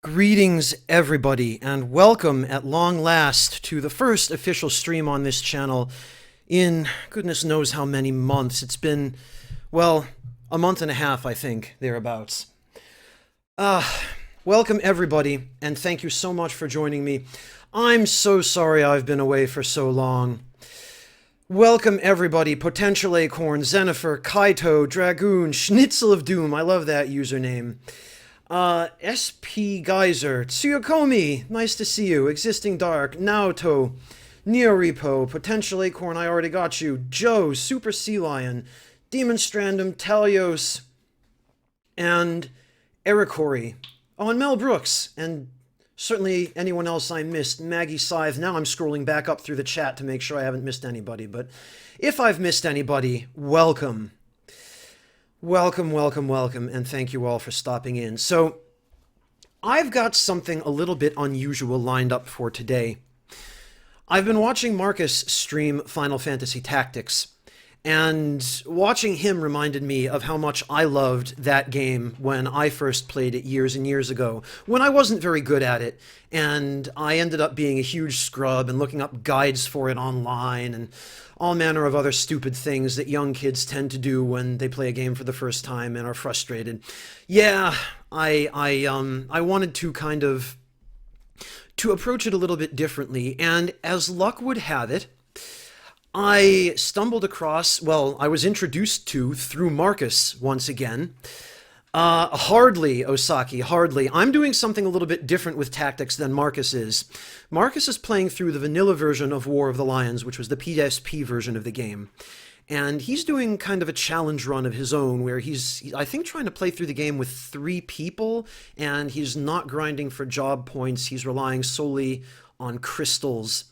Greetings, everybody, and welcome at long last to the first official stream on this channel in goodness knows how many months. It's been, well, a month and a half, I think, thereabouts. Welcome, everybody, and thank you so much for joining me. I'm so sorry I've been away for so long. Welcome, everybody, Potential Acorn, Zenifer, Kaito, Dragoon, Schnitzel of Doom, I love that username. SP Geyser, Tsuyokomi, nice to see you. Existing Dark, Naoto, Neorepo, Potential Acorn, I already got you. Joe, Super Sea Lion, Demon Strandum, Talios, and Ericori. Oh, and Mel Brooks, and certainly anyone else I missed. Maggie Scythe. Now I'm scrolling back up through the chat to make sure I haven't missed anybody, but if I've missed anybody, welcome. Welcome, welcome, welcome, and thank you all for stopping in. So, I've got something a little bit unusual lined up for today. I've been watching Marcus stream Final Fantasy Tactics, and watching him reminded me of how much I loved that game when I first played it years and years ago, when I wasn't very good at it, and I ended up being a huge scrub and looking up guides for it online, and all manner of other stupid things that young kids tend to do when they play a game for the first time and are frustrated. Yeah, I wanted to kind of to approach it a little bit differently, and as luck would have it, I stumbled across, well, I was introduced to through Marcus once again. Hardly, Osaki, hardly. I'm doing something a little bit different with Tactics than Marcus is. Marcus is playing through the vanilla version of War of the Lions, which was the PSP version of the game. And he's doing kind of a challenge run of his own, where he's, I think, trying to play through the game with 3 people, and he's not grinding for job points, he's relying solely on crystals.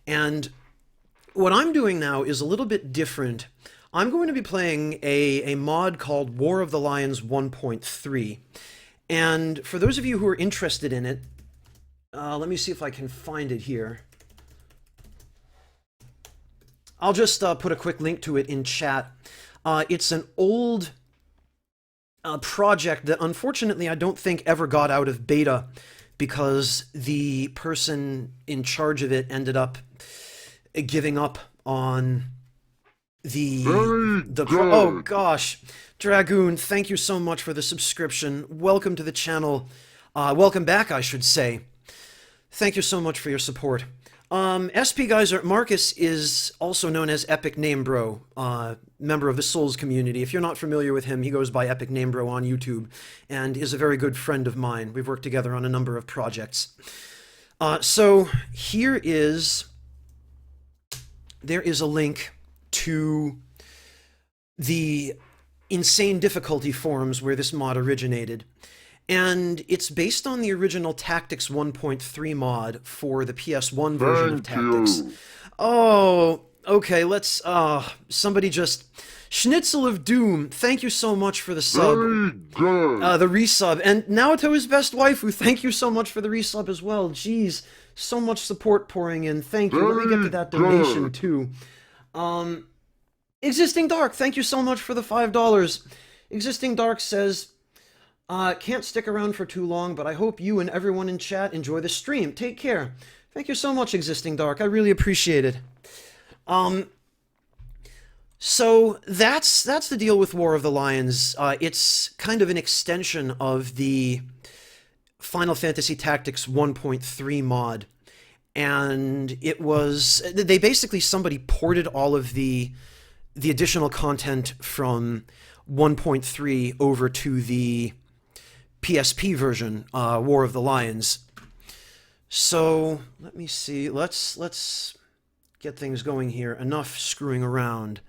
And what I'm doing now is a little bit different. I'm going to be playing a mod called War of the Lions 1.3. And for those of you who are interested in it, let me see if I can find it here. I'll just put a quick link to it in chat. It's an old project that unfortunately I don't think ever got out of beta because the person in charge of it ended up giving up on oh gosh, Dragoon, thank you so much for the subscription. Welcome to the channel. Welcome back, I should say. Thank you so much for your support. SP Geyser, Marcus is also known as Epic Name Bro, member of the Souls community. If you're not familiar with him, he goes by Epic Name Bro on YouTube and is a very good friend of mine. We've worked together on a number of projects. So here is, there is a link to the insane difficulty forums where this mod originated. And it's based on the original Tactics 1.3 mod for the PS1 version of Tactics. Oh, okay, let's, somebody just... Schnitzel of Doom, thank you so much for the sub. The resub. And Naoto is best waifu, thank you so much for the resub as well. Jeez, so much support pouring in, thank you. Let me get to that donation too. Existing Dark, thank you so much for the $5. Existing Dark says, can't stick around for too long, but I hope you and everyone in chat enjoy the stream. Take care. Thank you so much, Existing Dark. I really appreciate it. So that's the deal with War of the Lions. It's kind of an extension of the Final Fantasy Tactics 1.3 mod. And it was, they basically, somebody ported all of the additional content from 1.3 over to the PSP version, War of the Lions. So, let me see, let's get things going here. Enough screwing around.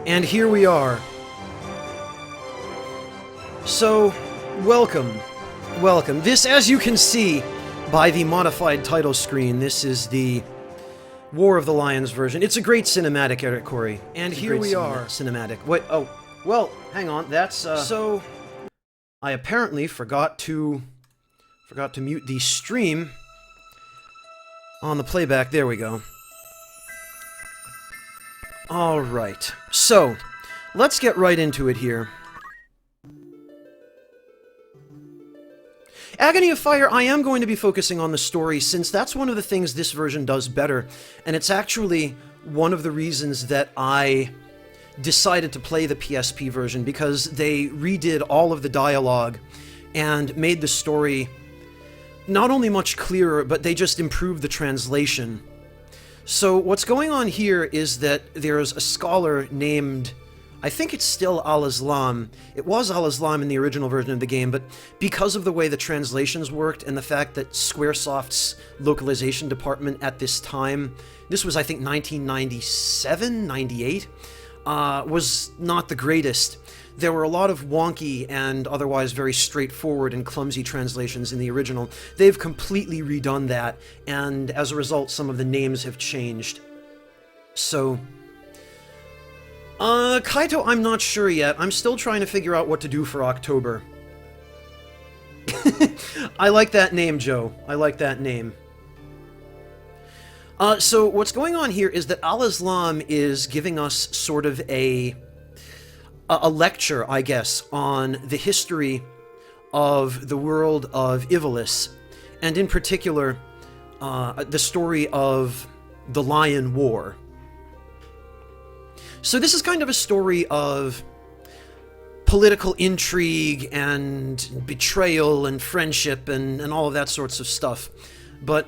And here we are. So, welcome. Welcome. This, as you can see by the modified title screen, this is the War of the Lions version. It's a great cinematic, Eric Corey. And here we are. Cinematic. Wait, oh, well, hang on. That's, So, I apparently forgot to mute the stream on the playback. There we go. Alright. So, let's get right into it here. Agony of Fire, I am going to be focusing on the story, since that's one of the things this version does better, and it's actually one of the reasons that I decided to play the PSP version, because they redid all of the dialogue and made the story not only much clearer, but they just improved the translation. So what's going on here is that there's a scholar named, I think it's still Al-Islam. It was Al-Islam in the original version of the game, but because of the way the translations worked and the fact that Squaresoft's localization department at this time, this was I think 1997, 98, was not the greatest. There were a lot of wonky and otherwise very straightforward and clumsy translations in the original. They've completely redone that, and as a result, some of the names have changed. So, Kaito, I'm not sure yet. I'm still trying to figure out what to do for October. I like that name, Joe. I like that name. So what's going on here is that Al-Islam is giving us sort of a lecture, I guess, on the history of the world of Ivalice, and in particular, the story of the Lion War. So this is kind of a story of political intrigue and betrayal and friendship and all of that sorts of stuff, but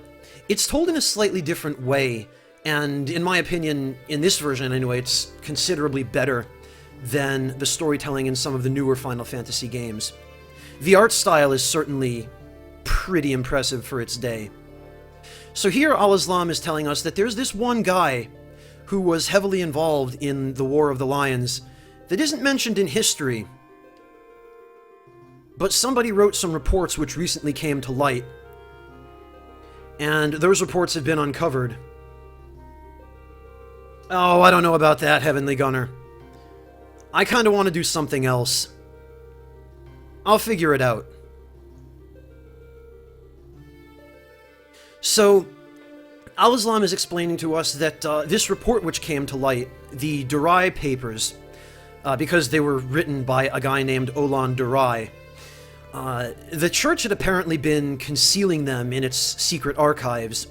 it's told in a slightly different way, and in my opinion, in this version anyway, it's considerably better than the storytelling in some of the newer Final Fantasy games. The art style is certainly pretty impressive for its day. So here Al-Islam is telling us that there's this one guy who was heavily involved in the War of the Lions that isn't mentioned in history, but somebody wrote some reports which recently came to light, and those reports have been uncovered. Oh, I don't know about that, Heavenly Gunner. I kind of want to do something else. I'll figure it out. So, Al-Islam is explaining to us that this report which came to light, the Durai Papers, because they were written by a guy named Olan Durai, the church had apparently been concealing them in its secret archives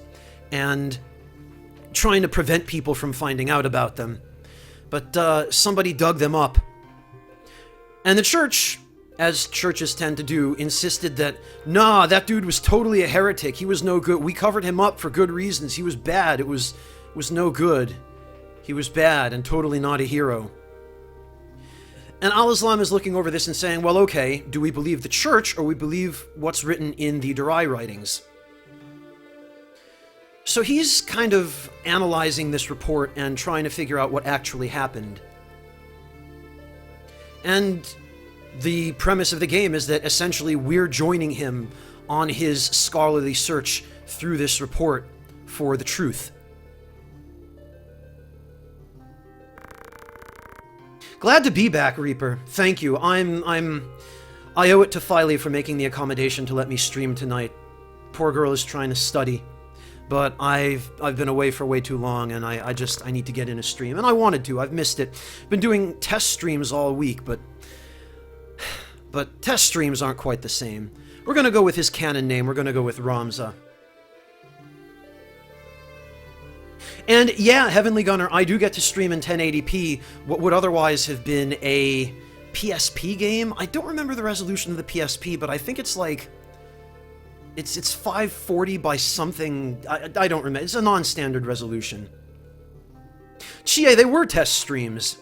and trying to prevent people from finding out about them. But somebody dug them up. And the church, as churches tend to do, insisted that, nah, that dude was totally a heretic. He was no good. We covered him up for good reasons. He was bad. It was no good. He was bad and totally not a hero. And Al-Islam is looking over this and saying, well, okay, do we believe the church or we believe what's written in the Durai writings? So he's kind of analyzing this report and trying to figure out what actually happened. And the premise of the game is that essentially we're joining him on his scholarly search through this report for the truth. Glad to be back, Reaper. Thank you. I owe it to Filey for making the accommodation to let me stream tonight. Poor girl is trying to study. But I've been away for way too long, and I need to get in a stream. And I wanted to. I've missed it. Been doing test streams all week, but test streams aren't quite the same. We're gonna go with his canon name. We're gonna go with Ramza. And yeah, Heavenly Gunner, I do get to stream in 1080p what would otherwise have been a PSP game. I don't remember the resolution of the PSP, but I think it's like... It's 540 by something, I don't remember. It's a non-standard resolution. Chie, they were test streams.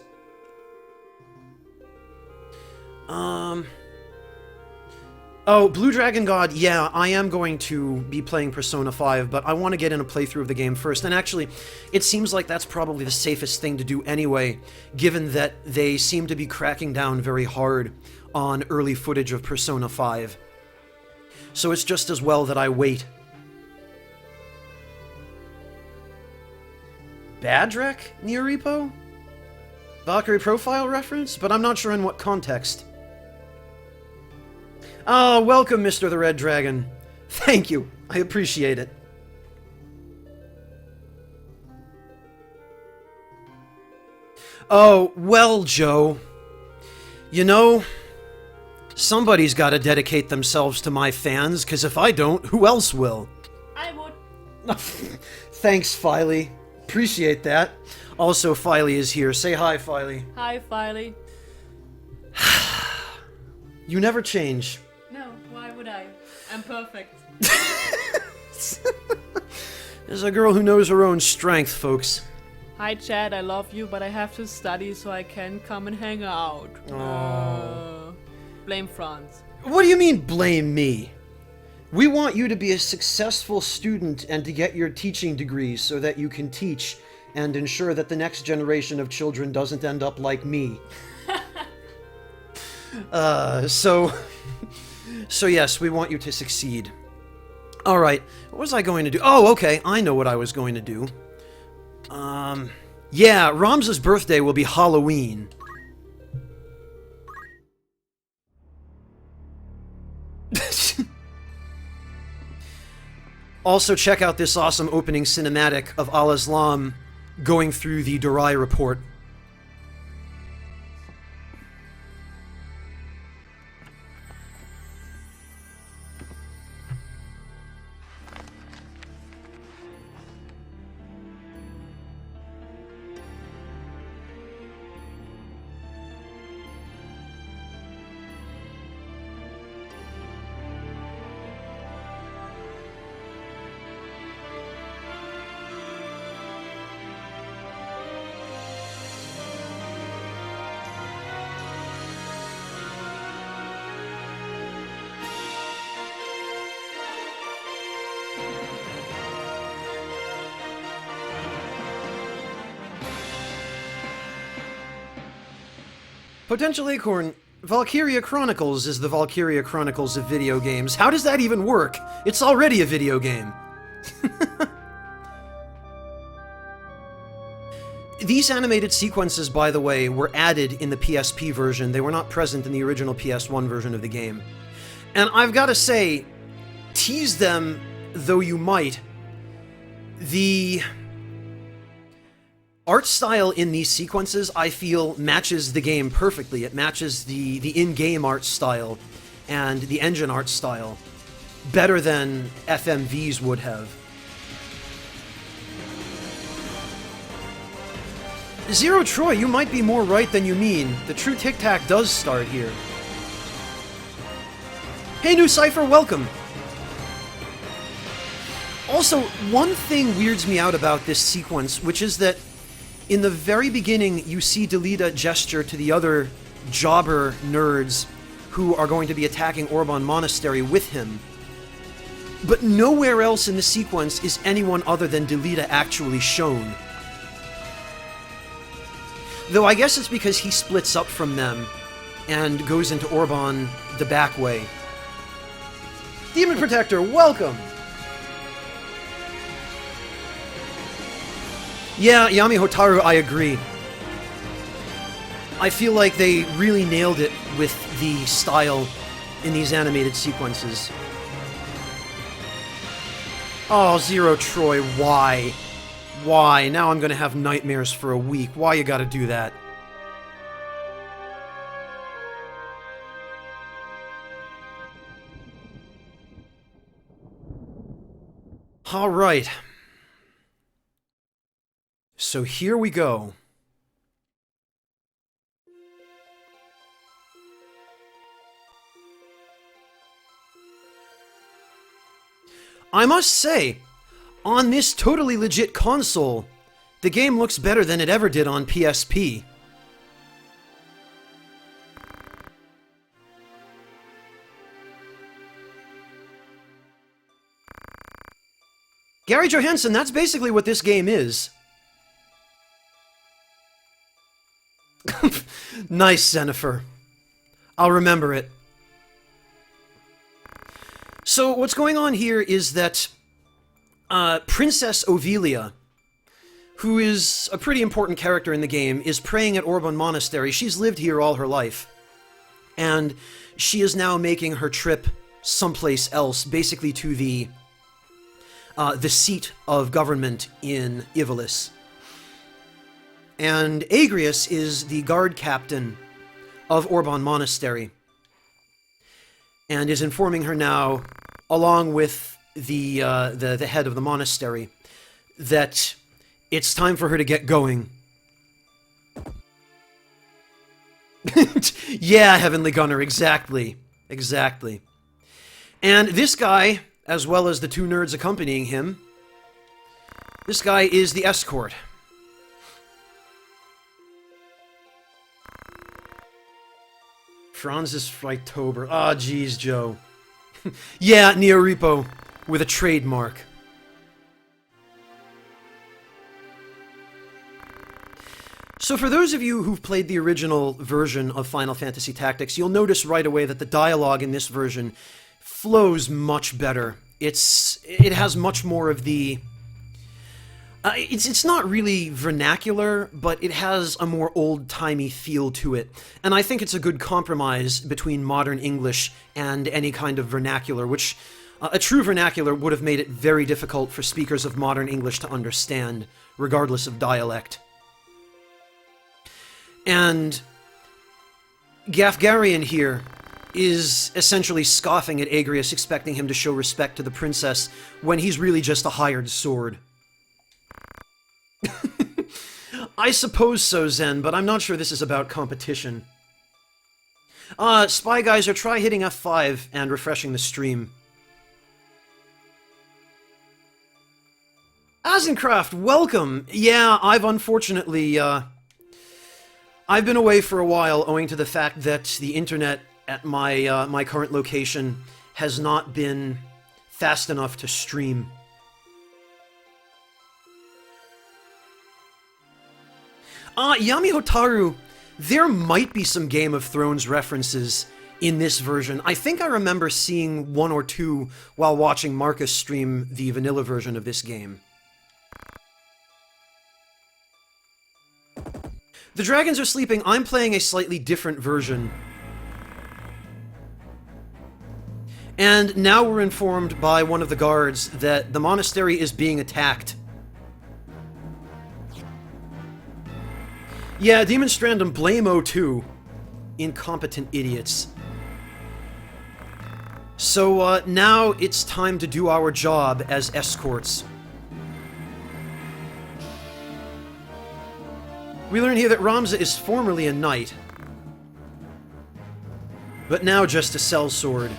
Oh, Blue Dragon God, yeah, I am going to be playing Persona 5, but I want to get in a playthrough of the game first. And actually, it seems like that's probably the safest thing to do anyway, given that they seem to be cracking down very hard on early footage of Persona 5. So it's just as well that I wait. Badrek? Neorepo? Valkyrie profile reference? But I'm not sure in what context. Ah, welcome, Mr. the Red Dragon. Thank you. I appreciate it. Oh, well, Joe. You know, somebody's got to dedicate themselves to my fans, because if I don't, who else will? I would. Thanks, Filey. Appreciate that. Also, Filey is here. Say hi, Filey. Hi, Filey. You never change. No, why would I? I'm perfect. There's a girl who knows her own strength, folks. Hi, Chad, I love you, but I have to study so I can come and hang out. Blame France. What do you mean, blame me? We want you to be a successful student and to get your teaching degrees so that you can teach and ensure that the next generation of children doesn't end up like me. So yes, we want you to succeed. Alright, what was I going to do? Oh, okay, I know what I was going to do. Yeah, Ramza's birthday will be Halloween. Also, check out this awesome opening cinematic of Al-Islam going through the Durai report. Potential Acorn, Valkyria Chronicles is the Valkyria Chronicles of video games. How does that even work? It's already a video game. These animated sequences, by the way, were added in the PSP version. They were not present in the original PS1 version of the game. And I've got to say, tease them though you might, the art style in these sequences, I feel, matches the game perfectly. It matches the in-game art style and the engine art style better than FMVs would have. Zero Troy, you might be more right than you mean. The true tic-tac does start here. Hey, New Cypher, welcome! Also, one thing weirds me out about this sequence, which is that in the very beginning, you see Delita gesture to the other jobber nerds who are going to be attacking Orban Monastery with him. But nowhere else in the sequence is anyone other than Delita actually shown. Though I guess it's because he splits up from them and goes into Orban the back way. Demon Protector, welcome! Yeah, Yami Hotaru, I agree. I feel like they really nailed it with the style in these animated sequences. Oh, Zero Troy, why? Why? Now I'm gonna have nightmares for a week. Why you gotta do that? Alright. So here we go. I must say, on this totally legit console, the game looks better than it ever did on PSP. Gary Johansson, that's basically what this game is. Nice, Xenifer. I'll remember it. So what's going on here is that Princess Ovelia, who is a pretty important character in the game, is praying at Orbon Monastery. She's lived here all her life. And she is now making her trip someplace else, basically to the seat of government in Ivalice. And Agrias is the guard captain of Orbon Monastery, and is informing her now, along with the head of the monastery, that it's time for her to get going. Yeah, Heavenly Gunner, exactly. Exactly. And this guy, as well as the two nerds accompanying him, this guy is the escort. Franzis Freitober. Ah, geez, Joe. Yeah, Neorepo, with a trademark. So for those of you who've played the original version of Final Fantasy Tactics, you'll notice right away that the dialogue in this version flows much better. It has much more of the... it's not really vernacular, but it has a more old-timey feel to it. And I think it's a good compromise between modern English and any kind of vernacular, which a true vernacular would have made it very difficult for speakers of modern English to understand, regardless of dialect. And Gafgarian here is essentially scoffing at Agrias, expecting him to show respect to the princess, when he's really just a hired sword. I suppose so, Zen, but I'm not sure this is about competition. Spy Geyser, try hitting F5 and refreshing the stream. Azencraft, welcome! Yeah, I've unfortunately, I've been away for a while owing to the fact that the internet at my, my current location has not been fast enough to stream. Yami Hotaru, there might be some Game of Thrones references in this version. I think I remember seeing one or two while watching Marcus stream the vanilla version of this game. The dragons are sleeping. I'm playing a slightly different version. And now we're informed by one of the guards that the monastery is being attacked. Yeah, Demonstrandum blame O2. Incompetent idiots. So, now it's time to do our job as escorts. We learn here that Ramza is formerly a knight, but now just a sellsword.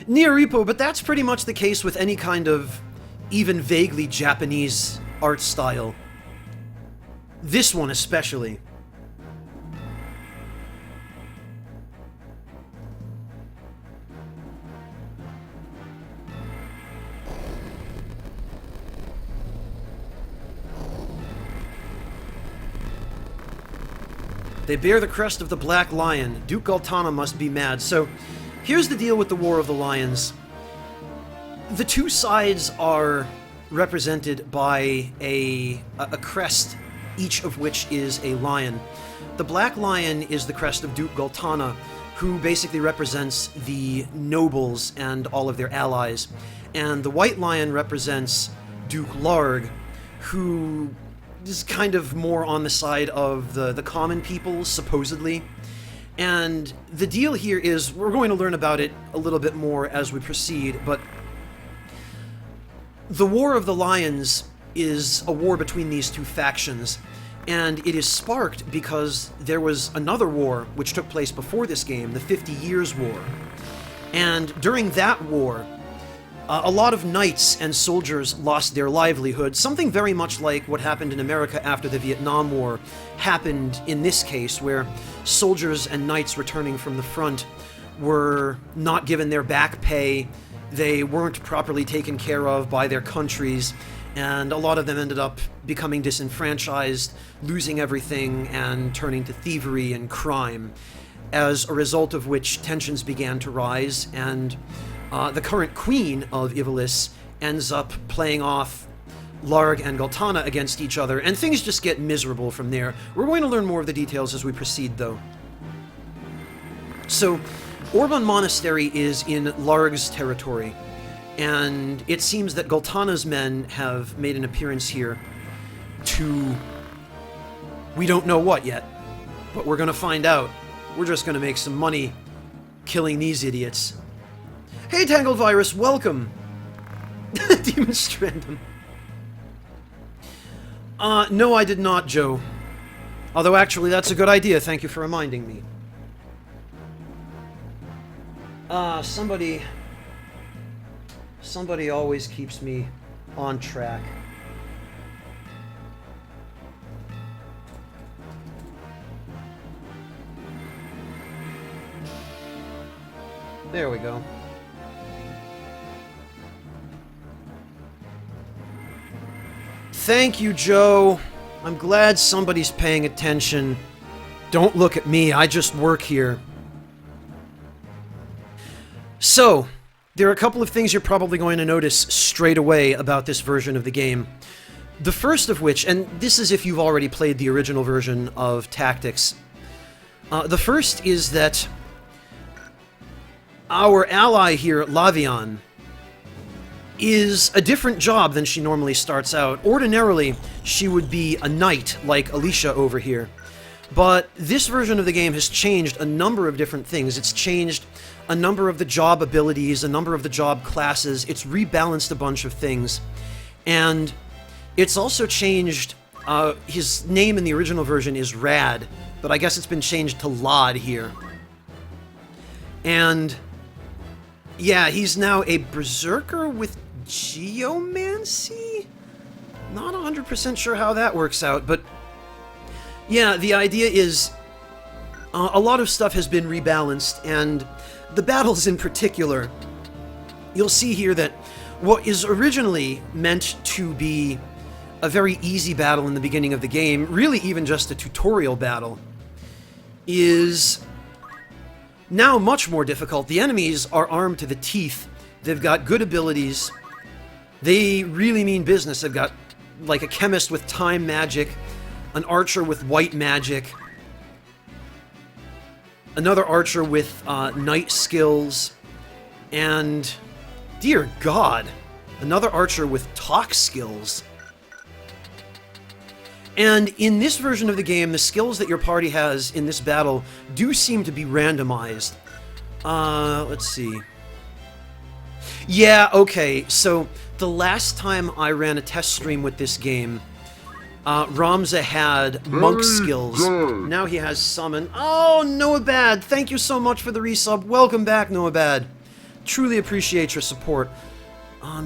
Neorepo, but that's pretty much the case with any kind of even vaguely Japanese art style. This one especially. They bear the crest of the Black Lion. Duke Galtana must be mad. So, here's the deal with the War of the Lions. The two sides are represented by a crest, each of which is a lion. The Black Lion is the crest of Duke Galtana, who basically represents the nobles and all of their allies. And the White Lion represents Duke Larg, who is kind of more on the side of the common people, supposedly. And the deal here is, we're going to learn about it a little bit more as we proceed, but the War of the Lions is a war between these two factions, and it is sparked because there was another war which took place before this game, the 50 Years' War. And during that war, a lot of knights and soldiers lost their livelihood, something very much like what happened in America after the Vietnam War happened in this case, where soldiers and knights returning from the front were not given their back pay, they weren't properly taken care of by their countries, and a lot of them ended up becoming disenfranchised, losing everything, and turning to thievery and crime, as a result of which tensions began to rise, and the current queen of Ivalice ends up playing off Larg and Goltana against each other, and things just get miserable from there. We're going to learn more of the details as we proceed, though. So, Orban Monastery is in Larg's territory, and it seems that Goltana's men have made an appearance here to... we don't know what yet, but we're gonna find out. We're just gonna make some money killing these idiots. Hey, Tangled Virus, welcome! Demon Strandum. No, I did not, Joe. Although, actually, that's a good idea. Thank you for reminding me. Somebody always keeps me on track. There we go. Thank you, Joe. I'm glad somebody's paying attention. Don't look at me, I just work here. So, there are a couple of things you're probably going to notice straight away about this version of the game. The first of which, and this is if you've already played the original version of Tactics, the first is that our ally here, Lavian, is a different job than she normally starts out. Ordinarily, she would be a knight, like Alicia over here. But this version of the game has changed a number of different things. It's changed a number of the job abilities, a number of the job classes. It's rebalanced a bunch of things. And it's also changed... his name in the original version is Rad, but I guess it's been changed to Lod here. And... yeah, he's now a berserker with geomancy? Not 100% sure how that works out, but... yeah, the idea is... a lot of stuff has been rebalanced, and the battles in particular, you'll see here that what is originally meant to be a very easy battle in the beginning of the game, really even just a tutorial battle, is now much more difficult. The enemies are armed to the teeth. They've got good abilities. They really mean business. They've got, like, a chemist with time magic, an archer with white magic, another archer with night skills, and, dear God, another archer with talk skills. And in this version of the game, the skills that your party has in this battle do seem to be randomized. Let's see. Yeah, okay, so the last time I ran a test stream with this game, Ramza had monk skills. Now he has summon. Oh, Noabad, thank you so much for the resub. Welcome back, Noabad. Truly appreciate your support.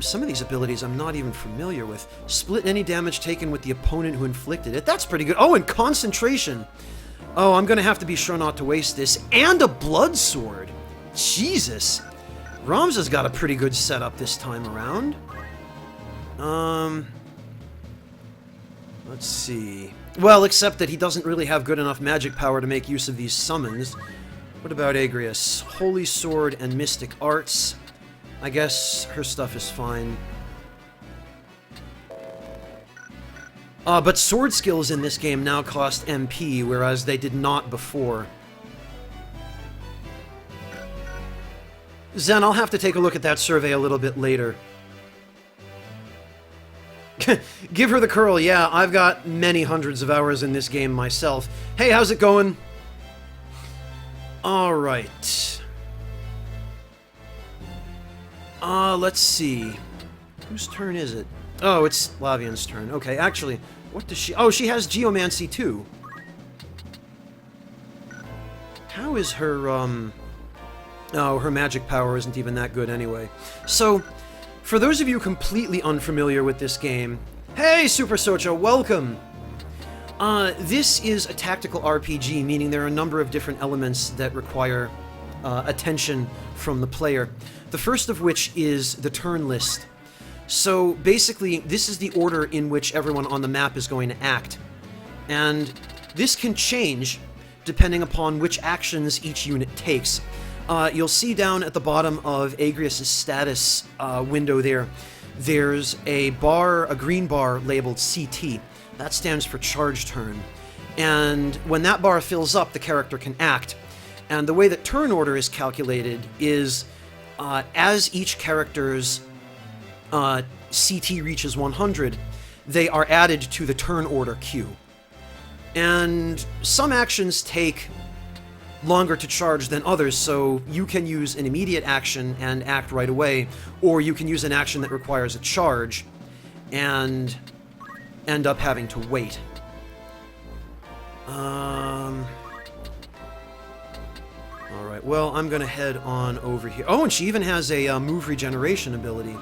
Some of these abilities I'm not even familiar with. Split any damage taken with the opponent who inflicted it. That's pretty good. Oh, and concentration. Oh, I'm gonna have to be sure not to waste this. And a blood sword. Jesus. Ramza's got a pretty good setup this time around. Let's see. Well, except that he doesn't really have good enough magic power to make use of these summons. What about Agrias? Holy Sword and Mystic Arts. I guess her stuff is fine. But sword skills in this game now cost MP, whereas they did not before. Zen, I'll have to take a look at that survey a little bit later. Give her the curl, yeah, I've got many hundreds of hours in this game myself. Hey, how's it going? Alright. Let's see. Whose turn is it? Oh, it's Lavian's turn. Okay, actually, what does she... oh, she has Geomancy too. How is her, oh, her magic power isn't even that good anyway. So, for those of you completely unfamiliar with this game... hey, Super Socha, welcome! This is a tactical RPG, meaning there are a number of different elements that require attention from the player. The first of which is the turn list. So basically, this is the order in which everyone on the map is going to act. And this can change depending upon which actions each unit takes. You'll see down at the bottom of Agrias' status window there's a green bar labeled CT. That stands for charge turn. And when that bar fills up, the character can act. And the way that turn order is calculated is as each character's CT reaches 100, they are added to the turn order queue. And some actions take longer to charge than others, so you can use an immediate action and act right away, or you can use an action that requires a charge and end up having to wait. Alright, well, I'm gonna head on over here. Oh, and she even has a move regeneration ability.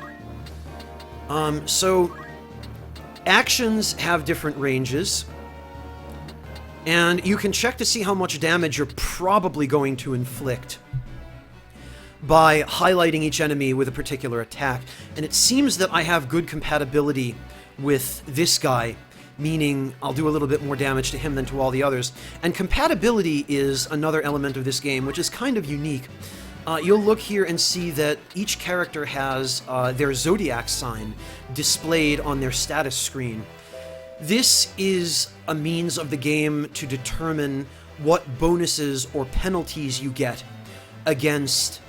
So actions have different ranges, and you can check to see how much damage you're probably going to inflict by highlighting each enemy with a particular attack. And it seems that I have good compatibility with this guy, meaning I'll do a little bit more damage to him than to all the others. And compatibility is another element of this game, which is kind of unique. You'll look here and see that each character has their zodiac sign displayed on their status screen. This is a means of the game to determine what bonuses or penalties you get against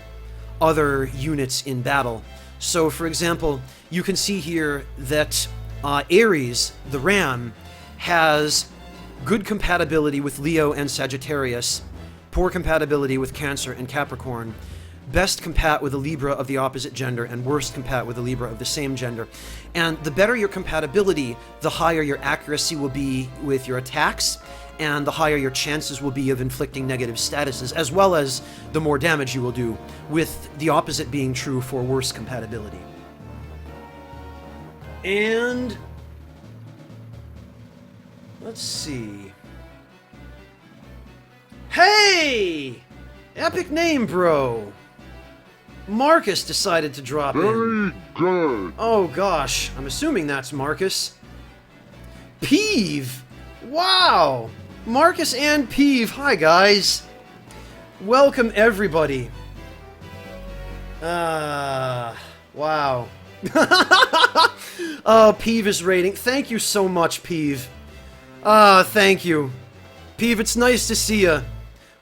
other units in battle. So, for example, you can see here that Ares, the Ram, has good compatibility with Leo and Sagittarius, poor compatibility with Cancer and Capricorn, best compat with a Libra of the opposite gender, and worst compat with a Libra of the same gender. And the better your compatibility, the higher your accuracy will be with your attacks, and the higher your chances will be of inflicting negative statuses, as well as the more damage you will do, with the opposite being true for worse compatibility. And let's see. Hey! Epic name, bro! Marcus decided to drop in. Very good. Oh gosh, I'm assuming that's Marcus. Peeve! Wow! Marcus and Peeve, hi guys! Welcome everybody. Wow. Oh, Peeve is rating. Thank you so much, Peeve. Thank you. Peeve, it's nice to see ya.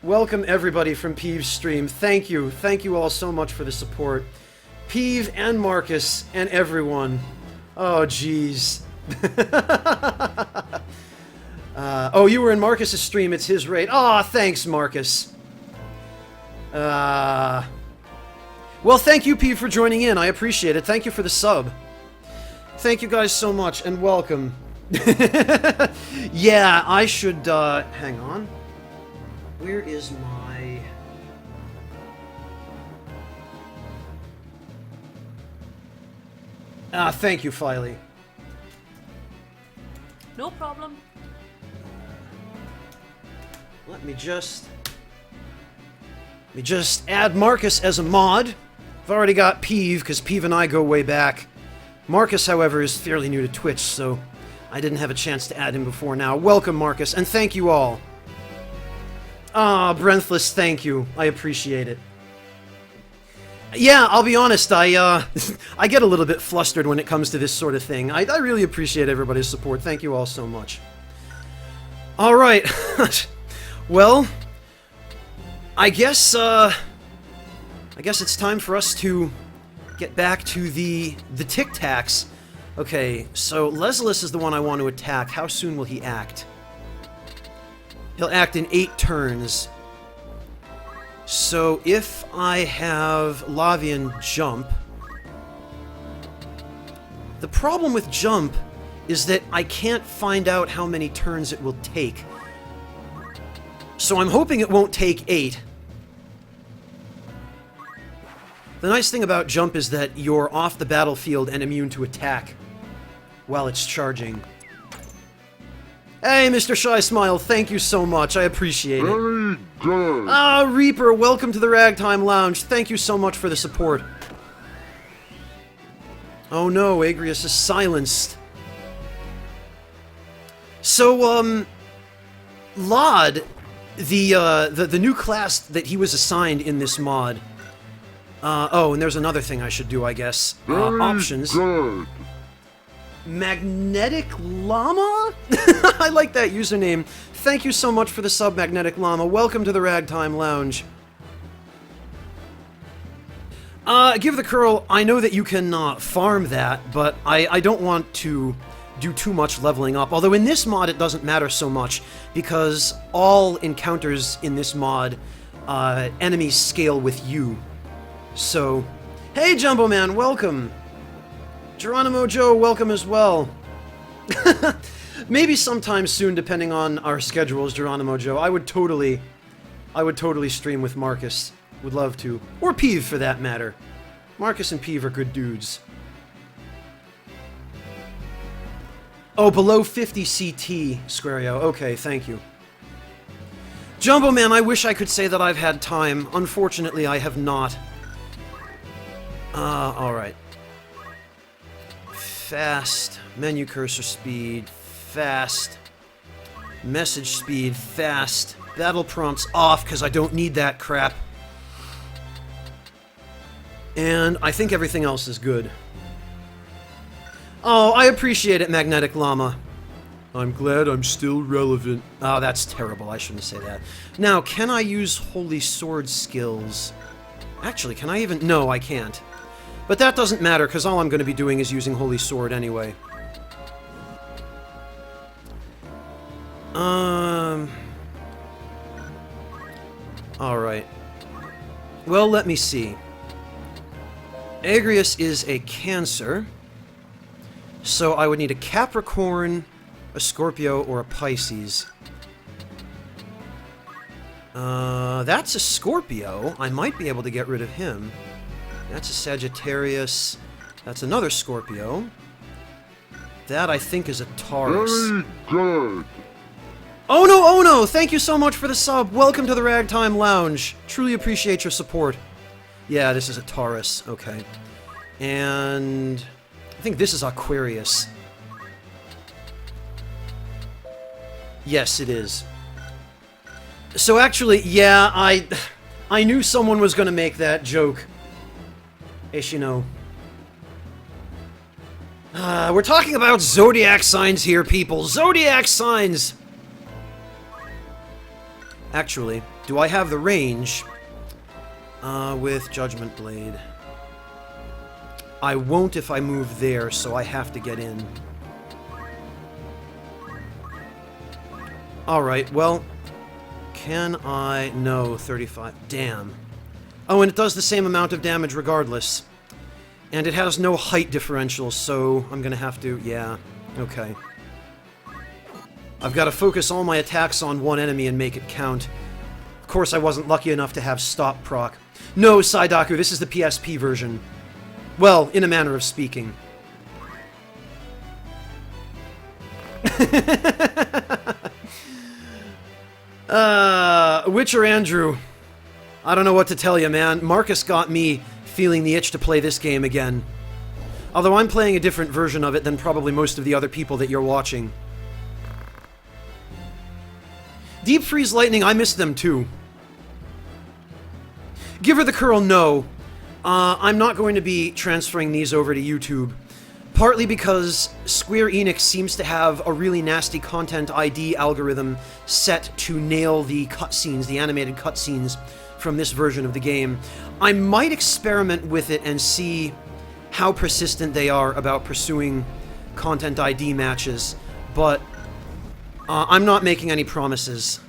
Welcome everybody from Peeve's stream. Thank you. Thank you all so much for the support. Peeve and Marcus and everyone. Oh, jeez. Oh, you were in Marcus's stream. It's his raid. Aw, thanks, Marcus. Well, thank you, Peeve, for joining in. I appreciate it. Thank you for the sub. Thank you guys so much, and welcome. Yeah, I should, hang on. Where is my... thank you, Filey. No problem. Let me just add Marcus as a mod. I've already got Peeve, because Peeve and I go way back. Marcus, however, is fairly new to Twitch, so I didn't have a chance to add him before now. Welcome, Marcus, and thank you all. Ah, Brentless, thank you. I appreciate it. Yeah, I'll be honest, I get a little bit flustered when it comes to this sort of thing. I really appreciate everybody's support. Thank you all so much. Alright. Well, I guess it's time for us to get back to the Tic Tacs. Okay, so Leslus is the one I want to attack. How soon will he act? He'll act in 8 turns. So if I have Lavian jump... The problem with jump is that I can't find out how many turns it will take. So I'm hoping it won't take 8. The nice thing about jump is that you're off the battlefield and immune to attack while it's charging. Hey, Mr. Shy Smile, thank you so much. I appreciate it. Very good. Reaper, welcome to the Ragtime Lounge. Thank you so much for the support. Oh no, Agrius is silenced. So, Lod, the new class that he was assigned in this mod. Oh, and there's another thing I should do, I guess. Very Options. good. Magnetic Llama? I like that username. Thank you so much for the sub, Magnetic Llama. Welcome to the Ragtime Lounge. Give the curl, I know that you can farm that, but I don't want to do too much leveling up. Although in this mod it doesn't matter so much, because all encounters in this mod, enemies scale with you. So, hey Jumbo Man, welcome! Geronimo Joe, welcome as well. Maybe sometime soon, depending on our schedules, Geronimo Joe. I would totally stream with Marcus. Would love to. Or Peeve, for that matter. Marcus and Peeve are good dudes. Oh, below 50 CT, Squario. Okay, thank you. Jumbo Man, I wish I could say that I've had time. Unfortunately, I have not. Alright. Fast. Menu cursor speed. Fast. Message speed. Fast. Battle prompts off, because I don't need that crap. And I think everything else is good. Oh, I appreciate it, Magnetic Llama. I'm glad I'm still relevant. Oh, that's terrible. I shouldn't say that. Now, can I use Holy Sword skills? Actually, can I even... No, I can't. But that doesn't matter, because all I'm going to be doing is using Holy Sword anyway. Alright. Well, let me see. Agrius is a Cancer, so I would need a Capricorn, a Scorpio, or a Pisces. That's a Scorpio. I might be able to get rid of him. That's a Sagittarius. That's another Scorpio. That, I think, is a Taurus. Very good. Oh no, oh no! Thank you so much for the sub! Welcome to the Ragtime Lounge. Truly appreciate your support. Yeah, this is a Taurus. Okay. And... I think this is Aquarius. Yes, it is. So actually, yeah, I knew someone was gonna make that joke. Ishino. We're talking about zodiac signs here, people. Zodiac signs! Actually, do I have the range with Judgment Blade? I won't if I move there, so I have to get in. Alright, well, can I... No, 35. Damn. Oh, and it does the same amount of damage regardless. And it has no height differential, so I'm gonna have to... Yeah, okay. I've got to focus all my attacks on one enemy and make it count. Of course, I wasn't lucky enough to have stop proc. No, Saidaku, this is the PSP version. Well, in a manner of speaking. Witcher Andrew. I don't know what to tell you, man. Marcus got me feeling the itch to play this game again. Although I'm playing a different version of it than probably most of the other people that you're watching. Deep Freeze Lightning, I miss them too. Give her the curl, no. I'm not going to be transferring these over to YouTube. Partly because Square Enix seems to have a really nasty content ID algorithm set to nail the cutscenes, the animated cutscenes from this version of the game. I might experiment with it and see how persistent they are about pursuing content ID matches, but I'm not making any promises.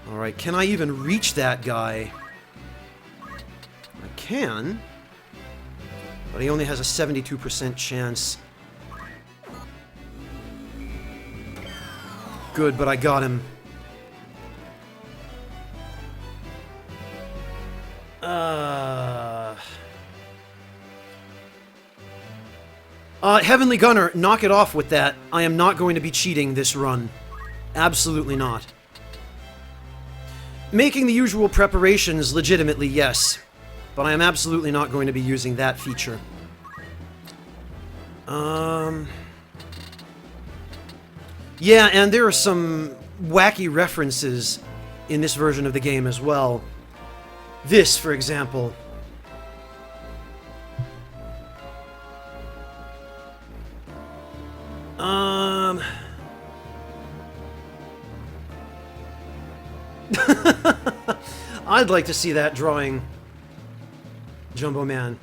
Alright, can I even reach that guy? I can, but he only has a 72% chance. Good, but I got him. Heavenly Gunner, knock it off with that. I am not going to be cheating this run. Absolutely not. Making the usual preparations, legitimately, yes. But I am absolutely not going to be using that feature. Yeah, and there are some wacky references in this version of the game as well. This, for example. I'd like to see that drawing, Jumbo Man.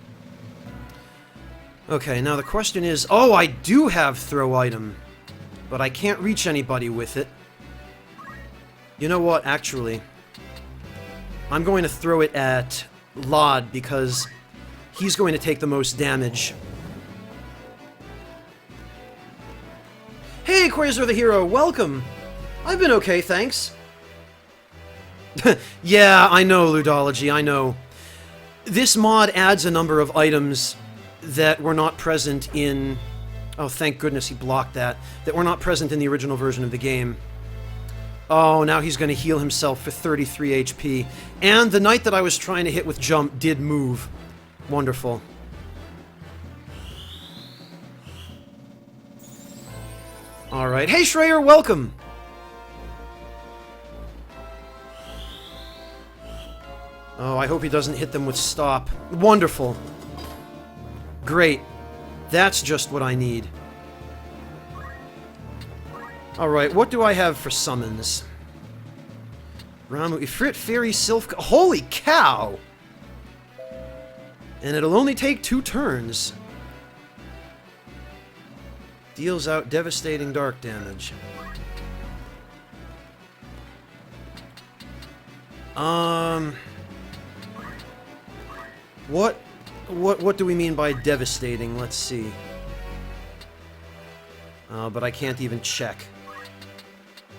Okay, now the question is... Oh, I do have throw item, but I can't reach anybody with it. You know what, actually? I'm going to throw it at Lod, because he's going to take the most damage. Hey, Quasar the Hero, welcome! I've been okay, thanks. Yeah, I know, Ludology, I know. This mod adds a number of items that were not present in... Oh, thank goodness he blocked that. That were not present in the original version of the game. Oh, now he's going to heal himself for 33 HP. And the knight that I was trying to hit with jump did move. Wonderful. Alright. Hey, Shreyer, welcome! Oh, I hope he doesn't hit them with stop. Wonderful. Great. That's just what I need. Alright, what do I have for summons? Ramuh, Ifrit, Fairy, Sylph... Holy cow! And it'll only take 2 turns. Deals out devastating dark damage. What do we mean by devastating? Let's see. But I can't even check.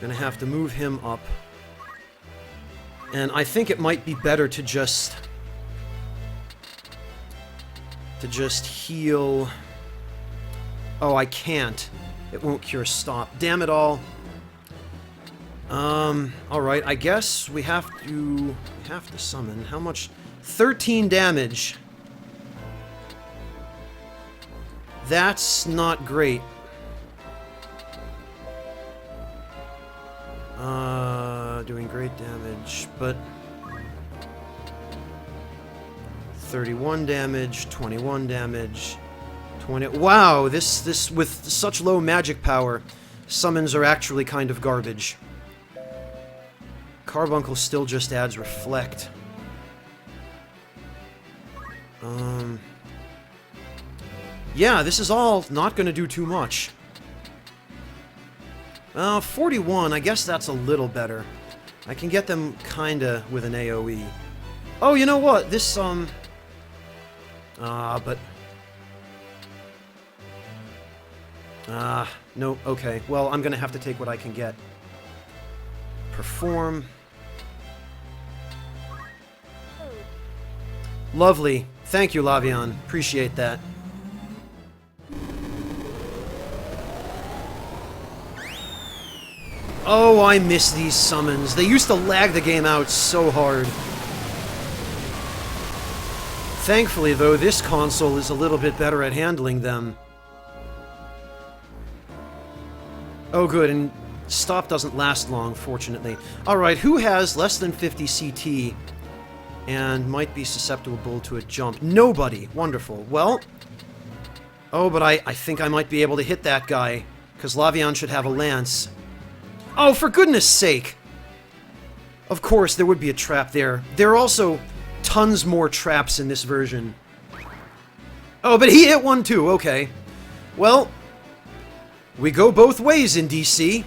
Gonna have to move him up. And I think it might be better to just heal... Oh, I can't. It won't cure stop. Damn it all. Alright, I guess we have to summon. How much? 13 damage. That's not great. Doing great damage, but 31 damage, 21 damage, 20. Wow, this with such low magic power, summons are actually kind of garbage. Carbuncle still just adds reflect. Yeah, this is all not going to do too much. 41, I guess that's a little better. I can get them kinda with an AoE. Oh, you know what? This, but... no, okay. Well, I'm gonna have to take what I can get. Perform. Lovely. Thank you, Lavion. Appreciate that. Oh, I miss these summons. They used to lag the game out so hard. Thankfully, though, this console is a little bit better at handling them. Oh, good, and stop doesn't last long, fortunately. Alright, who has less than 50 CT and might be susceptible to a jump? Nobody. Wonderful. Well... Oh, but I think I might be able to hit that guy, because Lavion should have a lance. Oh, for goodness sake! Of course, there would be a trap there. There are also tons more traps in this version. Oh, but he hit one too, okay. Well, we go both ways in DC.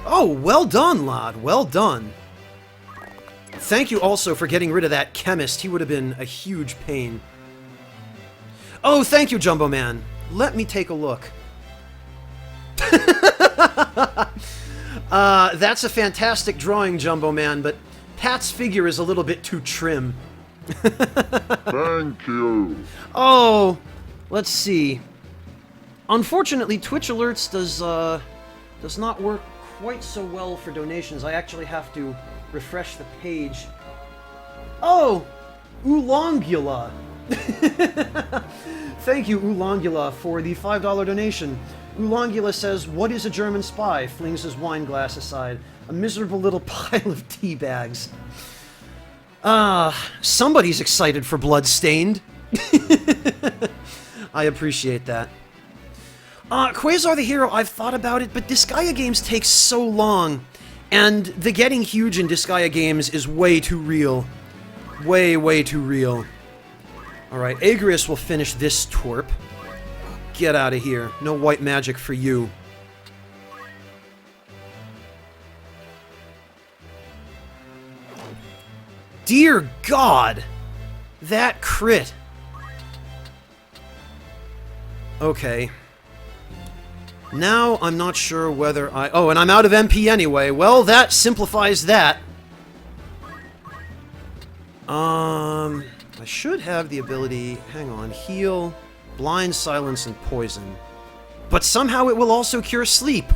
Oh, well done, Lod. Well done. Thank you also for getting rid of that chemist. He would have been a huge pain. Oh, thank you, Jumbo Man. Let me take a look. That's a fantastic drawing, Jumbo Man, but Pat's figure is a little bit too trim. Thank you. Oh, Let's see. Unfortunately, Twitch Alerts does not work quite so well for donations. I actually have to refresh the page. Oh! Oolongula! Thank you, Oolongula, for the $5 donation. Oolongula says, "What is a German spy?" Flings his wine glass aside. A miserable little pile of tea bags. Somebody's excited for Bloodstained. I appreciate that. Quasar the Hero, I've thought about it, but Disgaea games take so long, and the getting huge in Disgaea games is way too real. Way, way too real. Alright, Agrius will finish this twerp. Get out of here. No white magic for you. Dear God! That crit. Okay. Now I'm not sure whether I... Oh, and I'm out of MP anyway. Well, that simplifies that. I should have the ability... Hang on. Heal, blind, silence, and poison. But somehow it will also cure sleep.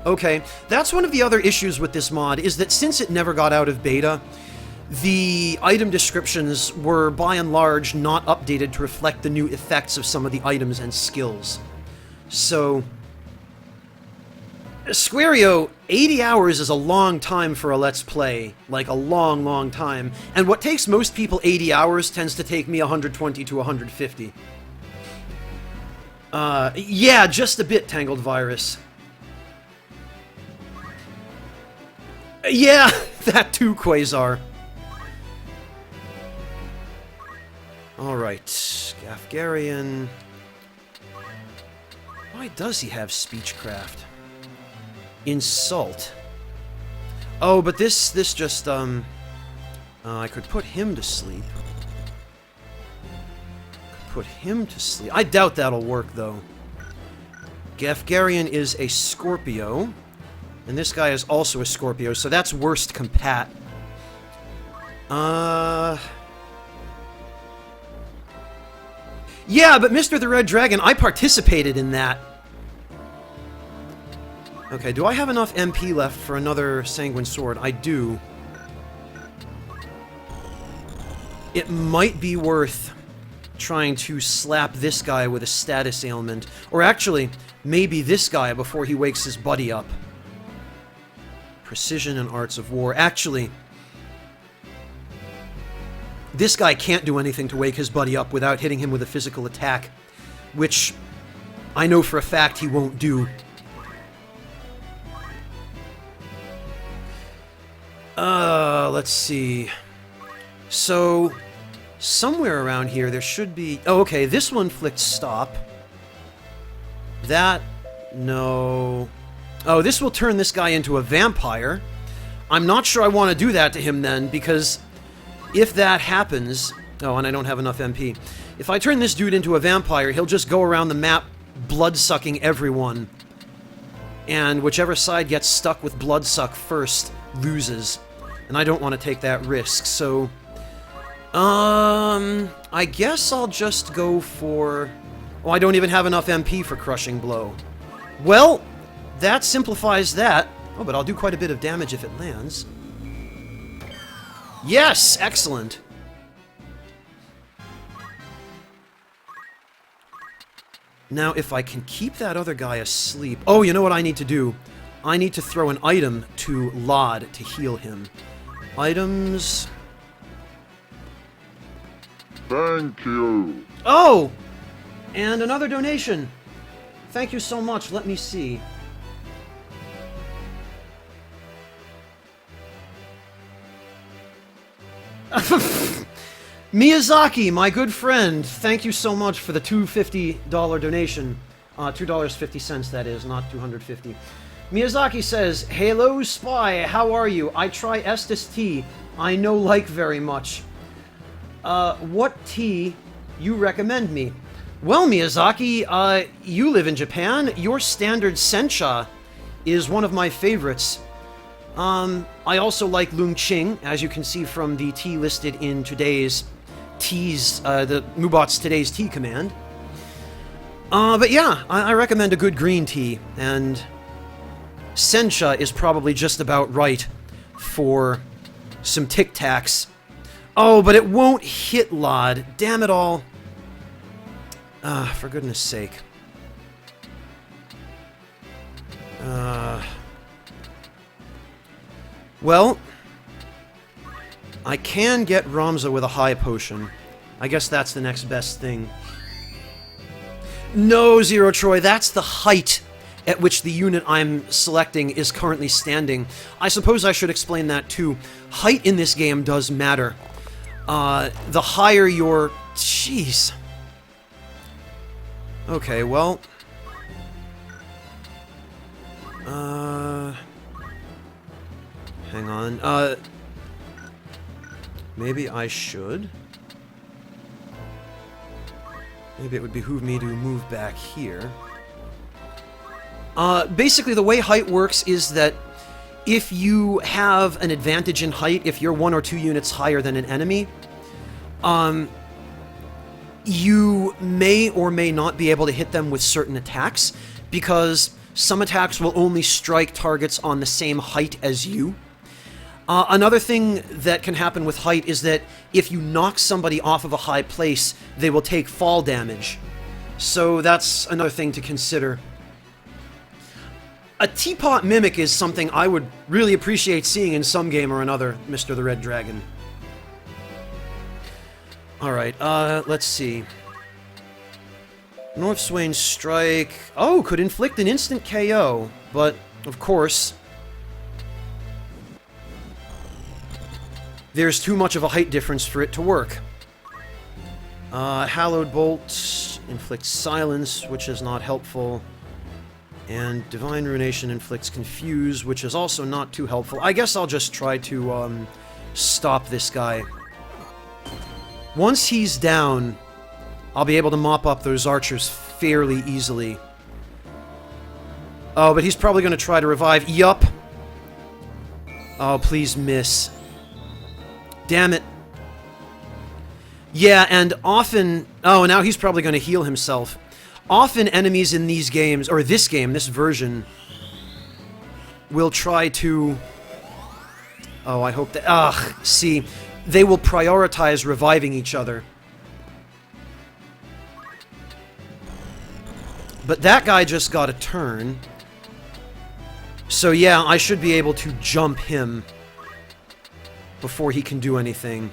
Okay, that's one of the other issues with this mod, is that since it never got out of beta, the item descriptions were, by and large, not updated to reflect the new effects of some of the items and skills. So... Squario, 80 hours is a long time for a Let's Play. Like, a long, long time. And what takes most people 80 hours tends to take me 120 to 150. Yeah, just a bit, Tangled Virus. Yeah, that too, Quasar. Alright, Gafgarian. Why does he have Speechcraft? Insult. Oh, but this just, I could put him to sleep. Put him to sleep. I doubt that'll work, though. Gafgarian is a Scorpio. And this guy is also a Scorpio, so that's worst compat. Yeah, but Mr. the Red Dragon, I participated in that. Okay, do I have enough MP left for another Sanguine Sword? I do. It might be worth trying to slap this guy with a status ailment. Or actually, maybe this guy before he wakes his buddy up. Precision and Arts of War. Actually, this guy can't do anything to wake his buddy up without hitting him with a physical attack. Which, I know for a fact he won't do. Let's see. So, somewhere around here there should be... Oh, okay, this one flicked stop. That... No... Oh, this will turn this guy into a vampire. I'm not sure I want to do that to him then, because if that happens... Oh, and I don't have enough MP. If I turn this dude into a vampire, he'll just go around the map blood-sucking everyone. And whichever side gets stuck with blood-suck first loses. And I don't want to take that risk, so... I guess I'll just go for... Oh, I don't even have enough MP for Crushing Blow. Well, that simplifies that. Oh, but I'll do quite a bit of damage if it lands. Yes! Excellent! Now, if I can keep that other guy asleep... Oh, you know what I need to do? I need to throw an item to Lod to heal him. Items... Thank you. Oh! And another donation. Thank you so much. Let me see. Miyazaki, my good friend, thank you so much for the $250 donation. $2.50, that is, not $250. Miyazaki says, "Hello, Spy, how are you? I try Estes tea. I no like very much. What tea you recommend me?" Well, Miyazaki, you live in Japan. Your standard sencha is one of my favorites. I also like Lung Ching, as you can see from the tea listed in today's teas, the Mubot's today's tea command. But yeah, I recommend a good green tea, and Sencha is probably just about right for some Tic Tacs. Oh, but it won't hit Lod. Damn it all. For goodness sake. Well, I can get Ramza with a high potion. I guess that's the next best thing. No, Zero Troy, that's the height at which the unit I'm selecting is currently standing. I suppose I should explain that too. Height in this game does matter. The higher your... Jeez. Okay, well... Hang on. Maybe I should? Maybe it would behoove me to move back here. Basically, the way height works is that if you have an advantage in height, if you're 1 or 2 units higher than an enemy, you may or may not be able to hit them with certain attacks, because some attacks will only strike targets on the same height as you. Another thing that can happen with height is that if you knock somebody off of a high place, they will take fall damage. So that's another thing to consider. A Teapot Mimic is something I would really appreciate seeing in some game or another, Mr. the Red Dragon. Alright, let's see. North Swain Strike... Oh, could inflict an instant KO, but, of course... there's too much of a height difference for it to work. Hallowed Bolt inflicts silence, which is not helpful. And Divine Ruination inflicts Confuse, which is also not too helpful. I guess I'll just try to, stop this guy. Once he's down, I'll be able to mop up those archers fairly easily. Oh, but he's probably going to try to revive. Yup. Oh, please miss. Damn it. Yeah, and often... Oh, now he's probably going to heal himself. Often enemies in these games, or this game, this version, will try to... Oh, I hope that... Ugh, see. They will prioritize reviving each other. But that guy just got a turn. So yeah, I should be able to jump him before he can do anything.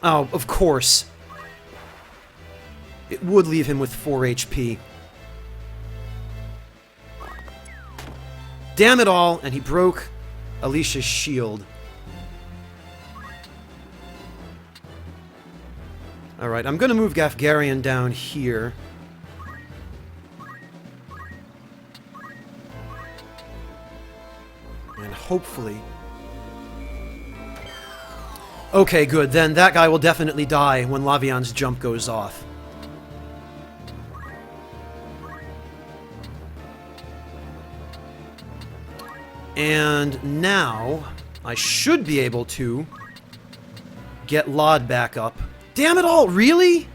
Oh, of course. It would leave him with 4 HP. Damn it all, and he broke Alicia's shield. Alright, I'm gonna move Gafgarian down here. And hopefully... Okay, good. Then that guy will definitely die when Lavian's jump goes off. And now, I should be able to get Lod back up. Damn it all, really?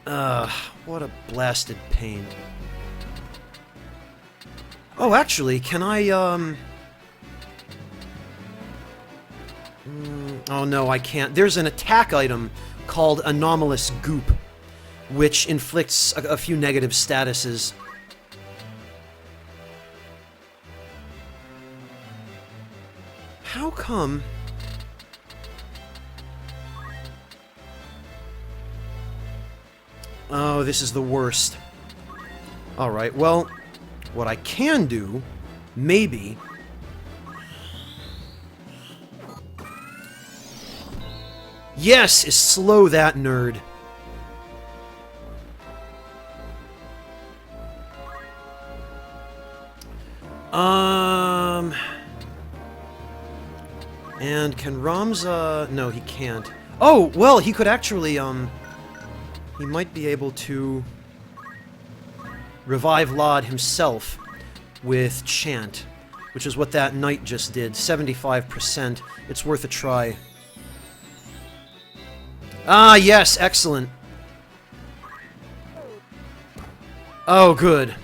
What a blasted pain. Oh, actually, can I, Oh, no, I can't. There's an attack item called Anomalous Goop, which inflicts a few negative statuses. How come... Oh, this is the worst. Alright, well... What I can do, maybe... Yes, is slow that nerd. And can Ramza... No, he can't. Oh, well, he could actually, he might be able to... revive Lod himself with Chant, which is what that knight just did. 75%. It's worth a try. Ah, yes, excellent. Oh, good.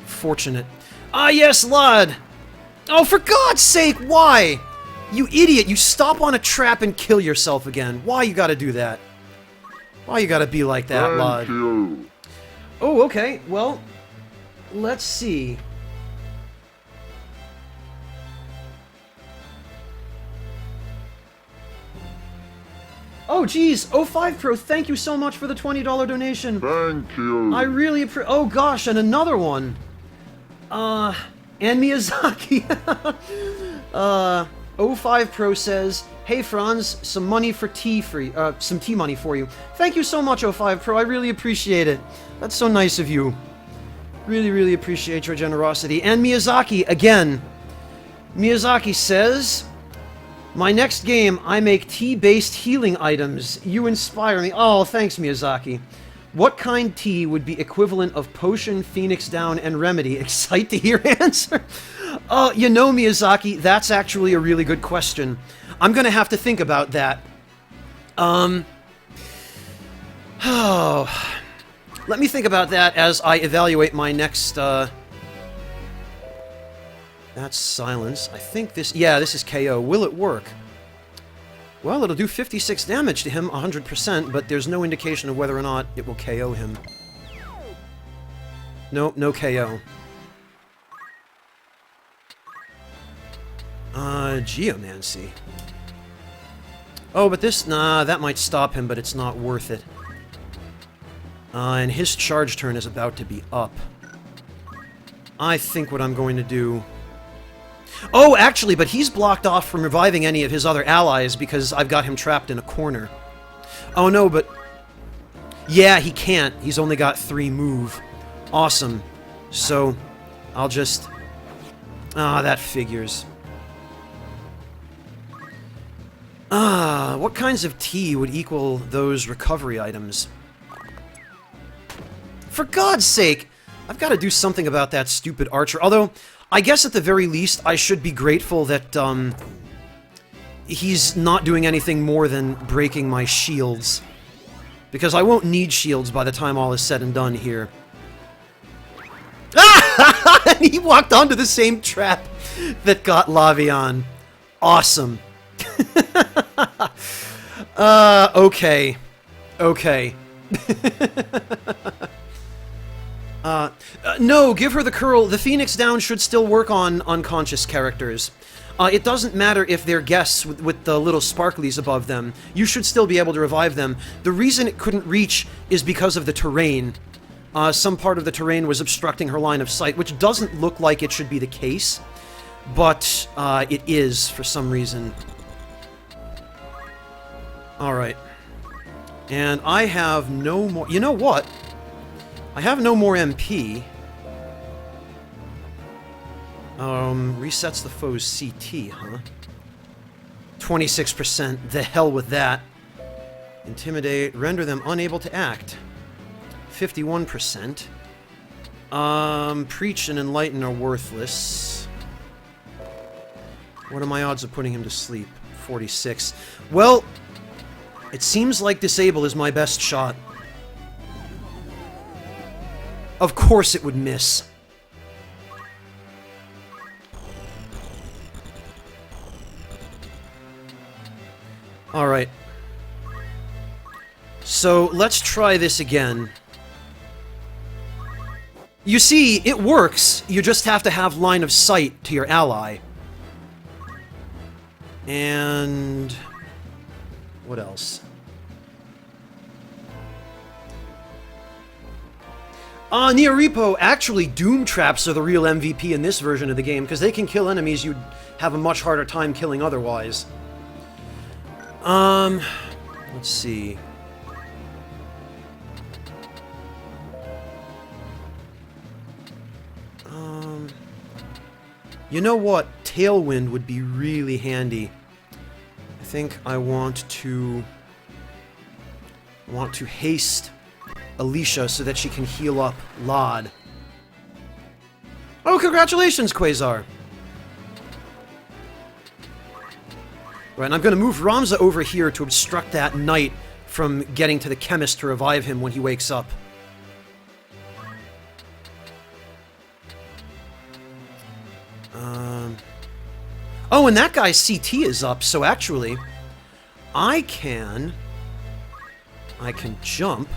Fortunate. Ah, yes, Lod! Oh, for God's sake, why? You idiot, you stop on a trap and kill yourself again. Why you gotta do that? Why you gotta be like that, Lod? Thank you. Oh, okay, well, let's see. Oh, geez, O5 Pro, thank you so much for the $20 donation. Thank you. I really appreciate. Oh gosh, and another one. And Miyazaki. O5 Pro says, "Hey Franz, some money for tea some tea money for you." Thank you so much, O5 Pro. I really appreciate it. That's so nice of you. Really, really appreciate your generosity. And Miyazaki again. Miyazaki says, "My next game, I make tea-based healing items. You inspire me." Oh, thanks, Miyazaki. What kind tea would be equivalent of potion, phoenix down, and remedy? Excite to hear answer. You know, Miyazaki, that's actually a really good question. I'm gonna have to think about that. Let me think about that as I evaluate my next, That's silence. I think this... Yeah, this is KO. Will it work? Well, it'll do 56 damage to him, 100%, but there's no indication of whether or not it will KO him. Nope, no KO. Geomancy. Oh, but this... Nah, that might stop him, but it's not worth it. And his charge turn is about to be up. I think what I'm going to do... Oh, actually, but he's blocked off from reviving any of his other allies because I've got him trapped in a corner. Oh, no, but... Yeah, he can't. He's only got 3 move. Awesome. So, I'll just... Ah, that figures. Ah, what kinds of tea would equal those recovery items? For God's sake! I've got to do something about that stupid archer. Although, I guess at the very least, I should be grateful that, he's not doing anything more than breaking my shields. Because I won't need shields by the time all is said and done here. Ah! And he walked onto the same trap that got Lavion. Awesome. Okay. Okay. No, give her the curl. The Phoenix Down should still work on unconscious characters. It doesn't matter if they're guests with the little sparklies above them. You should still be able to revive them. The reason it couldn't reach is because of the terrain. Some part of the terrain was obstructing her line of sight, which doesn't look like it should be the case. But, it is, for some reason. Alright. And I have no more... You know what? I have no more MP. Resets the foe's CT, huh? 26%. The hell with that. Intimidate. Render them unable to act. 51%. Preach and enlighten are worthless. What are my odds of putting him to sleep? 46. Well, it seems like disable is my best shot. Of course it would miss. Alright. So, let's try this again. You see, it works. You just have to have line of sight to your ally. And... what else? Neorepo, actually, Doom Traps are the real MVP in this version of the game, because they can kill enemies you'd have a much harder time killing otherwise. Let's see. You know what? Tailwind would be really handy. I think I want to haste Alicia so that she can heal up Lod. Oh, congratulations, Quasar! Right, and I'm gonna move Ramza over here to obstruct that knight from getting to the chemist to revive him when he wakes up. Oh, and that guy's CT is up, so actually, I can jump.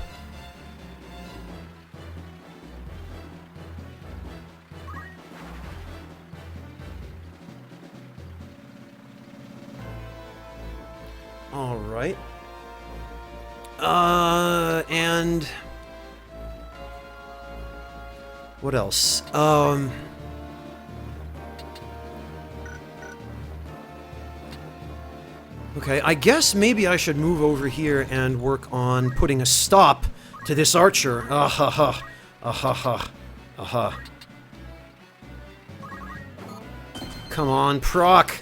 All right. And what else? Okay, I guess maybe I should move over here and work on putting a stop to this archer. Ahaha. Ahaha. Aha. Come on, proc.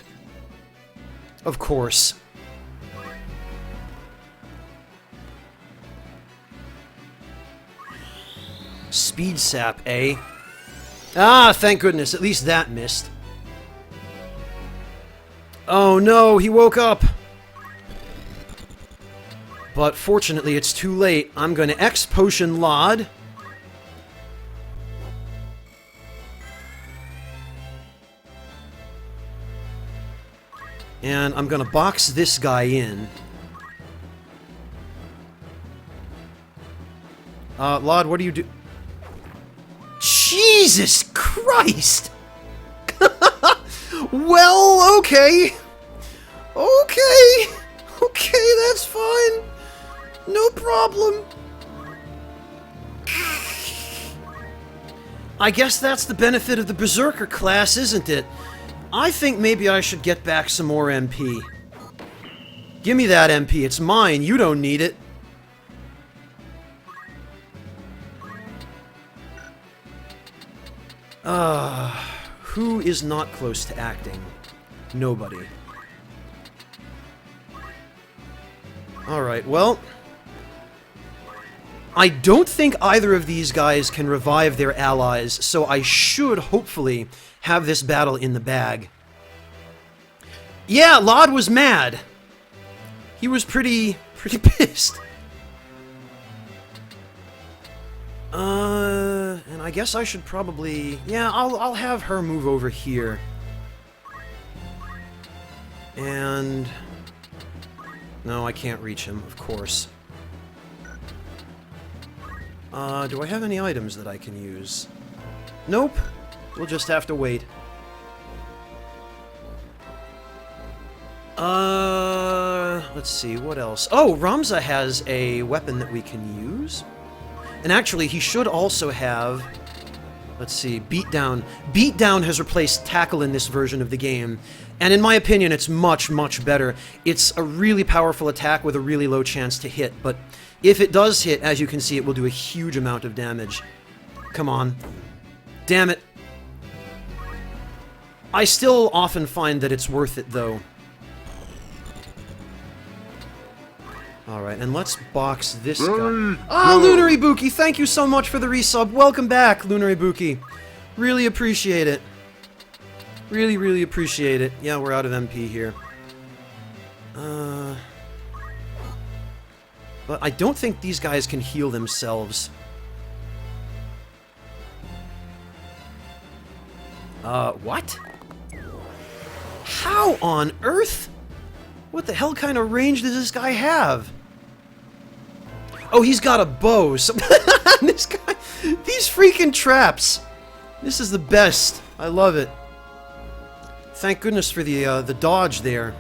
Of course. Speed sap, eh? Ah, thank goodness. At least that missed. Oh no, he woke up. But fortunately, it's too late. I'm going to X-Potion Lod. And I'm going to box this guy in. Lod, what do you do? Jesus Christ! Well, okay. Okay. Okay, that's fine. No problem. I guess that's the benefit of the Berserker class, isn't it? I think maybe I should get back some more MP. Give me that MP, it's mine, you don't need it. Who is not close to acting? Nobody. Alright, well... I don't think either of these guys can revive their allies, so I should, hopefully, have this battle in the bag. Yeah, Lod was mad! He was pretty pissed. And I guess I should probably... Yeah, I'll have her move over here. And... No, I can't reach him, of course. Do I have any items that I can use? Nope. We'll just have to wait. Let's see, what else? Oh, Ramza has a weapon that we can use. And actually, he should also have... Let's see, Beatdown. Beatdown has replaced Tackle in this version of the game. And in my opinion, it's much, much better. It's a really powerful attack with a really low chance to hit, but if it does hit, as you can see, it will do a huge amount of damage. Come on. Damn it. I still often find that it's worth it, though. Alright, and let's box this guy. Ah, Lunar Ibuki, thank you so much for the resub. Welcome back, Lunar Ibuki. Really appreciate it. Really, really appreciate it. Yeah, we're out of MP here. But I don't think these guys can heal themselves. What? How on earth? What the hell kind of range does this guy have? Oh, he's got a bow. So this guy... These freaking traps. This is the best. I love it. Thank goodness for the dodge there.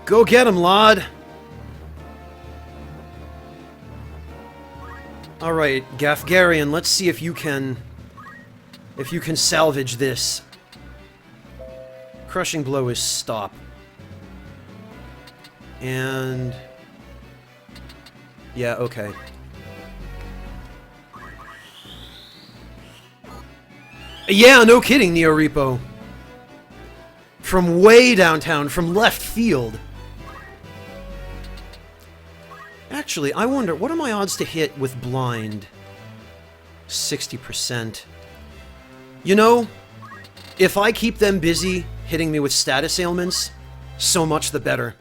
Go get him, Lod. Alright, Gafgarian, let's see if you can... If you can salvage this. Crushing Blow is stop. And... Yeah, okay. Yeah, no kidding, Neo Repo. From way downtown, from left field. Actually, I wonder, what are my odds to hit with blind? 60%. You know, if I keep them busy hitting me with status ailments, so much the better.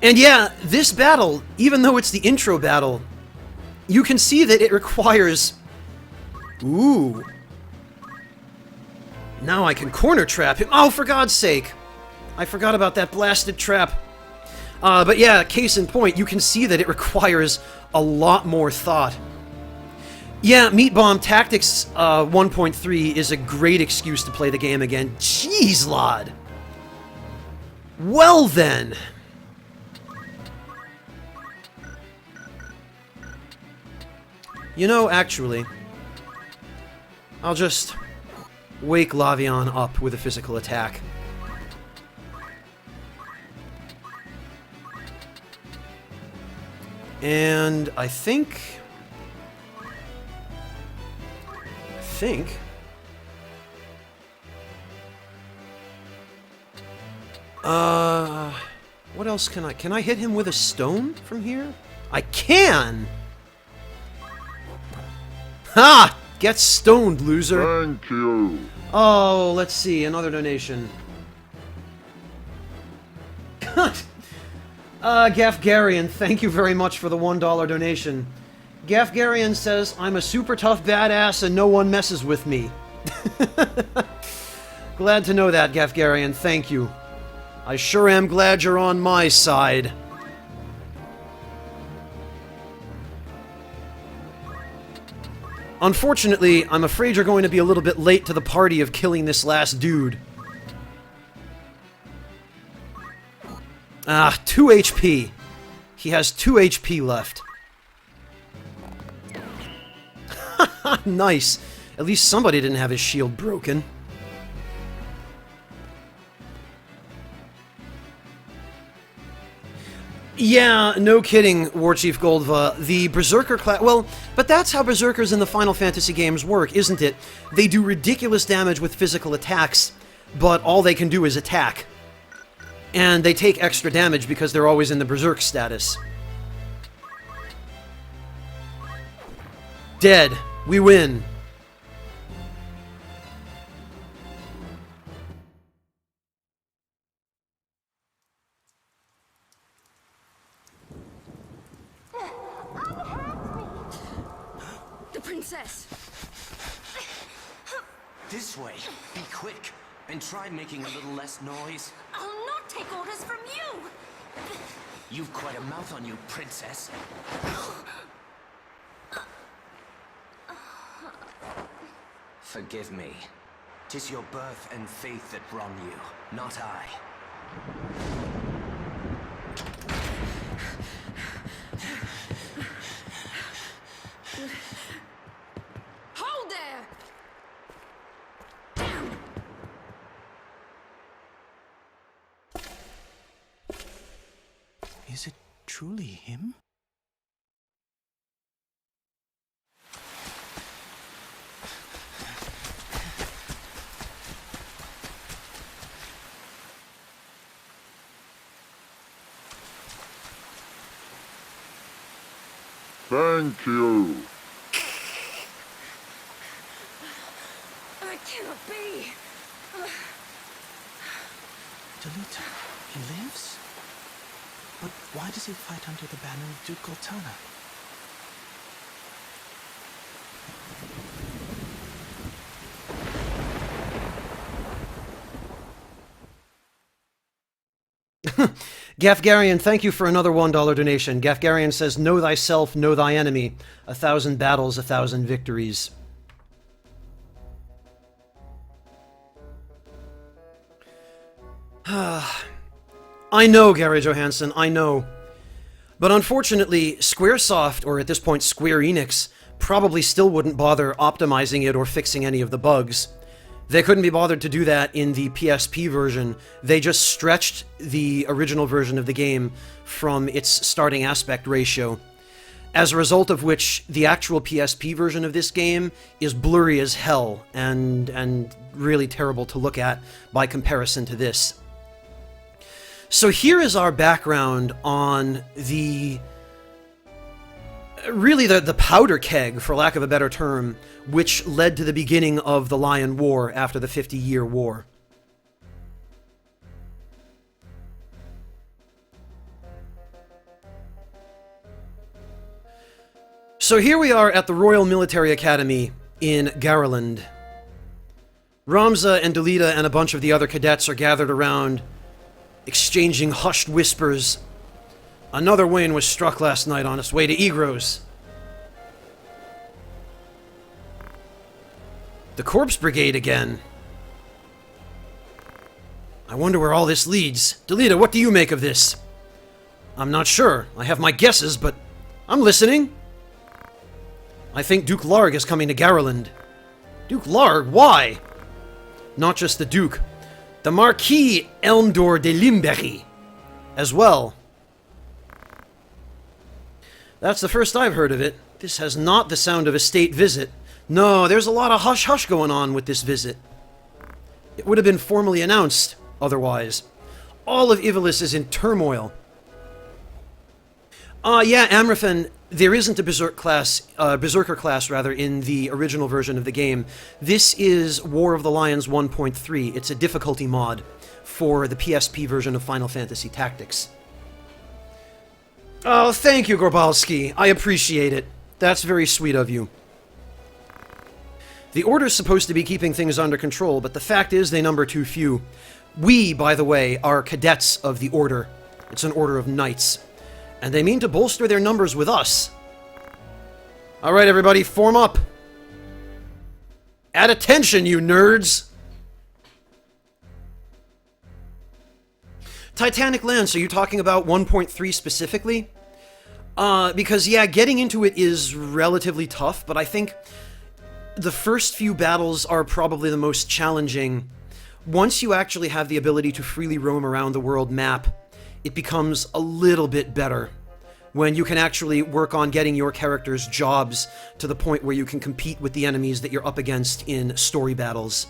And yeah, this battle, even though it's the intro battle, you can see that it requires... Ooh. Now I can corner trap him. Oh, for God's sake. I forgot about that blasted trap. But yeah, case in point, you can see that it requires a lot more thought. Yeah, Meat Bomb Tactics 1.3 is a great excuse to play the game again. Jeez, Lod. Well then. You know, actually, I'll just wake Lavion up with a physical attack. And I think... what else can I hit him with a stone from here? I can! Ha! Get stoned, loser! Thank you. Oh, let's see, another donation. Gafgarian, thank you very much for the $1 donation. Gafgarian says, I'm a super tough badass and no one messes with me. Glad to know that, Gafgarian, thank you. I sure am glad you're on my side. Unfortunately, I'm afraid you're going to be a little bit late to the party of killing this last dude. Ah, 2 HP. He has 2 HP left. Nice. At least somebody didn't have his shield broken. Yeah, no kidding, Warchief Goldva. The Berserker class... Well, but that's how Berserkers in the Final Fantasy games work, isn't it? They do ridiculous damage with physical attacks, but all they can do is attack. And they take extra damage because they're always in the Berserk status. Dead. We win. The princess. This way. Be quick. And try making a little less noise. I'll not take orders from you. You've quite a mouth on you, princess. Forgive me. 'Tis your birth and faith that wrong you, not I. Hold there! Is it truly him? Thank you. It cannot be. Delita, he lives? But why does he fight under the banner of Duke Goltana? Gafgarian, thank you for another $1 donation. Gafgarian says, know thyself, know thy enemy. 1,000 battles, 1,000 victories. I know, Gary Johansson, I know. But unfortunately, Squaresoft, or at this point Square Enix, probably still wouldn't bother optimizing it or fixing any of the bugs. They couldn't be bothered to do that in the PSP version. They just stretched the original version of the game from its starting aspect ratio. As a result of which, the actual PSP version of this game is blurry as hell and really terrible to look at by comparison to this. So here is our background on the powder keg, for lack of a better term, which led to the beginning of the Lion War after the 50-Year War. So here we are at the Royal Military Academy in Garland. Ramza and Delita and a bunch of the other cadets are gathered around, exchanging hushed whispers. Another Wayne was struck last night on its way to Egros. The Corpse Brigade again. I wonder where all this leads. Delita, what do you make of this? I'm not sure. I have my guesses, but I'm listening. I think Duke Larg is coming to Garland. Duke Larg? Why? Not just the Duke. The Marquis Elmdor de Limberry as well. That's the first I've heard of it. This has not the sound of a state visit. No, there's a lot of hush-hush going on with this visit. It would have been formally announced otherwise. All of Ivalice is in turmoil. Yeah, Amraphen, there isn't a Berserker class in the original version of the game. This is War of the Lions 1.3. It's a difficulty mod for the PSP version of Final Fantasy Tactics. Oh, thank you, Gorbalski. I appreciate it. That's very sweet of you. The Order's supposed to be keeping things under control, but the fact is they number too few. We, by the way, are cadets of the Order. It's an order of knights. And they mean to bolster their numbers with us. Alright, everybody, form up. At attention, you nerds! Titanic Lance, are you talking about 1.3 specifically? Because, yeah, getting into it is relatively tough, but I think the first few battles are probably the most challenging. Once you actually have the ability to freely roam around the world map, it becomes a little bit better when you can actually work on getting your character's jobs to the point where you can compete with the enemies that you're up against in story battles.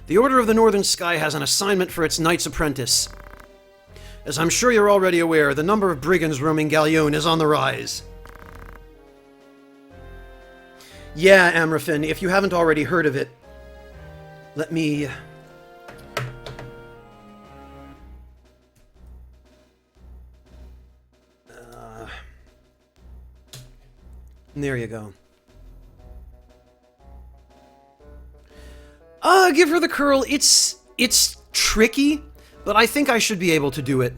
The Order of the Northern Sky has an assignment for its Knight's Apprentice. As I'm sure you're already aware, the number of brigands roaming Gallion is on the rise. Yeah, Amraphen, if you haven't already heard of it, let me... There you go. Give her the curl. It's tricky, but I think I should be able to do it.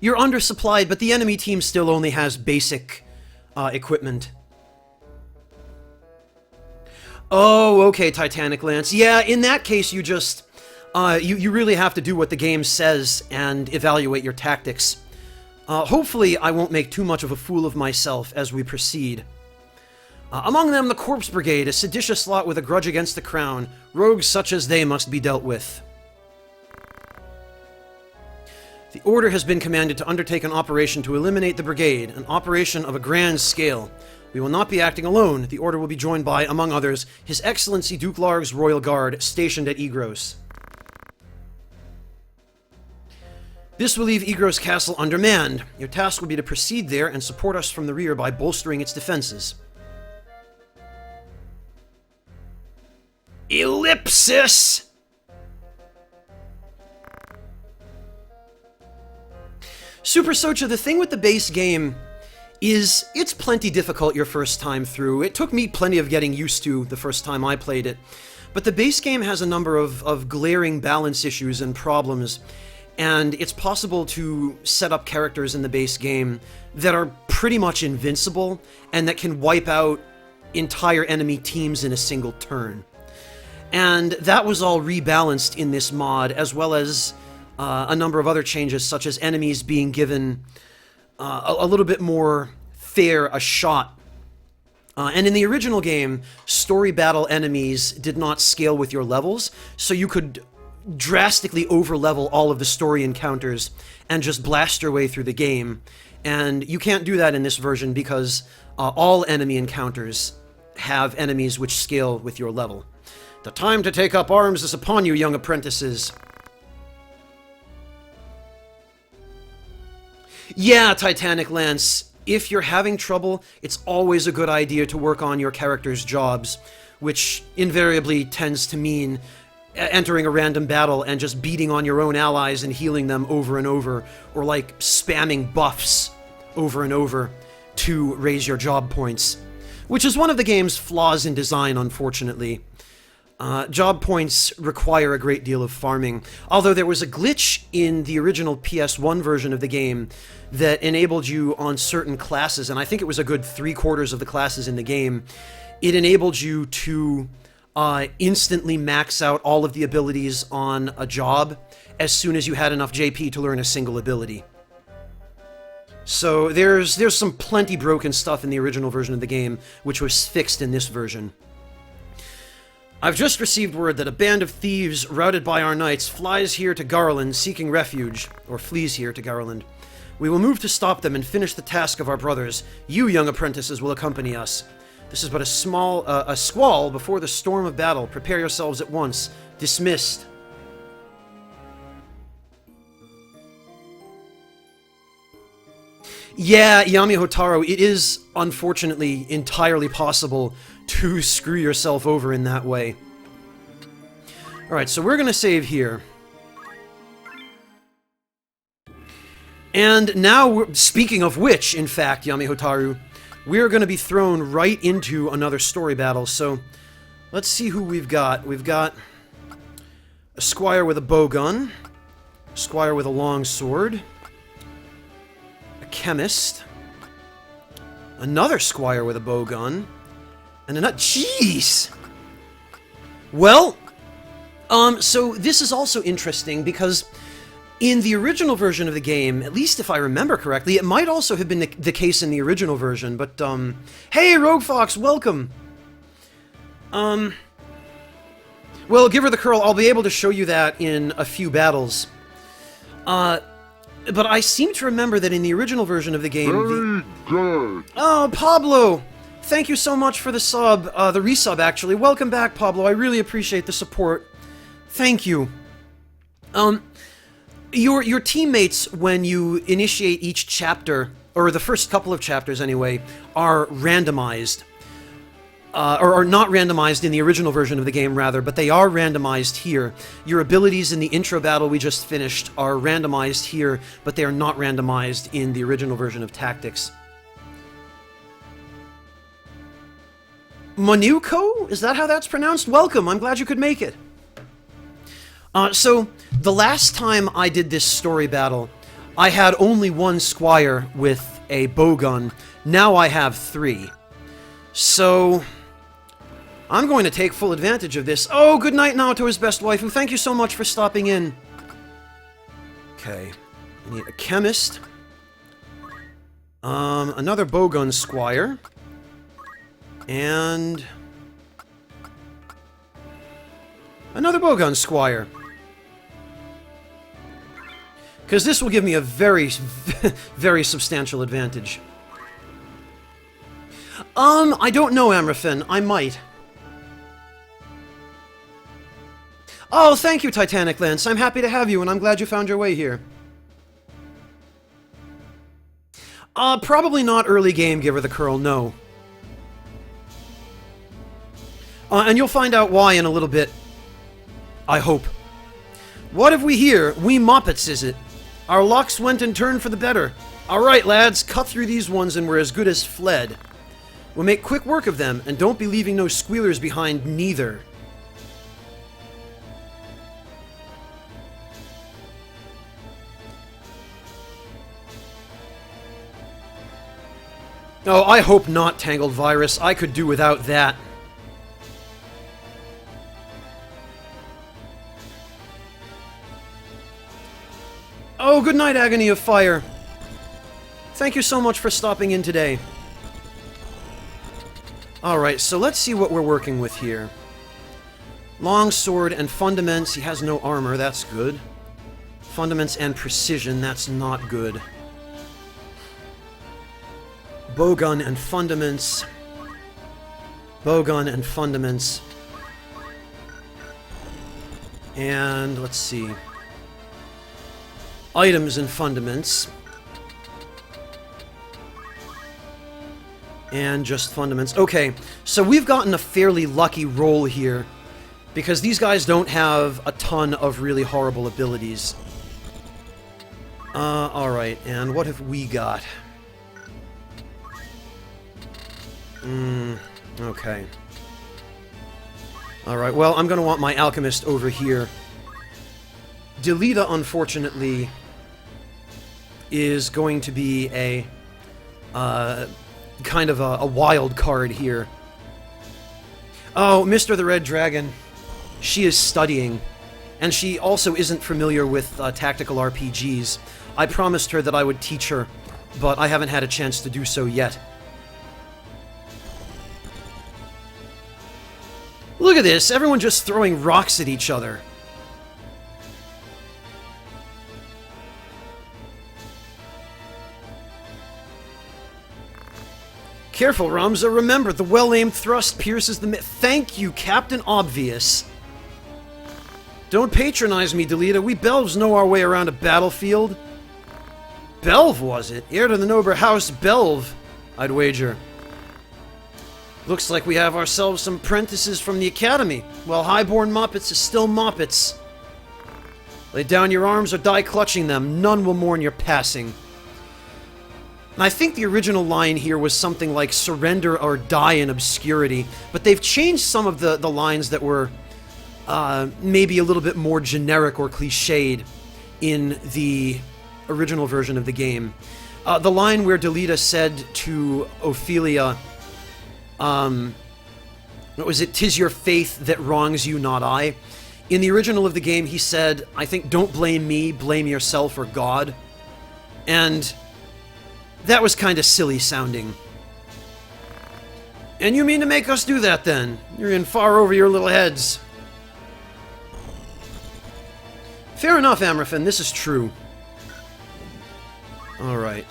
You're undersupplied, but the enemy team still only has basic equipment. Oh, okay, Titanic Lance. Yeah, in that case, you just... you really have to do what the game says and evaluate your tactics. Hopefully, I won't make too much of a fool of myself as we proceed. Among them, the Corpse Brigade, a seditious lot with a grudge against the Crown. Rogues such as they must be dealt with. The Order has been commanded to undertake an operation to eliminate the Brigade, an operation of a grand scale. We will not be acting alone. The Order will be joined by, among others, His Excellency Duke Larg's Royal Guard, stationed at Egros. This will leave Egros Castle undermanned. Your task will be to proceed there and support us from the rear by bolstering its defenses. Ellipsis! Super Socha, the thing with the base game is it's plenty difficult your first time through. It took me plenty of getting used to the first time I played it. But the base game has a number of glaring balance issues and problems, and it's possible to set up characters in the base game that are pretty much invincible and that can wipe out entire enemy teams in a single turn. And that was all rebalanced in this mod, as well as a number of other changes, such as enemies being given a little bit more fair a shot. And in the original game, story battle enemies did not scale with your levels, so you could drastically overlevel all of the story encounters and just blast your way through the game. And you can't do that in this version because all enemy encounters have enemies which scale with your level. The time to take up arms is upon you, young apprentices. Yeah, Titanic Lance, if you're having trouble, it's always a good idea to work on your character's jobs, which invariably tends to mean entering a random battle and just beating on your own allies and healing them over and over, or like spamming buffs over and over. to raise your job points, which is one of the game's flaws in design, unfortunately. Job points require a great deal of farming, although there was a glitch in the original PS1 version of the game that enabled you on certain classes, and I think it was a good 3/4 of the classes in the game, it enabled you to instantly max out all of the abilities on a job as soon as you had enough JP to learn a single ability. So there's some plenty broken stuff in the original version of the game, which was fixed in this version. I've just received word that a band of thieves routed by our knights flies here to Garland seeking refuge, or flees here to Garland. We will move to stop them and finish the task of our brothers. You, young apprentices, will accompany us. This is but a squall before the storm of battle. Prepare yourselves at once. Dismissed. Yeah, Yami Hotaru, it is, unfortunately, entirely possible to screw yourself over in that way. Alright, so we're gonna save here. And now, speaking of which, in fact, Yami Hotaru, we're gonna be thrown right into another story battle, so let's see who we've got. We've got a squire with a bowgun, a squire with a long sword, a chemist, another squire with a bowgun, and another... Jeez! Well, so this is also interesting because in the original version of the game, at least if I remember correctly, it might also have been the case in the original version, but, hey, Rogue Fox, welcome! Well, give her the curl, I'll be able to show you that in a few battles. But I seem to remember that in the original version of the game... Very good. Oh, Pablo! Thank you so much for the sub, the resub, actually. Welcome back, Pablo. I really appreciate the support. Thank you. Your teammates, when you initiate each chapter, or the first couple of chapters anyway, are randomized. Or not randomized in the original version of the game, rather, but they are randomized here. Your abilities in the intro battle we just finished are randomized here, but they are not randomized in the original version of Tactics. Manuko? Is that how that's pronounced? Welcome, I'm glad you could make it. So, the last time I did this story battle, I had only one squire with a bowgun. Now I have 3. So, I'm going to take full advantage of this. Oh, good night now to his best waifu. Thank you so much for stopping in. Okay, I need a chemist. Another bowgun squire. And another bowgun squire. Because this will give me a very, very substantial advantage. I don't know, Amrafin. I might. Oh, thank you, Titanic Lance. I'm happy to have you, and I'm glad you found your way here. Probably not early game, give her the curl, no. And you'll find out why in a little bit. I hope. What have we here? We moppets, is it? Our lucks went and turned for the better. Alright, lads, cut through these ones and we're as good as fled. We'll make quick work of them, and don't be leaving no squealers behind neither. Oh, I hope not, Tangled Virus. I could do without that. Oh, good night, Agony of Fire. Thank you so much for stopping in today. Alright, so let's see what we're working with here. Longsword and fundaments. He has no armor, that's good. Fundaments and precision, that's not good. Bowgun and fundaments. Bowgun and fundaments. And let's see. Items and fundaments. And just fundaments. Okay, so we've gotten a fairly lucky roll here, because these guys don't have a ton of really horrible abilities. Alright, and what have we got? Okay. Alright, well, I'm gonna want my alchemist over here. Delita, unfortunately, is going to be a, kind of a wild card here. Oh, Mr. the Red Dragon. She is studying, and she also isn't familiar with tactical RPGs. I promised her that I would teach her, but I haven't had a chance to do so yet. Look at this, everyone just throwing rocks at each other. Careful, Ramza. Remember, the well-aimed thrust pierces the Thank you, Captain Obvious. Don't patronize me, Delita. We Belves know our way around a battlefield. Belv, was it? Heir to the Nober House, Belv, I'd wager. Looks like we have ourselves some apprentices from the Academy. Well, highborn Muppets is still Muppets. Lay down your arms or die clutching them. None will mourn your passing. And I think the original line here was something like, surrender or die in obscurity, but they've changed some of the lines that were maybe a little bit more generic or cliched in the original version of the game. The line where Delita said to Ophelia, what was it? 'Tis your faith that wrongs you, not I. In the original of the game, he said, I think, don't blame me, blame yourself or God. And that was kind of silly sounding. And you mean to make us do that, then? You're in far over your little heads. Fair enough, Amraphin, this is true. Alright.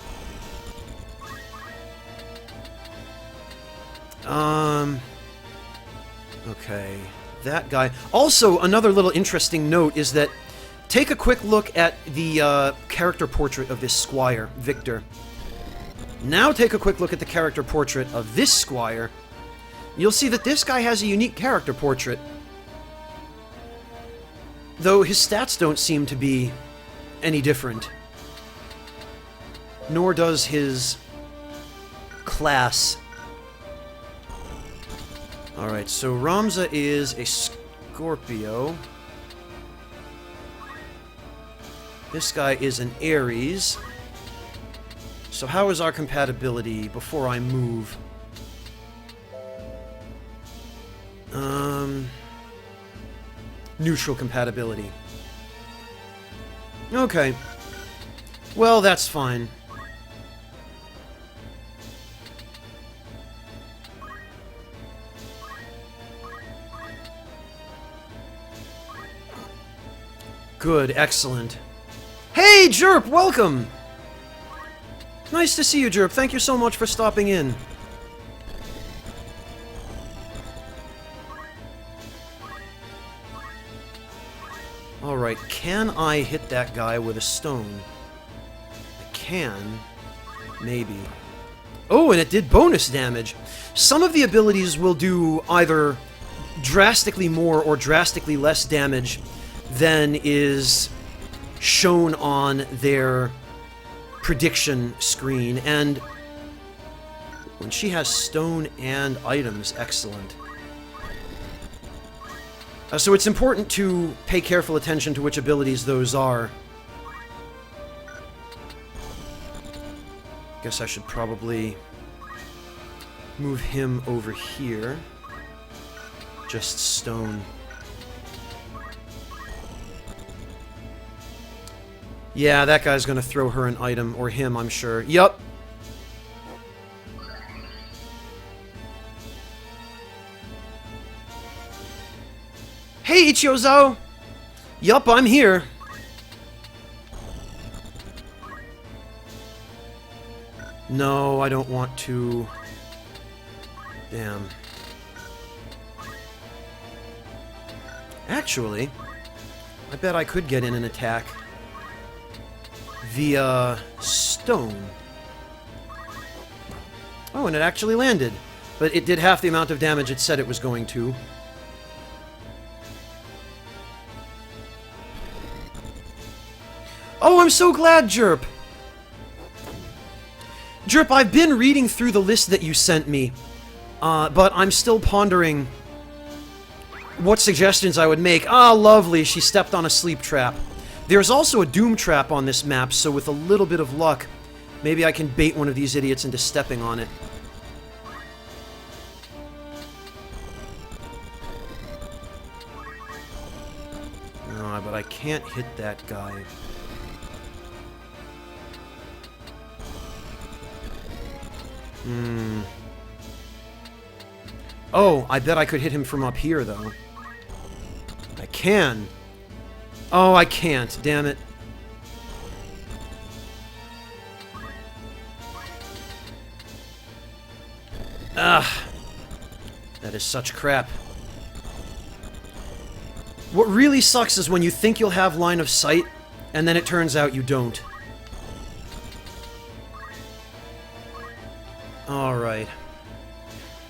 Okay. That guy. Also, another little interesting note is that take a quick look at the character portrait of this squire, Victor. Now take a quick look at the character portrait of this squire. You'll see that this guy has a unique character portrait. Though his stats don't seem to be any different. Nor does his class. Alright, so Ramza is a Scorpio. This guy is an Aries. So how is our compatibility before I move? Neutral compatibility. Okay. Well, that's fine. Good, excellent. Hey, Jerp, welcome! Nice to see you, Jerp. Thank you so much for stopping in. Alright, can I hit that guy with a stone? I can. Maybe. Oh, and it did bonus damage. Some of the abilities will do either drastically more or drastically less damage than is shown on their prediction screen, and when she has stone and items, excellent. So it's important to pay careful attention to which abilities those are. Guess I should probably move him over here. Just stone. Yeah, that guy's gonna throw her an item, or him, I'm sure. Yup. Hey, Ichiozo! Yup, I'm here. No, I don't want to. Damn. Actually, I bet I could get in an attack via stone. Oh, and it actually landed. But it did half the amount of damage it said it was going to. Oh, I'm so glad, Jerp! Jerp, I've been reading through the list that you sent me But I'm still pondering what suggestions I would make. Ah, lovely, she stepped on a sleep trap. There's also a doom trap on this map, so with a little bit of luck, maybe I can bait one of these idiots into stepping on it. But I can't hit that guy. Oh, I bet I could hit him from up here, though. I can. Oh, I can't. Damn it. Ugh. That is such crap. What really sucks is when you think you'll have line of sight, and then it turns out you don't. Alright.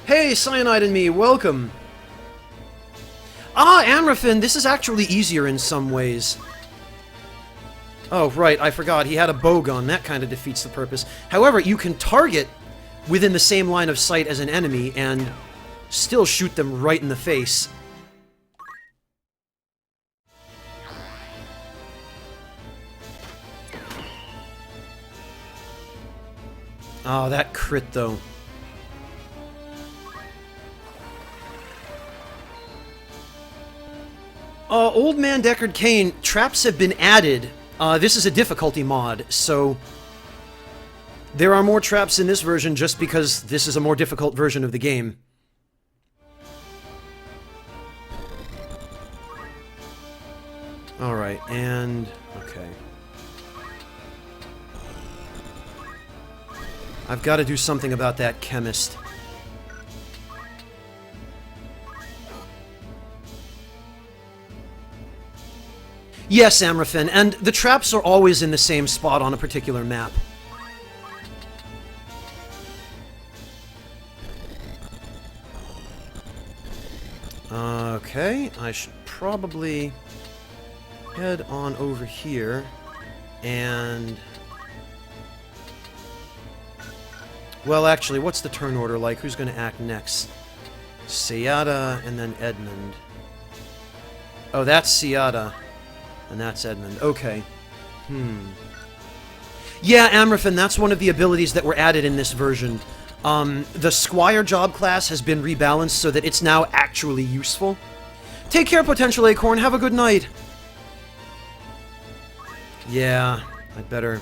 Hey, Cyanide and me, welcome! Ah, Amraphin, this is actually easier in some ways. Oh, right, I forgot, he had a bow gun, that kind of defeats the purpose. However, you can target within the same line of sight as an enemy, and still shoot them right in the face. Oh, that crit, though. Old Man Deckard Cain, traps have been added. This is a difficulty mod, so there are more traps in this version just because this is a more difficult version of the game. Alright, and... okay. I've got to do something about that chemist. Yes, Amraphin, and the traps are always in the same spot on a particular map. Okay, I should probably head on over here and... well, actually, what's the turn order like? Who's going to act next? Seada and then Edmund. Oh, that's Seada. And that's Edmund. Okay. Yeah, Amraphin, that's one of the abilities that were added in this version. The Squire job class has been rebalanced so that it's now actually useful. Take care, Potential Acorn. Have a good night. Yeah, I'd better...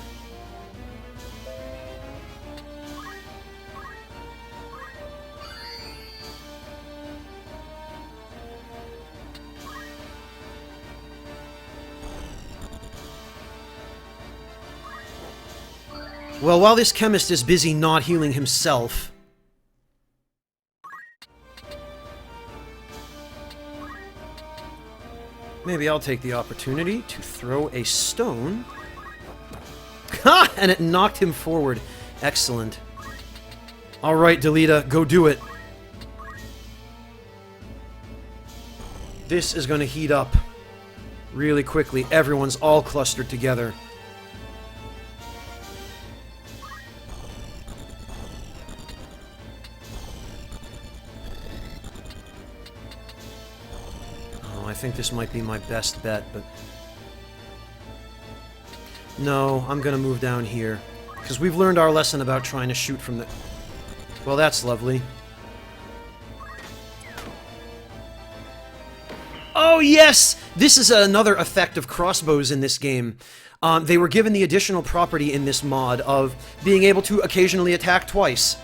well, while this chemist is busy not healing himself... maybe I'll take the opportunity to throw a stone. Ha! And it knocked him forward. Excellent. Alright, Delita, go do it. This is going to heat up really quickly. Everyone's all clustered together. I think this might be my best bet, but... no, I'm gonna move down here. Because we've learned our lesson about trying to shoot from the... well, that's lovely. Oh, yes! This is another effect of crossbows in this game. They were given the additional property in this mod of being able to occasionally attack twice.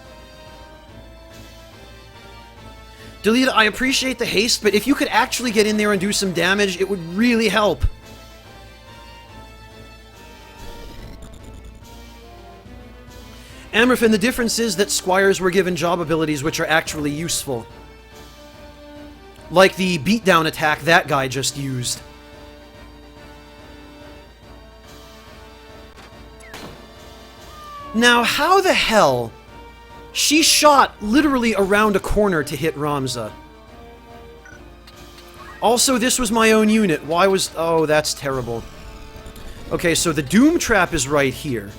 Delita, I appreciate the haste, but if you could actually get in there and do some damage, it would really help. Amraphin, the difference is that Squires were given job abilities which are actually useful. Like the beatdown attack that guy just used. Now, how the hell... she shot literally around a corner to hit Ramza. Also, this was my own unit. Why was... oh, that's terrible. Okay, so the Doom Trap is right here.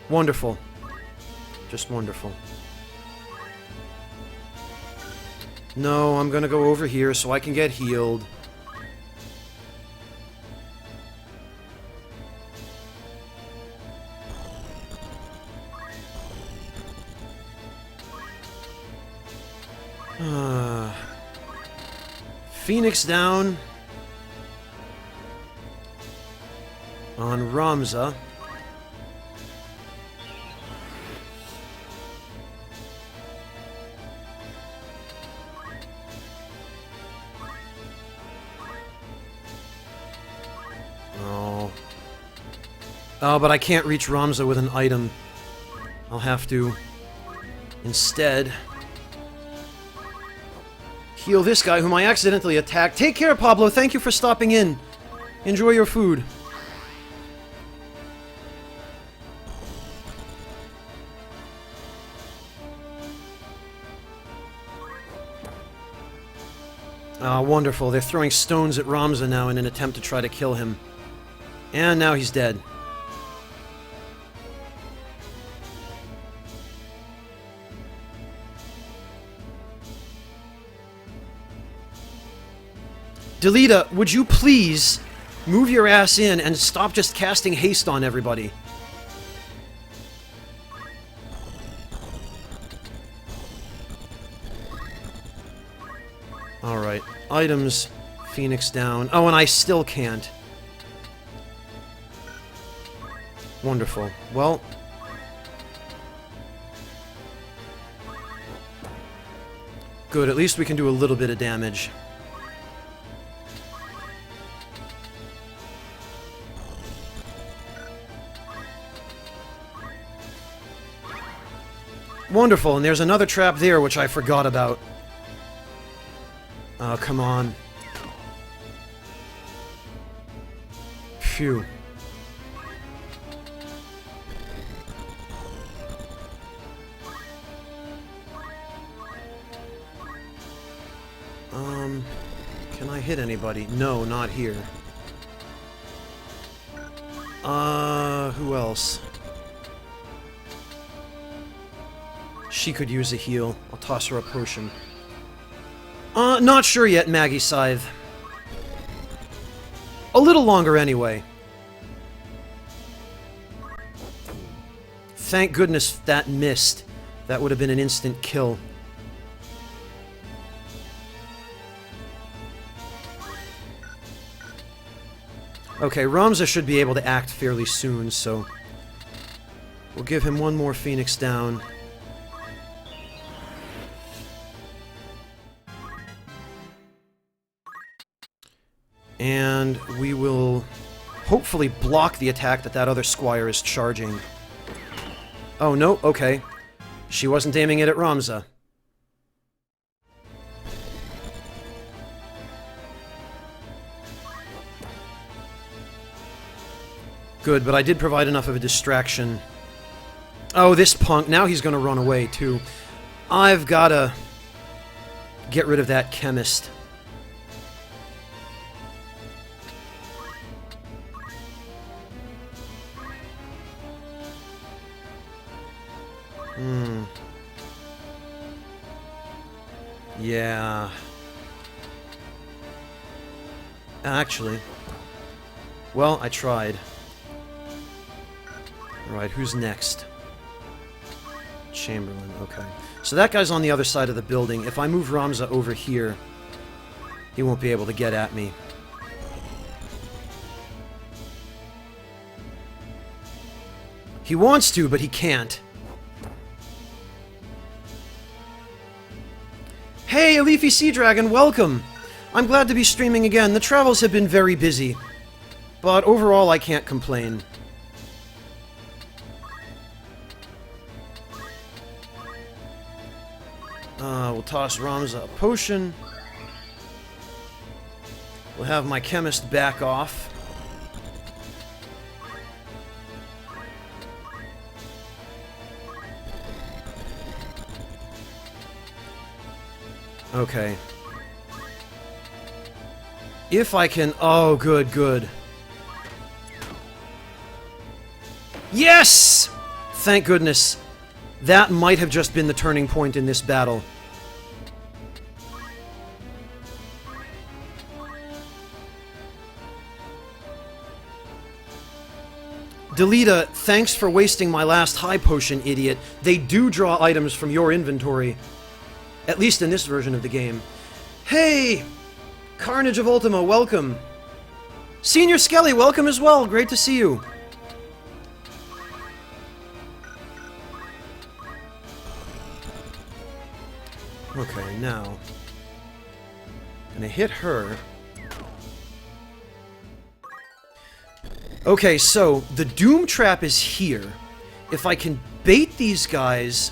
Wonderful. Just wonderful. No, I'm gonna go over here so I can get healed. Phoenix down on Ramza. Oh. Oh, but I can't reach Ramza with an item. I'll have to instead heal this guy whom I accidentally attacked. Take care, Pablo. Thank you for stopping in. Enjoy your food. Ah, wonderful. They're throwing stones at Ramza now in an attempt to try to kill him. And now he's dead. Delita, would you please move your ass in and stop just casting haste on everybody? Alright, items, Phoenix down. Oh, and I still can't. Wonderful. Well... good, at least we can do a little bit of damage. Wonderful, and there's another trap there which I forgot about. Oh, come on. Phew. Can I hit anybody? No, not here. Who else? She could use a heal. I'll toss her a potion. Not sure yet, Maggie Scythe. A little longer anyway. Thank goodness that missed. That would have been an instant kill. Okay, Ramza should be able to act fairly soon, so... we'll give him one more Phoenix down. And we will hopefully block the attack that other squire is charging. Oh, no, okay. She wasn't aiming it at Ramza. Good, but I did provide enough of a distraction. Oh, this punk. Now he's gonna run away, too. I've gotta get rid of that chemist. Yeah. Actually. Well, I tried. Alright, who's next? Chamberlain, okay. So that guy's on the other side of the building. If I move Ramza over here, he won't be able to get at me. He wants to, but he can't. Hey, a Leafy Sea Dragon, welcome! I'm glad to be streaming again. The travels have been very busy. But overall, I can't complain. We'll toss Ramza a potion. We'll have my chemist back off. Okay. If I can... oh, good, good. Yes! Thank goodness. That might have just been the turning point in this battle. Delita, thanks for wasting my last high potion, idiot. They do draw items from your inventory. At least in this version of the game. Hey! Carnage of Ultima, welcome. Senior Skelly, welcome as well. Great to see you. Okay, now. Gonna hit her. Okay, so the Doom Trap is here. If I can bait these guys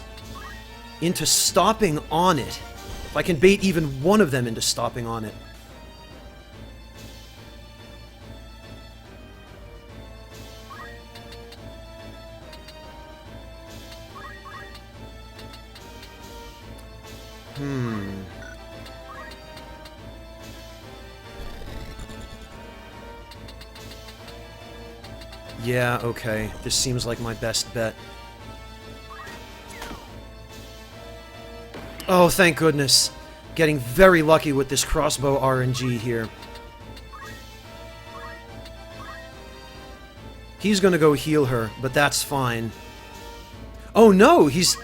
into stopping on it, if I can bait even one of them into stopping on it. Yeah, okay. This seems like my best bet. Oh, thank goodness. Getting very lucky with this crossbow RNG here. He's gonna go heal her, but that's fine. Oh no, he's...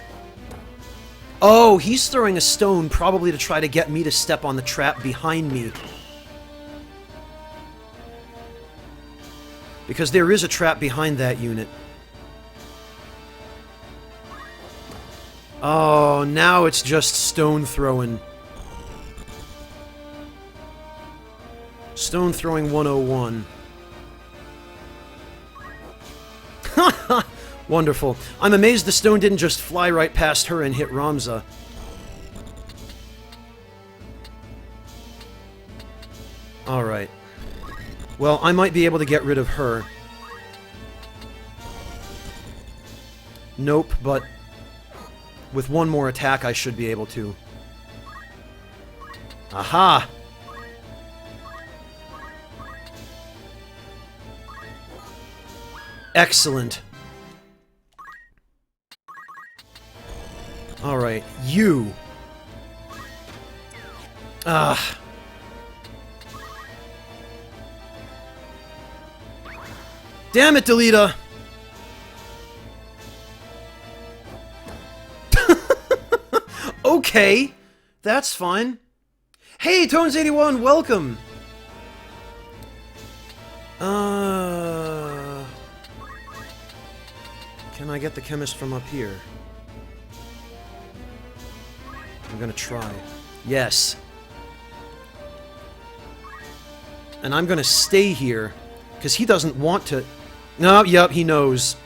Oh, he's throwing a stone probably to try to get me to step on the trap behind me. Because there is a trap behind that unit. Oh, now it's just stone throwing. Stone throwing 101. Wonderful. I'm amazed the stone didn't just fly right past her and hit Ramza. Alright. Well, I might be able to get rid of her. Nope, but with one more attack I should be able to. Aha! Excellent. Alright, you. Ah. Damn it, Delita! Okay, that's fine. Hey, Tones81, welcome! Can I get the chemist from up here? I'm gonna try. Yes. And I'm gonna stay here, because he doesn't want to... No, yep, he knows.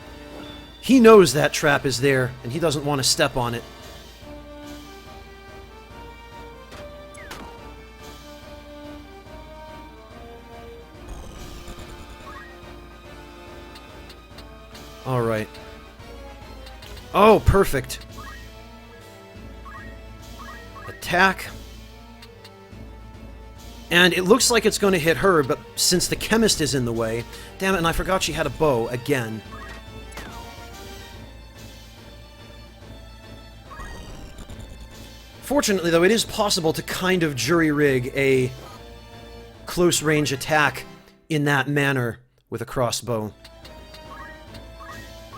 He knows that trap is there, and he doesn't want to step on it. Alright. Oh, perfect. Attack. And it looks like it's going to hit her, but since the chemist is in the way... Damn it, and I forgot she had a bow again. Fortunately, though, it is possible to kind of jury-rig a close-range attack in that manner with a crossbow.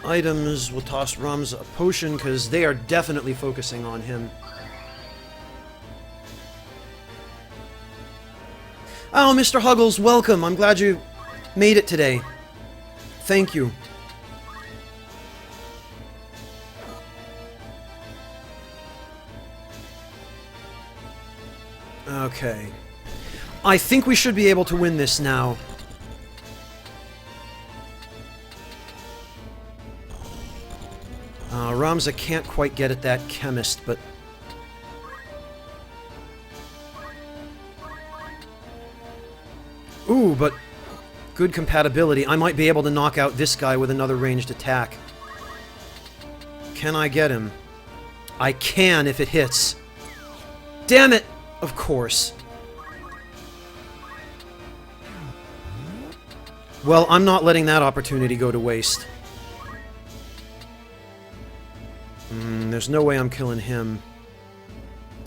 Items, we'll toss Ramza a potion, because they are definitely focusing on him. Oh, Mr. Huggles, welcome. I'm glad you made it today. Thank you. Okay. I think we should be able to win this now. Ramza can't quite get at that chemist, but... Ooh, but... Good compatibility. I might be able to knock out this guy with another ranged attack. Can I get him? I can if it hits. Damn it! Of course. Well, I'm not letting that opportunity go to waste. there's no way I'm killing him.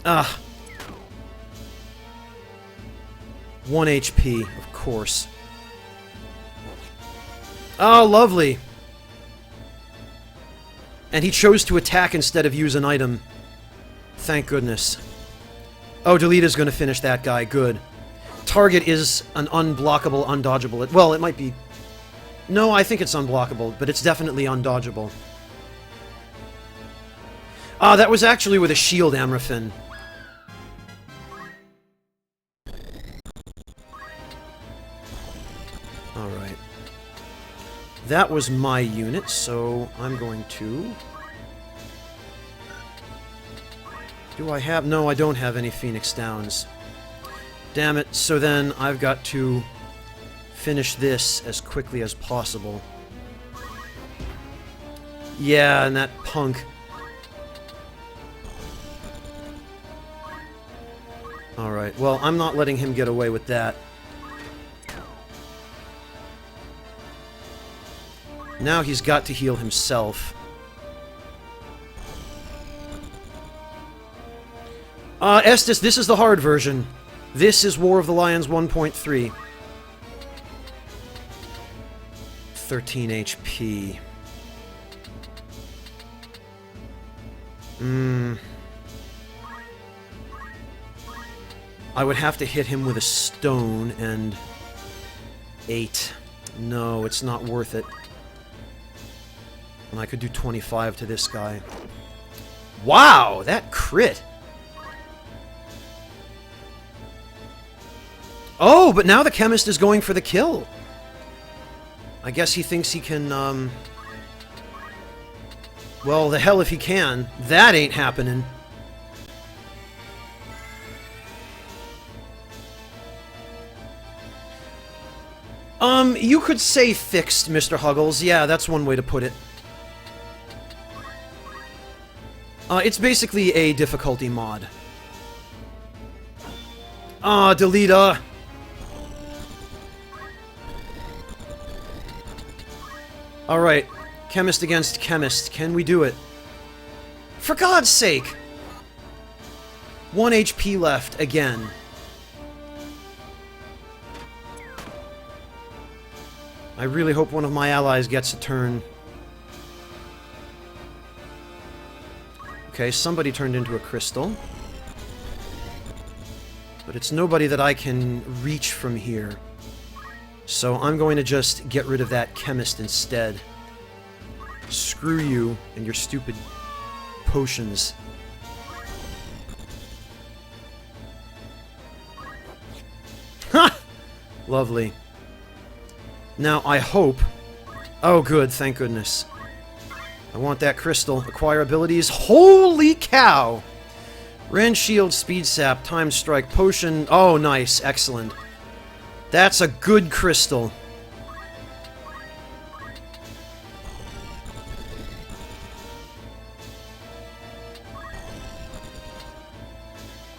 Ah. 1 HP, of course. Oh, lovely. And he chose to attack instead of use an item. Thank goodness. Oh, Delita's gonna finish that guy. Good. Target is an unblockable, undodgeable... Well, it might be... No, I think it's unblockable, but it's definitely undodgeable. Ah, that was actually with a shield, Amraphin. Alright. That was my unit, so I'm going to... Do I have... No, I don't have any Phoenix Downs. Damn it, so then I've got to finish this as quickly as possible. Yeah, and that punk... Alright, well, I'm not letting him get away with that. Now he's got to heal himself. Estes, this is the hard version. This is War of the Lions 1.3. 13 HP. I would have to hit him with a stone, and... 8. No, it's not worth it. And I could do 25 to this guy. Wow, that crit! Oh, but now the chemist is going for the kill! I guess he thinks he can, Well, the hell if he can. That ain't happening. You could say fixed, Mr. Huggles. Yeah, that's one way to put it. It's basically a difficulty mod. Delita! Alright, chemist against chemist. Can we do it? For God's sake! 1 HP left, again. I really hope one of my allies gets a turn. Okay, somebody turned into a crystal. But it's nobody that I can reach from here. So I'm going to just get rid of that chemist instead. Screw you and your stupid potions. Ha! Lovely. Now, I hope... Oh, good, thank goodness. I want that crystal. Acquire abilities. Holy cow! Rend Shield, Speed Sap, Time Strike, Potion... Oh, nice, excellent. That's a good crystal.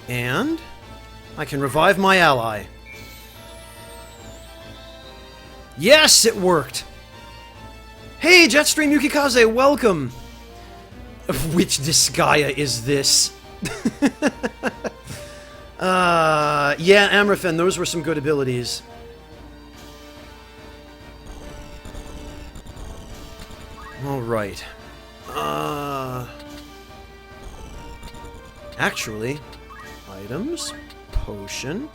And... I can revive my ally. Yes, it worked! Hey, Jetstream Yukikaze, welcome! Which Disgaea is this? Yeah, Amraphen, those were some good abilities. Alright. Actually, items, potion...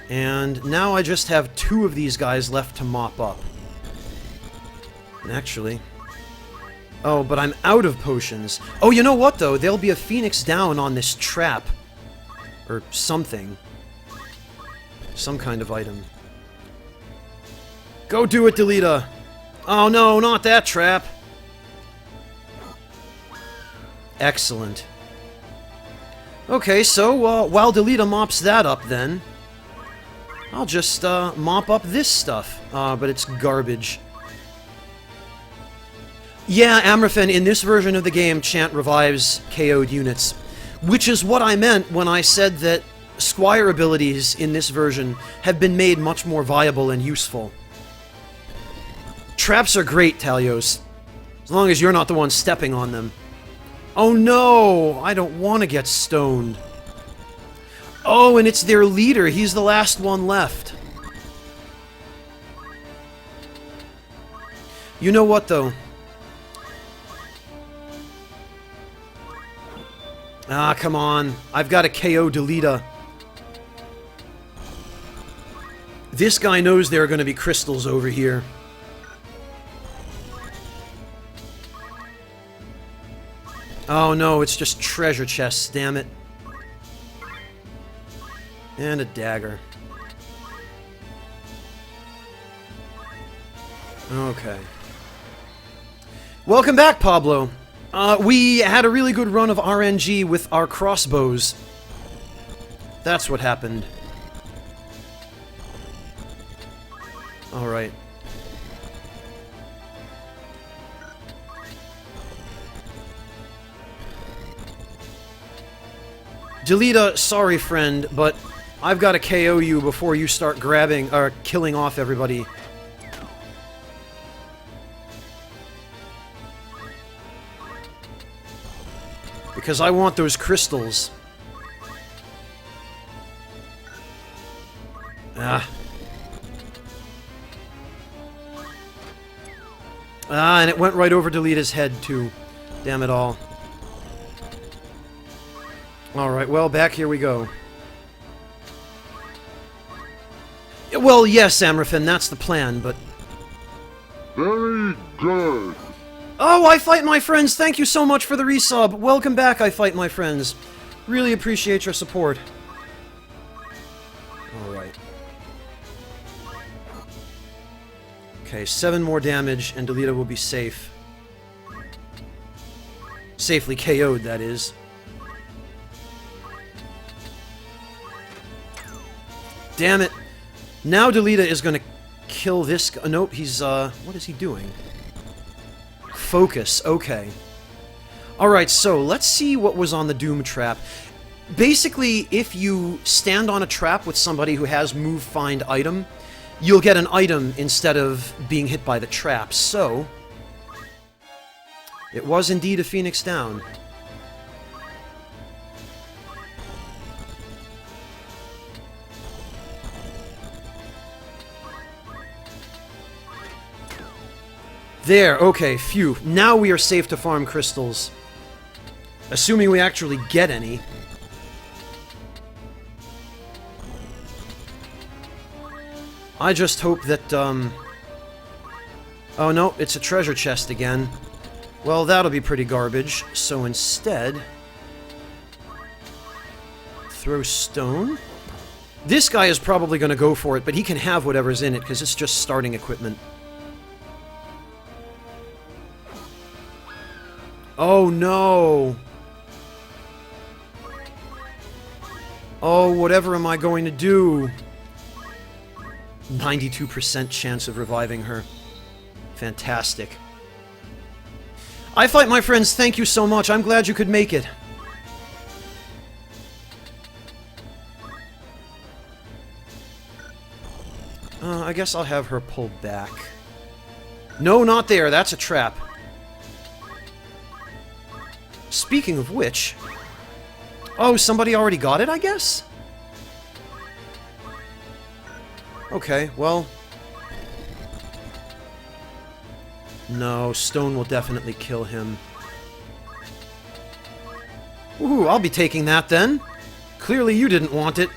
And now I just have 2 of these guys left to mop up. And actually... Oh, but I'm out of potions. Oh, you know what, though? There'll be a Phoenix down on this trap. Or something. Some kind of item. Go do it, Delita! Oh no, not that trap! Excellent. Okay, so, while Delita mops that up, then... I'll just, mop up this stuff. But it's garbage. Yeah, Amraphen, in this version of the game, Chant revives KO'd units. Which is what I meant when I said that Squire abilities in this version have been made much more viable and useful. Traps are great, Talios. As long as you're not the one stepping on them. Oh no! I don't want to get stoned. Oh, and it's their leader. He's the last one left. You know what, though? Ah, come on. I've got to KO Delita. This guy knows there are going to be crystals over here. Oh no, it's just treasure chests, damn it. And a dagger. Okay. Welcome back, Pablo. We had a really good run of RNG with our crossbows. That's what happened. Alright. Delita, sorry friend, but I've got to KO you before you start grabbing, or killing off everybody. Because I want those crystals. Ah. Ah, and it went right over Delita's head, too. Damn it all. Alright, well, back here we go. Well, yes, Amrafin, that's the plan, but... Very good. Oh, I Fight My Friends, thank you so much for the resub. Welcome back, I Fight My Friends. Really appreciate your support. Alright. Okay, 7 more damage, and Delita will be safe. Safely KO'd, that is. Damn it. Now Delita is gonna kill this guy. Nope, he's, what is he doing? Focus, okay. Alright, so let's see what was on the Doom Trap. Basically, if you stand on a trap with somebody who has move find item, you'll get an item instead of being hit by the trap. So, it was indeed a Phoenix down. There, okay, phew. Now we are safe to farm crystals. Assuming we actually get any. I just hope that, Oh no, it's a treasure chest again. Well, that'll be pretty garbage. So instead... throw stone? This guy is probably going to go for it, but he can have whatever's in it, because it's just starting equipment. Oh no! Oh, whatever am I going to do? 92% chance of reviving her. Fantastic. I Fight My Friends, thank you so much. I'm glad you could make it. I guess I'll have her pull back. No, not there. That's a trap. Speaking of which... oh, somebody already got it, I guess? Okay, well... no, stone will definitely kill him. Ooh, I'll be taking that then. Clearly you didn't want it.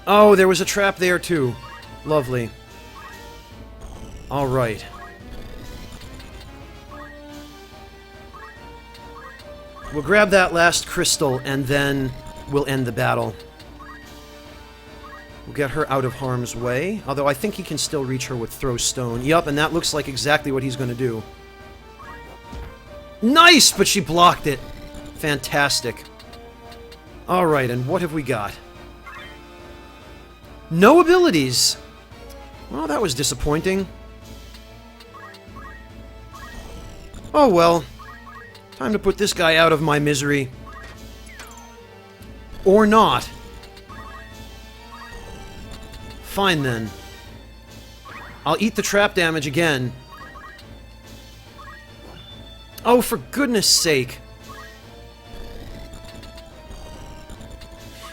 Oh, there was a trap there too. Lovely. Alright. We'll grab that last crystal, and then we'll end the battle. We'll get her out of harm's way, although I think he can still reach her with Throw Stone. Yup, and that looks like exactly what he's going to do. Nice! But she blocked it. Fantastic. Alright, and what have we got? No abilities! Well, that was disappointing. Oh well. Time to put this guy out of my misery. Or not. Fine then. I'll eat the trap damage again. Oh, for goodness sake.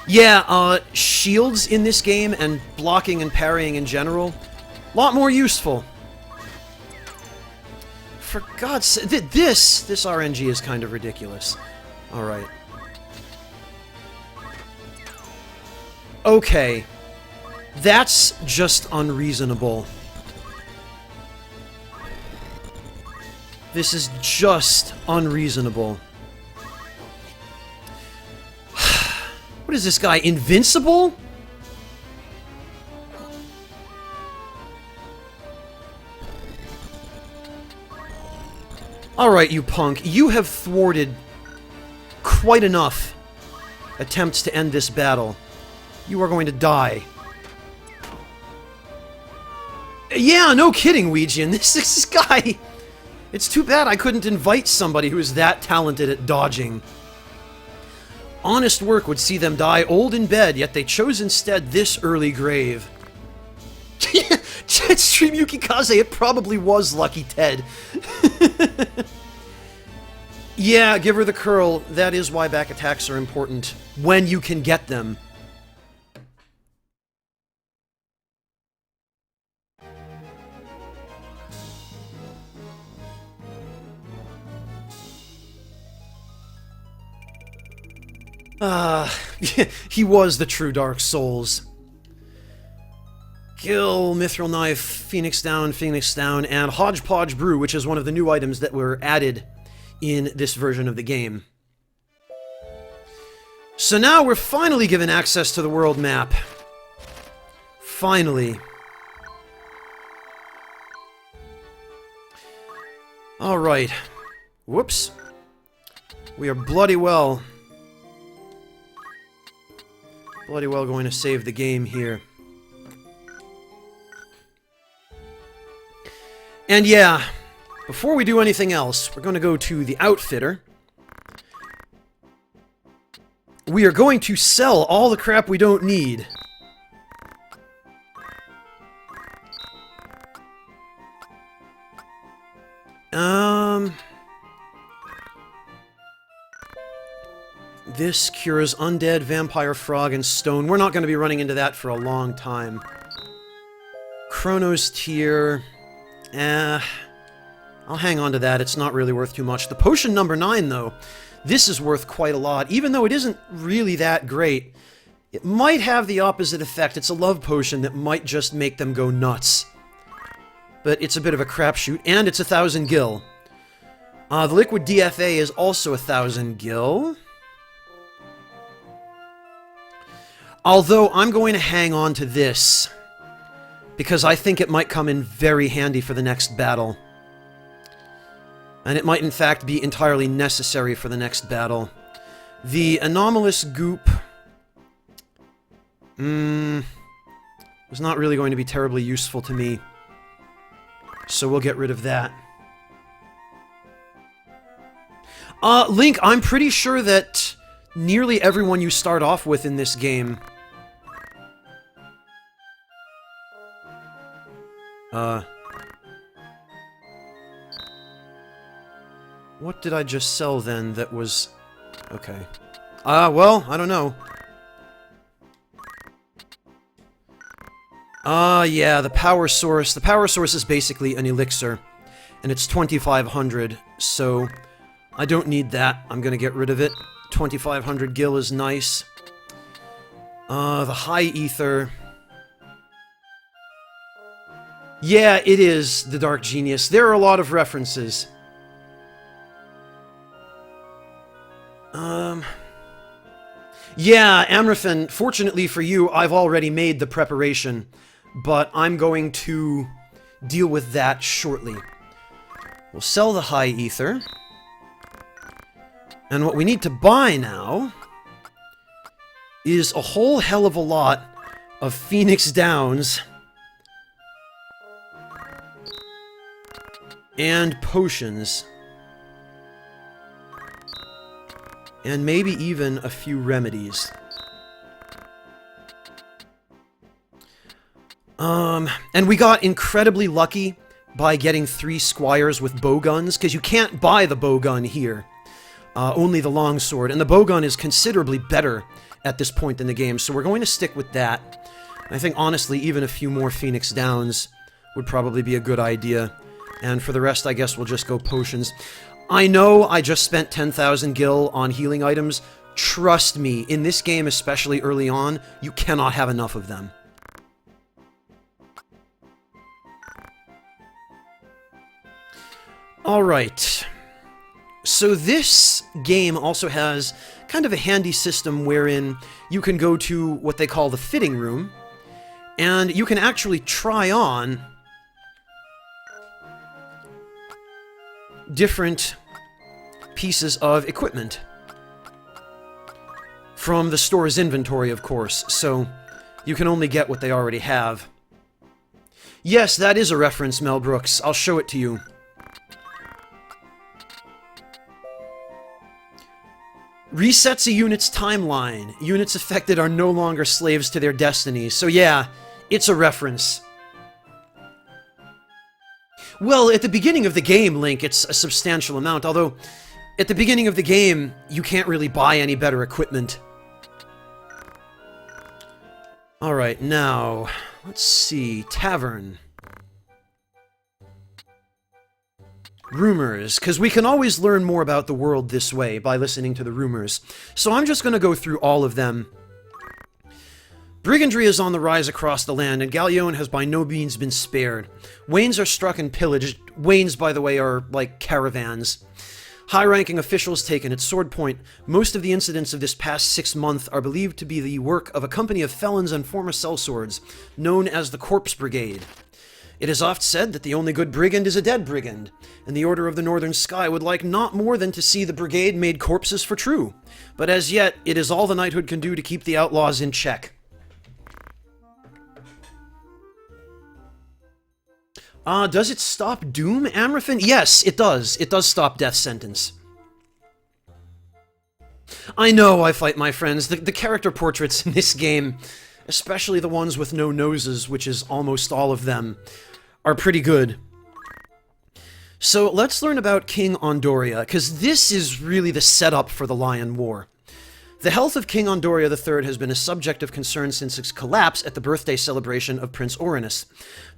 Yeah, shields in this game and blocking and parrying in general, a lot more useful. For God's sake, this RNG is kind of ridiculous. Alright. Okay. That's just unreasonable. This is just unreasonable. What is this guy, invincible? Alright, you punk. You have thwarted quite enough attempts to end this battle. You are going to die. Yeah, no kidding, Ouijian. This guy... It's too bad I couldn't invite somebody who is that talented at dodging. Honest work would see them die old in bed, yet they chose instead this early grave. Jetstream Yukikaze, it probably was Lucky Ted. Yeah, give her the curl. That is why back attacks are important. When you can get them. He was the true Dark Souls. Gil, Mithril Knife, Phoenix Down, and Hodgepodge Brew, which is one of the new items that were added in this version of the game. So now we're finally given access to the world map. Finally. Alright. Whoops. We are bloody well going to save the game here. And yeah, before we do anything else, we're going to go to the Outfitter. We are going to sell all the crap we don't need. This cures undead, vampire, frog, and stone. We're not going to be running into that for a long time. Chronos Tear. I'll hang on to that. It's not really worth too much. The potion number 9, though, this is worth quite a lot. Even though it isn't really that great, it might have the opposite effect. It's a love potion that might just make them go nuts. But it's a bit of a crapshoot, and it's 1,000 gil. The liquid DFA is also 1,000 gil. Although, I'm going to hang on to this, because I think it might come in very handy for the next battle. And it might, in fact, be entirely necessary for the next battle. The anomalous goop... was not really going to be terribly useful to me. So we'll get rid of that. Link, I'm pretty sure that nearly everyone you start off with in this game... What did I just sell then that was... Okay. Well, I don't know. Yeah, the power source. The power source is basically an elixir. And it's 2,500, so... I don't need that. I'm gonna get rid of it. 2,500 gil is nice. The high ether... Yeah, it is the Dark Genius. There are a lot of references. Yeah, Amraphen, fortunately for you, I've already made the preparation, but I'm going to deal with that shortly. We'll sell the high ether. And what we need to buy now is a whole hell of a lot of Phoenix Downs and potions. and maybe even a few remedies. And we got incredibly lucky by getting 3 squires with bowguns, because you can't buy the bowgun here. Only the longsword, and the bowgun is considerably better at this point in the game, so we're going to stick with that. I think, honestly, even a few more Phoenix Downs would probably be a good idea. And for the rest, I guess we'll just go potions. I know I just spent 10,000 gil on healing items. Trust me, in this game, especially early on, you cannot have enough of them. Alright. So this game also has kind of a handy system wherein you can go to what they call the fitting room, and you can actually try on different pieces of equipment from the store's inventory, of course, so you can only get what they already have. Yes, that is a reference, Mel Brooks. I'll show it to you. Resets a unit's timeline. Units affected are no longer slaves to their destiny. So yeah, it's a reference. Well, at the beginning of the game, Link, it's a substantial amount, although at the beginning of the game, you can't really buy any better equipment. Alright, now, let's see. Tavern. Rumors, because we can always learn more about the world this way, by listening to the rumors. So I'm just going to go through all of them. Brigandry is on the rise across the land, and Galleon has by no means been spared. Wains are struck and pillaged. Wains, by the way, are like caravans. High-ranking officials taken at sword point. Most of the incidents of this past 6 months are believed to be the work of a company of felons and former sellswords, known as the Corpse Brigade. It is oft said that the only good brigand is a dead brigand, and the Order of the Northern Sky would like naught more than to see the brigade made corpses for true. But as yet, it is all the knighthood can do to keep the outlaws in check. Does it stop Doom, Amraphin? Yes, it does. It does stop death sentence. I know I fight my friends. The character portraits in this game, especially the ones with no noses, which is almost all of them, are pretty good. So let's learn about King Ondoria, because this is really the setup for the Lion War. The health of King Ondoria III has been a subject of concern since its collapse at the birthday celebration of Prince Orinus.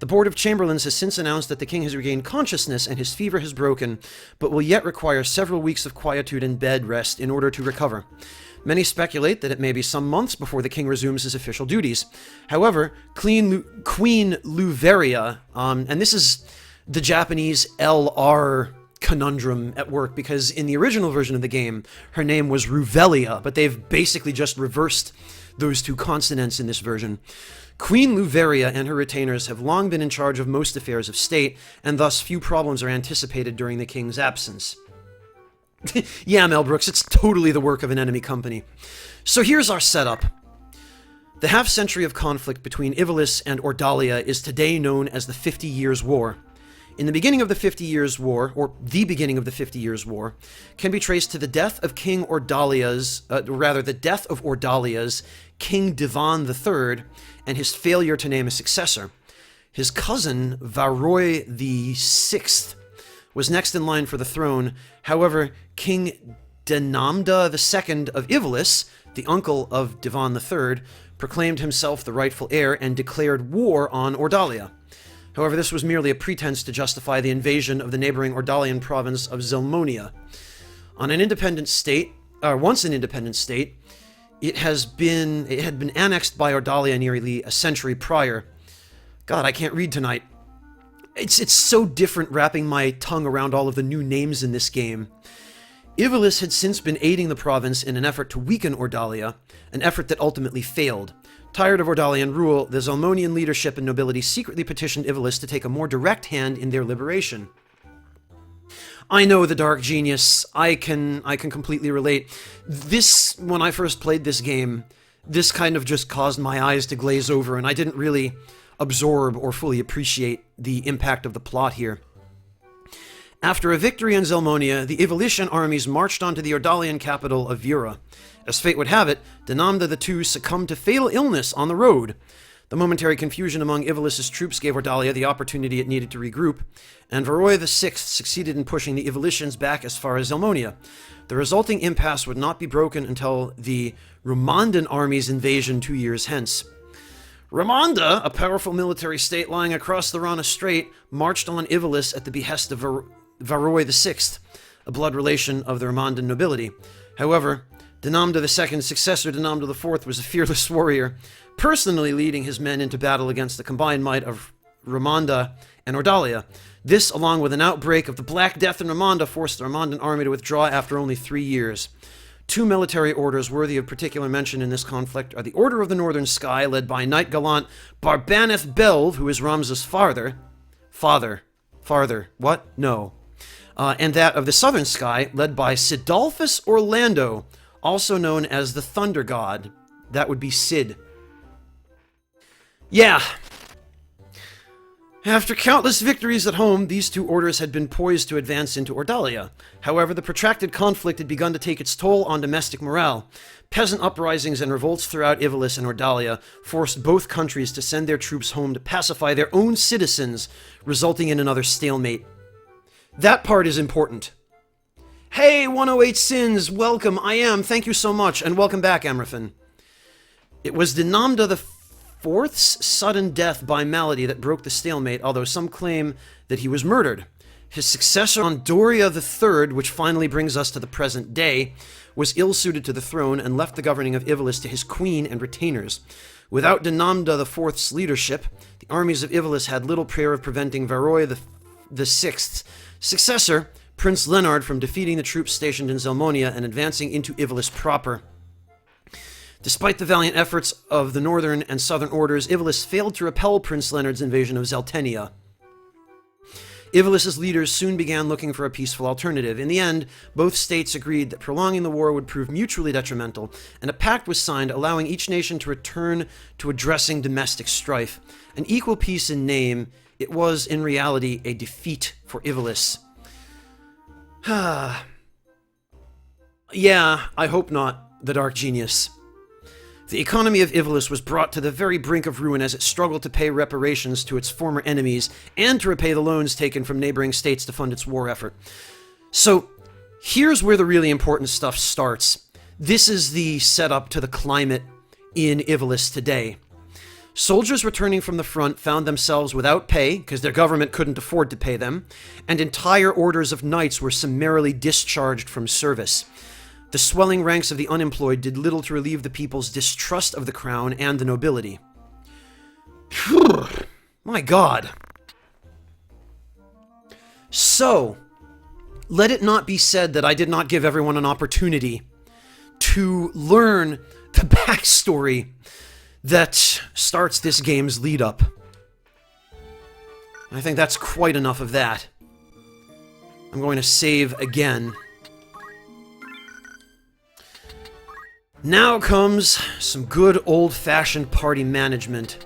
The Board of Chamberlains has since announced that the king has regained consciousness and his fever has broken, but will yet require several weeks of quietude and bed rest in order to recover. Many speculate that it may be some months before the king resumes his official duties. However, Queen Louveria, and this is the Japanese LR conundrum at work, because in the original version of the game, her name was Ruvelia, but they've basically just reversed those 2 consonants in this version. Queen Louveria and her retainers have long been in charge of most affairs of state, and thus few problems are anticipated during the king's absence. Yeah, Mel Brooks, it's totally the work of an enemy company. So here's our setup. The half-century of conflict between Ivalice and Ordalia is today known as the 50 Years' War. In the beginning of the 50 Years' War, or the beginning of the 50 Years' War, can be traced to the death of King Ordalia's, the death of Ordalia's King Divan III and his failure to name a successor. His cousin, Varroy VI, was next in line for the throne. However, King Denamda II of Ivalice, the uncle of Divan III, proclaimed himself the rightful heir and declared war on Ordalia. However, this was merely a pretense to justify the invasion of the neighboring Ordalian province of Zelmonia. Once an independent state, it had been annexed by Ordalia nearly a century prior. God, I can't read tonight. It's so different wrapping my tongue around all of the new names in this game. Ivalice had since been aiding the province in an effort to weaken Ordalia, an effort that ultimately failed. Tired of Ordalian rule, the Zelmonian leadership and nobility secretly petitioned Ivalice to take a more direct hand in their liberation. I know the Dark Genius. I can completely relate. This, when I first played this game, this kind of just caused my eyes to glaze over, and I didn't really absorb or fully appreciate the impact of the plot here. After a victory in Zelmonia, the Ivolician armies marched onto the Ordalian capital of Vira. As fate would have it, Dinamda II succumbed to fatal illness on the road. The momentary confusion among Ivalis' troops gave Ordalia the opportunity it needed to regroup, and Varroy VI succeeded in pushing the Ivolicians back as far as Zelmonia. The resulting impasse would not be broken until the Romandan army's invasion 2 years hence. Romanda, a powerful military state lying across the Rana Strait, marched on Ivalis at the behest of Varroy VI, a blood relation of the Romandan nobility. However, Dinamda II's successor, Dinamda IV, was a fearless warrior, personally leading his men into battle against the combined might of Romanda and Ordalia. This, along with an outbreak of the Black Death in Romanda, forced the Romandan army to withdraw after only 3 years. 2 military orders worthy of particular mention in this conflict are the Order of the Northern Sky, led by Knight Gallant Barbaneth Belv, who is Ramza's father, what? No. And that of the Southern Sky, led by Sidolphus Orlando, also known as the Thunder God. That would be Sid. Yeah. After countless victories at home, these 2 orders had been poised to advance into Ordalia. However, the protracted conflict had begun to take its toll on domestic morale. Peasant uprisings and revolts throughout Ivalis and Ordalia forced both countries to send their troops home to pacify their own citizens, resulting in another stalemate. That part is important. Hey, 108 Sins, welcome, I am, thank you so much, and welcome back, Amrafin. It was Dinamda IV's sudden death by malady that broke the stalemate, although some claim that he was murdered. His successor, Doria III, which finally brings us to the present day, was ill-suited to the throne and left the governing of Ivalis to his queen and retainers. Without Dinamda IV's leadership, the armies of Ivalis had little prayer of preventing Varroy VI's successor, Prince Leonard, from defeating the troops stationed in Zelmonia and advancing into Ivalis proper. Despite the valiant efforts of the northern and southern orders, Ivalis failed to repel Prince Leonard's invasion of Zeltenia. Ivalis' leaders soon began looking for a peaceful alternative. In the end, both states agreed that prolonging the war would prove mutually detrimental, and a pact was signed allowing each nation to return to addressing domestic strife. An equal peace in name, it was in reality a defeat for Ivalis. Yeah, I hope not, the Dark Genius. The economy of Ivalis was brought to the very brink of ruin as it struggled to pay reparations to its former enemies and to repay the loans taken from neighboring states to fund its war effort. So, here's where the really important stuff starts. This is the setup to the climate in Ivalis today. Soldiers returning from the front found themselves without pay, because their government couldn't afford to pay them, and entire orders of knights were summarily discharged from service. The swelling ranks of the unemployed did little to relieve the people's distrust of the crown and the nobility. My God. So, let it not be said that I did not give everyone an opportunity to learn the backstory that starts this game's lead-up. I think that's quite enough of that. I'm going to save again. Now comes some good old-fashioned party management.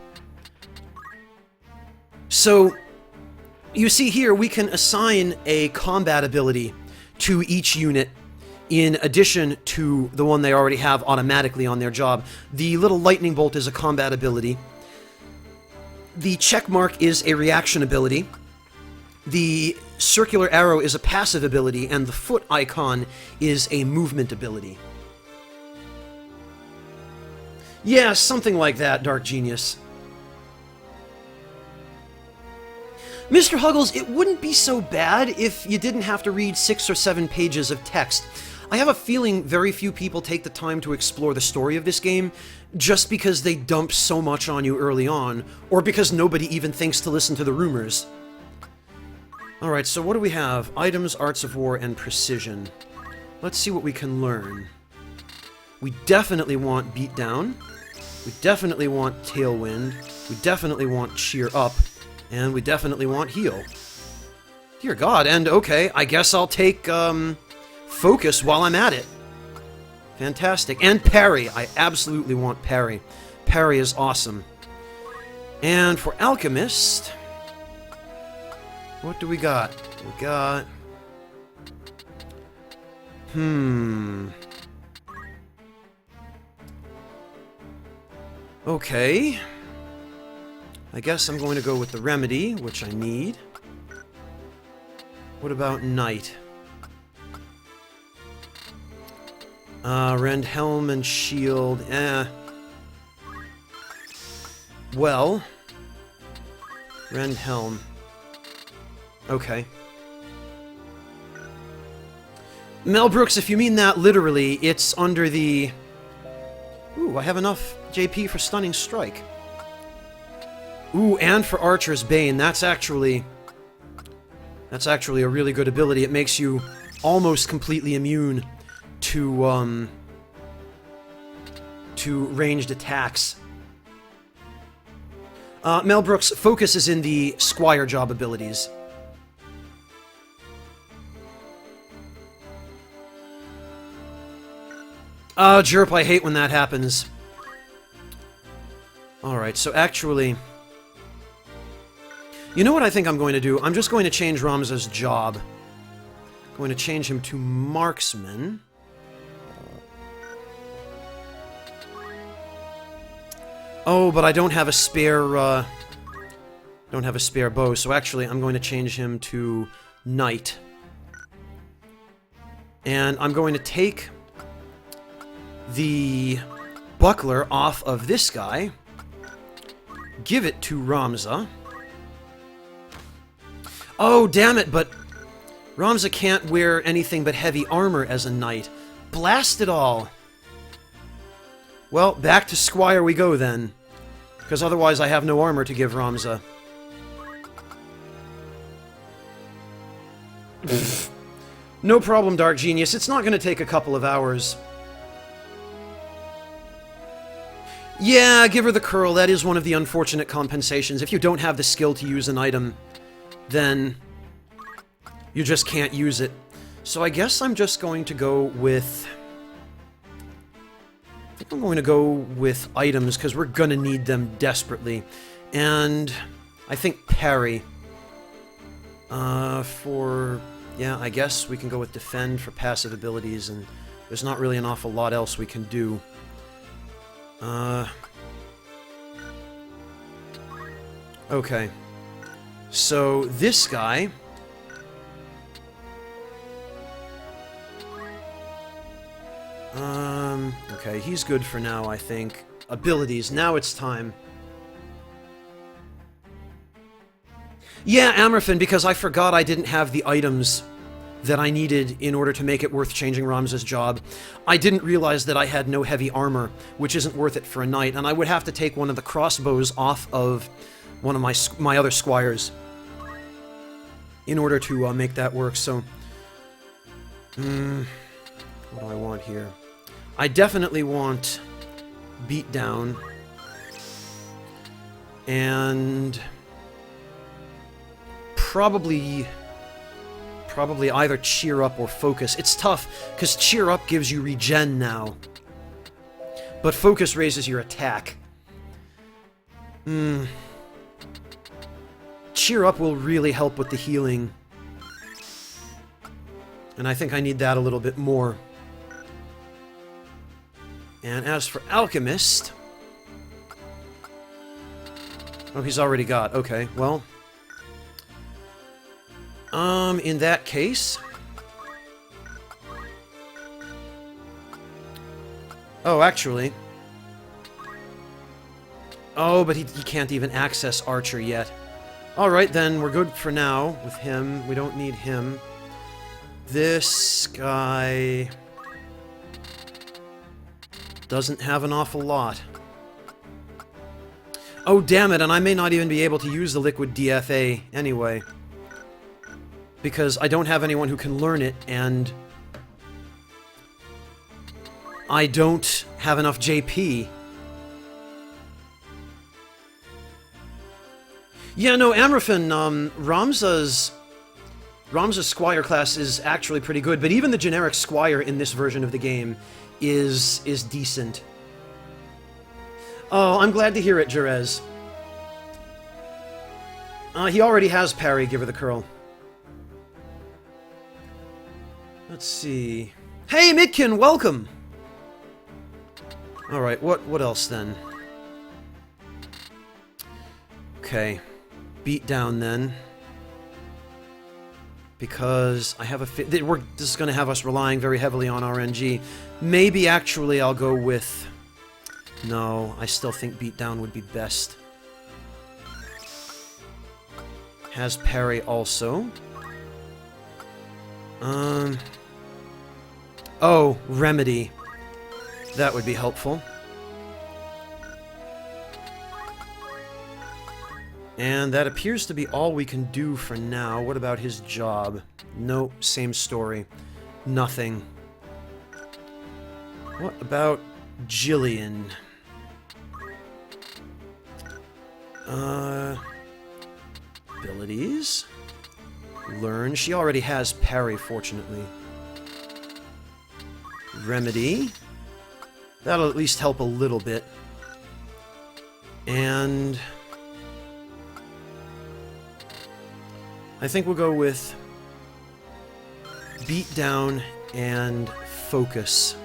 So, you see here, we can assign a combat ability to each unit in addition to the one they already have automatically on their job. The little lightning bolt is a combat ability. The check mark is a reaction ability. The circular arrow is a passive ability, and the foot icon is a movement ability. Yeah, something like that, Dark Genius. Mr. Huggles, it wouldn't be so bad if you didn't have to read 6 or 7 pages of text. I have a feeling very few people take the time to explore the story of this game just because they dump so much on you early on, or because nobody even thinks to listen to the rumors. Alright, so what do we have? Items, Arts of War, and Precision. Let's see what we can learn. We definitely want Beatdown. We definitely want Tailwind. We definitely want Cheer Up. And we definitely want Heal. Dear God, and okay, I guess I'll take, Focus while I'm at it. Fantastic. And Parry. I absolutely want Parry. Parry is awesome. And for Alchemist, what do we got? We got Okay. I guess I'm going to go with the remedy, which I need. What about Knight? Rend Helm and Shield, Well... Rend Helm. Okay. Mel Brooks, if you mean that literally, it's under the... Ooh, I have enough JP for Stunning Strike. Ooh, and for Archer's Bane. That's actually a really good ability. It makes you almost completely immune to ranged attacks. Mel Brooks' focus is in the Squire job abilities. Jerp, I hate when that happens. Alright, so actually... You know what I think I'm going to do? I'm just going to change Ramza's job. I'm going to change him to Marksman. Oh, but I don't have a spare, don't have a spare bow, so actually I'm going to change him to Knight. And I'm going to take the buckler off of this guy, give it to Ramza. Oh, damn it, but Ramza can't wear anything but heavy armor as a knight. Blast it all! Well, back to Squire we go then. Because otherwise I have no armor to give Ramza. No problem, Dark Genius. It's not going to take a couple of hours. Yeah, give her the curl. That is one of the unfortunate compensations. If you don't have the skill to use an item, then you just can't use it. So I guess I'm just going to go with... I think I'm going to go with items, because we're going to need them desperately. And I think parry. Yeah, I guess we can go with defend for passive abilities, and there's not really an awful lot else we can do. Okay. So, this guy... Okay, he's good for now, I think. Abilities, now it's time. Yeah, Amerfin, because I forgot I didn't have the items that I needed in order to make it worth changing Ramza's job. I didn't realize that I had no heavy armor, which isn't worth it for a knight, and I would have to take one of the crossbows off of one of my other squires in order to make that work, so... what do I want here? I definitely want Beatdown, and probably either Cheer Up or Focus. It's tough, because Cheer Up gives you regen now, but Focus raises your attack. Cheer Up will really help with the healing, and I think I need that a little bit more. And as for Alchemist... Oh, he's already got... Okay, well... in that case... Oh, actually... Oh, but he can't even access Archer yet. Alright, then, we're good for now with him. We don't need him. This guy... doesn't have an awful lot. Oh, damn it, and I may not even be able to use the Liquid DFA anyway. Because I don't have anyone who can learn it, and... I don't have enough JP. Yeah, no, Amerfin, Ramza's Squire class is actually pretty good, but even the generic Squire in this version of the game is decent. Oh, I'm glad to hear it, Jerez. He already has parry, give her the curl. Let's see... Hey, Midkin, welcome! Alright, what else then? Okay. Beat down then. Because I have a this is going to have us relying very heavily on RNG. Maybe actually I'll go with... No, I still think beatdown would be best. Has parry also. Oh, remedy. That would be helpful. And that appears to be all we can do for now. What about his job? Nope, same story. Nothing. What about Jillian? Abilities? Learn. She already has parry, fortunately. Remedy. That'll at least help a little bit. And... I think we'll go with beat down and focus.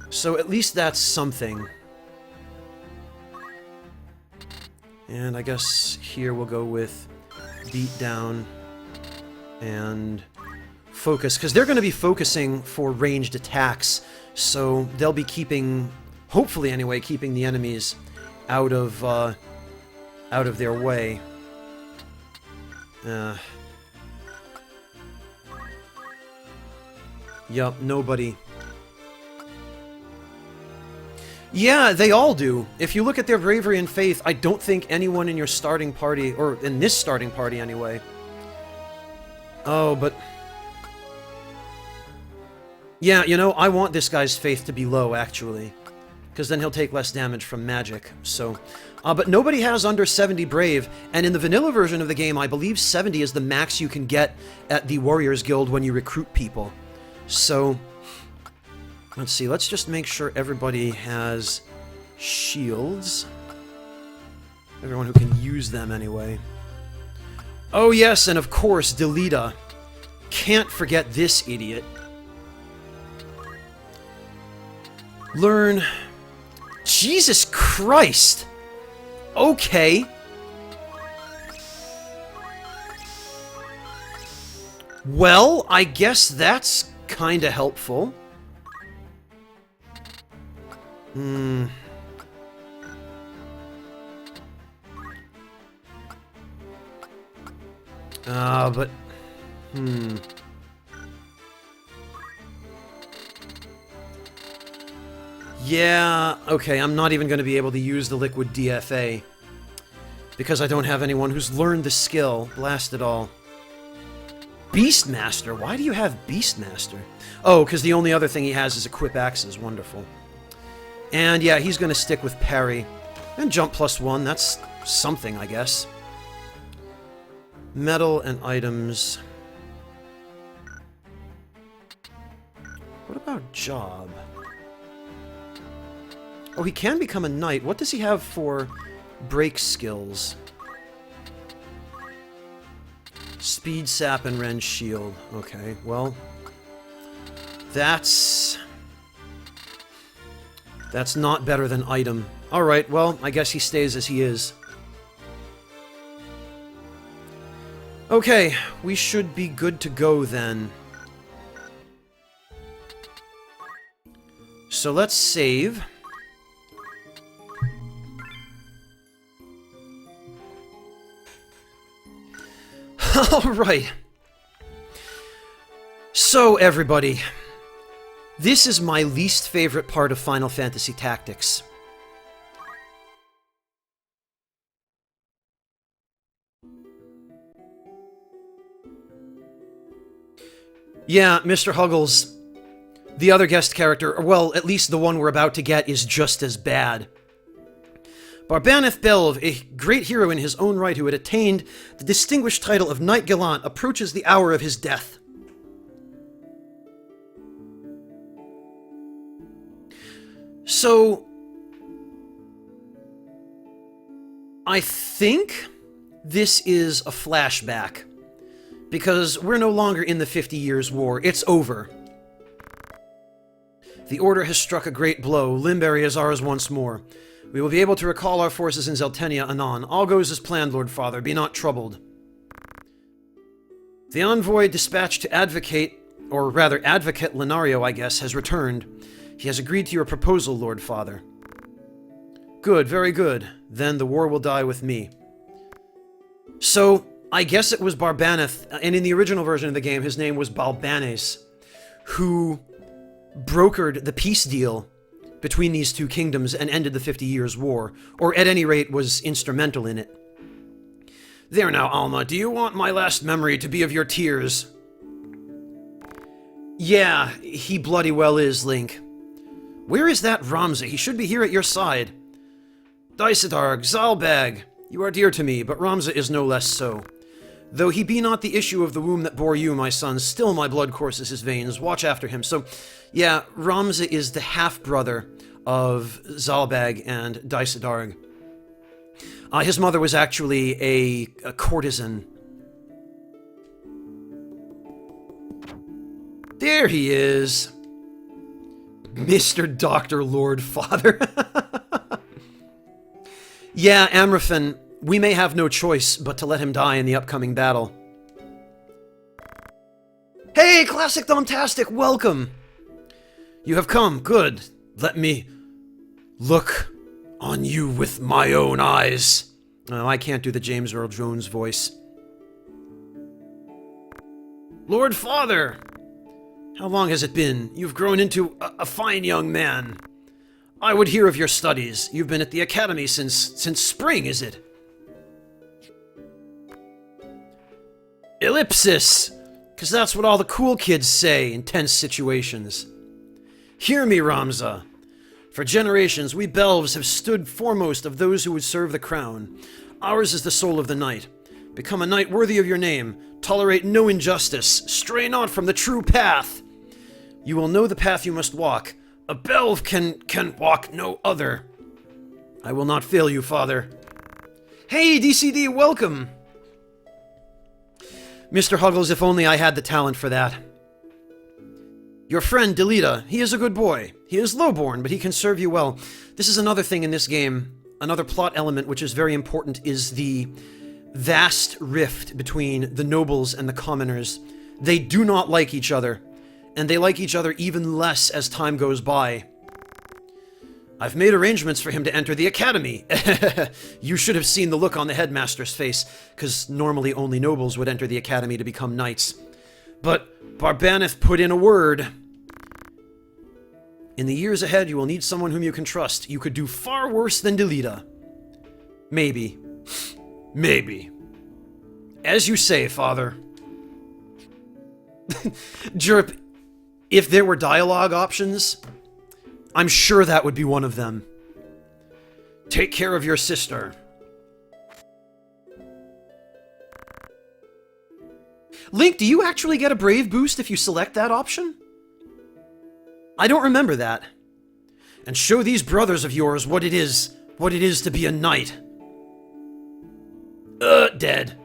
So at least that's something. And I guess here we'll go with beat down and focus, because they're going to be focusing for ranged attacks, so they'll be keeping, hopefully anyway, keeping the enemies out of their way. Yup, nobody. Yeah, they all do. If you look at their bravery and faith, I don't think anyone in your starting party, or in this starting party anyway. Oh, but... Yeah, you know, I want this guy's faith to be low, actually. Because then he'll take less damage from magic, so... but nobody has under 70 brave, and in the vanilla version of the game, I believe 70 is the max you can get at the Warriors Guild when you recruit people. So... Let's see, let's just make sure everybody has shields. Everyone who can use them, anyway. Oh yes, and of course, Delita. Can't forget this idiot. Learn... Jesus Christ! Okay. Well, I guess that's kinda helpful. But... Yeah, okay, I'm not even going to be able to use the liquid DFA. Because I don't have anyone who's learned the skill. Blast it all. Beastmaster? Why do you have Beastmaster? Oh, because the only other thing he has is Equip Axes. Wonderful. And yeah, he's going to stick with parry. And jump +1, that's something, I guess. Metal and items. What about job? Oh, he can become a knight. What does he have for break skills? Speed, sap, and rend shield. Okay, well... That's not better than item. Alright, well, I guess he stays as he is. Okay, we should be good to go then. So let's save. Alright. So, everybody, this is my least favorite part of Final Fantasy Tactics. Yeah, Mr. Huggles, the other guest character, or well, at least the one we're about to get, is just as bad. Barbaneth Belv, a great hero in his own right who had attained the distinguished title of Knight Gallant, approaches the hour of his death. So, I think this is a flashback, Because we're no longer in the 50 Years' War. It's over. The Order has struck a great blow. Limberry is ours once more. We will be able to recall our forces in Zeltenia anon. All goes as planned, Lord Father. Be not troubled. The envoy dispatched to advocate Lenario, I guess, has returned. He has agreed to your proposal, Lord Father. Good, very good. Then the war will die with me. So, I guess it was Barbaneth, and in the original version of the game, his name was Balbanes, who brokered the peace deal between these two kingdoms and ended the 50 Years' War, or at any rate was instrumental in it. There now, Alma, do you want my last memory to be of your tears? Yeah, he bloody well is, Link. Where is that Ramza? He should be here at your side. Daisadarg, Zalbag, you are dear to me, but Ramza is no less so. Though he be not the issue of the womb that bore you, my son, still my blood courses his veins. Watch after him. So, yeah, Ramza is the half-brother of Zalbag and Daisadarg. His mother was actually a courtesan. There he is. Mr. Dr. Lord Father. Yeah, Amraphan, we may have no choice but to let him die in the upcoming battle. Hey, Classic Domtastic, welcome! You have come, good. Let me look on you with my own eyes. Oh, I can't do the James Earl Jones voice. Lord Father! How long has it been? You've grown into a fine young man. I would hear of your studies. You've been at the academy since spring, is it? Ellipsis! Because that's what all the cool kids say in tense situations. Hear me, Ramza. For generations, we Belves have stood foremost of those who would serve the crown. Ours is the soul of the knight. Become a knight worthy of your name. Tolerate no injustice. Stray not from the true path. You will know the path you must walk. A Belv can walk no other. I will not fail you, Father. Hey, DCD, welcome! Mr. Huggles, if only I had the talent for that. Your friend, Delita, he is a good boy. He is lowborn, but he can serve you well. This is another thing in this game, another plot element which is very important, is the vast rift between the nobles and the commoners. They do not like each other, and they like each other even less as time goes by. I've made arrangements for him to enter the academy. You should have seen the look on the headmaster's face, because normally only nobles would enter the academy to become knights. But Barbaneth put in a word. In the years ahead, you will need someone whom you can trust. You could do far worse than Delita. Maybe. Maybe. As you say, Father. Jerp, if there were dialogue options, I'm sure that would be one of them. Take care of your sister. Link, do you actually get a Brave boost if you select that option? I don't remember that. And show these brothers of yours what it is to be a knight. Dead.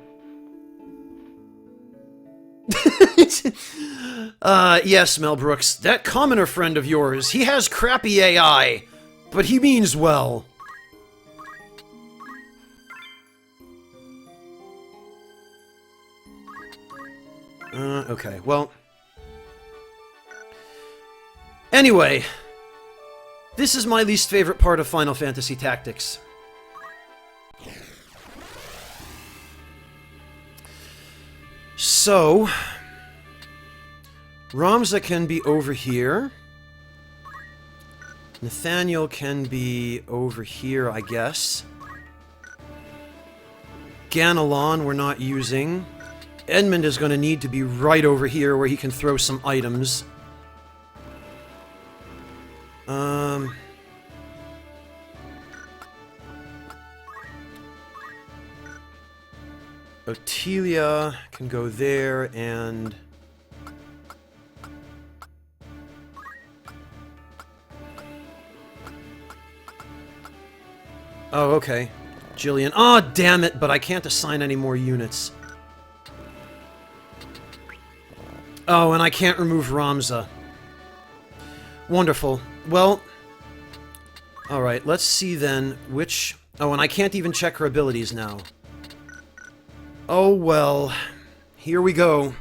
Yes, Mel Brooks, that commoner friend of yours, he has crappy AI, but he means well. Okay, well... Anyway, this is my least favorite part of Final Fantasy Tactics. So... Ramza can be over here. Nathaniel can be over here, I guess. Ganelon we're not using. Edmund is going to need to be right over here where he can throw some items. Otelia can go there, and... Oh, okay. Jillian. Oh, damn it, but I can't assign any more units. Oh, and I can't remove Ramza. Wonderful. Well, alright, let's see then which... Oh, and I can't even check her abilities now. Oh, well. Here we go.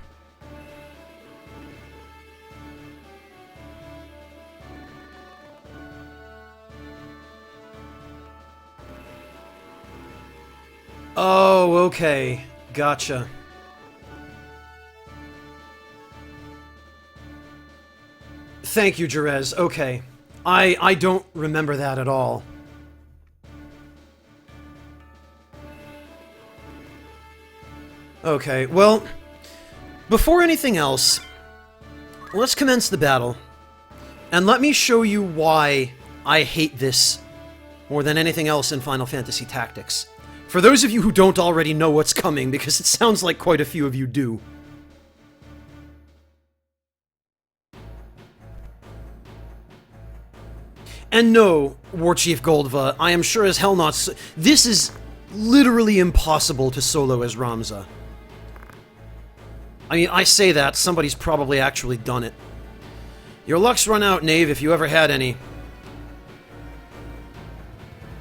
Oh, okay. Gotcha. Thank you, Jerez. Okay. I don't remember that at all. Okay, well, before anything else, let's commence the battle. And let me show you why I hate this more than anything else in Final Fantasy Tactics. For those of you who don't already know what's coming, because it sounds like quite a few of you do. And no, War Chief Goldva, I am sure as hell not this is literally impossible to solo as Ramza. I mean, I say that, somebody's probably actually done it. Your luck's run out, Knave, if you ever had any.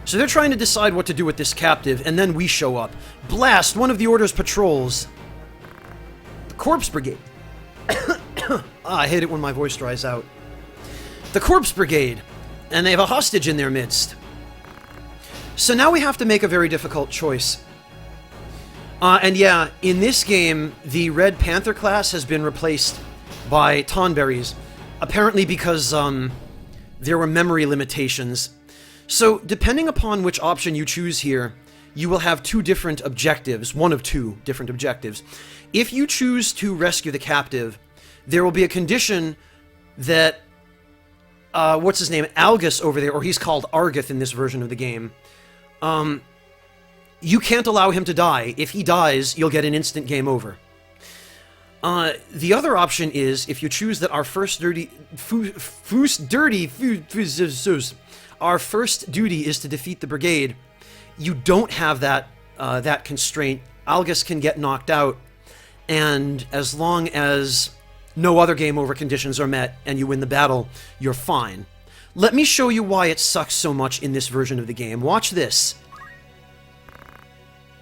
So they're trying to decide what to do with this captive, and then we show up. Blast, one of the Order's patrols. The Corpse Brigade. I hate it when my voice dries out. The Corpse Brigade. And they have a hostage in their midst. So now we have to make a very difficult choice. And yeah, in this game, the Red Panther class has been replaced by Tonberries. Apparently because, there were memory limitations. So, depending upon which option you choose here, you will have two different objectives. One of two different objectives. If you choose to rescue the captive, there will be a condition that what's his name? Algus over there, or he's called Argith in this version of the game. You can't allow him to die. If he dies, you'll get an instant game over. The other option is, if you choose that our first duty is to defeat the brigade, you don't have that, that constraint. Algus can get knocked out, and as long as no other game over conditions are met and you win the battle, you're fine. Let me show you why it sucks so much in this version of the game. Watch this.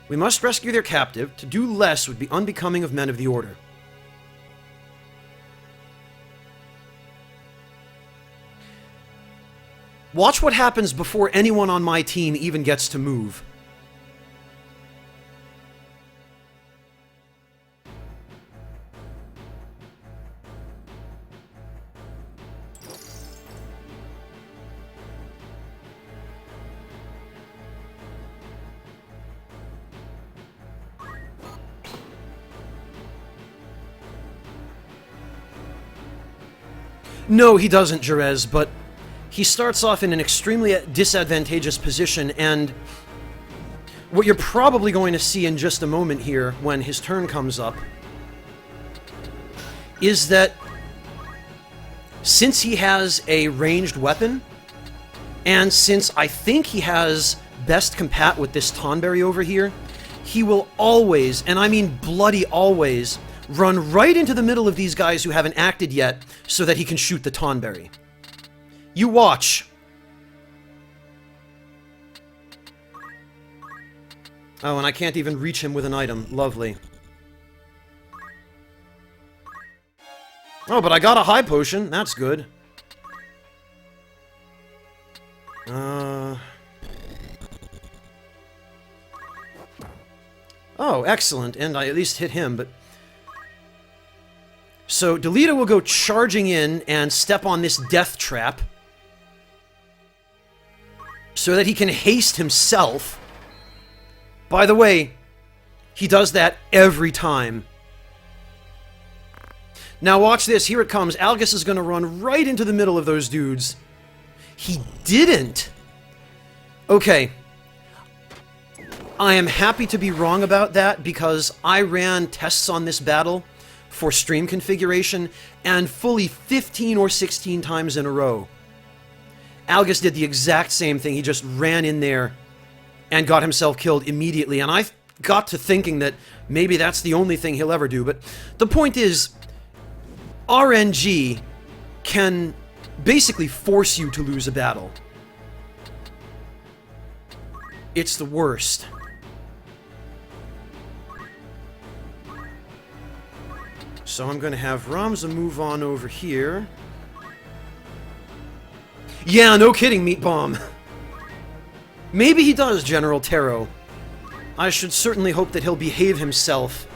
We must rescue their captive. To do less would be unbecoming of men of the Order. Watch what happens before anyone on my team even gets to move. No, he doesn't, Jerez, but he starts off in an extremely disadvantageous position, and what you're probably going to see in just a moment here, when his turn comes up, is that since he has a ranged weapon, and since I think he has best compat with this Tonberry over here, he will always, and I mean bloody always, run right into the middle of these guys who haven't acted yet, so that he can shoot the Tonberry. You watch. Oh, and I can't even reach him with an item. Lovely. Oh, but I got a high potion. That's good. Oh, excellent. And I at least hit him, but... So, Delita will go charging in and step on this death trap so that he can haste himself. By the way, he does that every time. Now watch this. Here it comes. Algus is going to run right into the middle of those dudes. He didn't. Okay. I am happy to be wrong about that because I ran tests on this battle for stream configuration, and fully 15 or 16 times in a row, Algus did the exact same thing. He just ran in there and got himself killed immediately, and I got to thinking that maybe that's the only thing he'll ever do, but the point is, RNG can basically force you to lose a battle. It's the worst. So I'm going to have Ramza move on over here. Yeah, no kidding, Meat Bomb. Maybe he does, General Taro. I should certainly hope that he'll behave himself,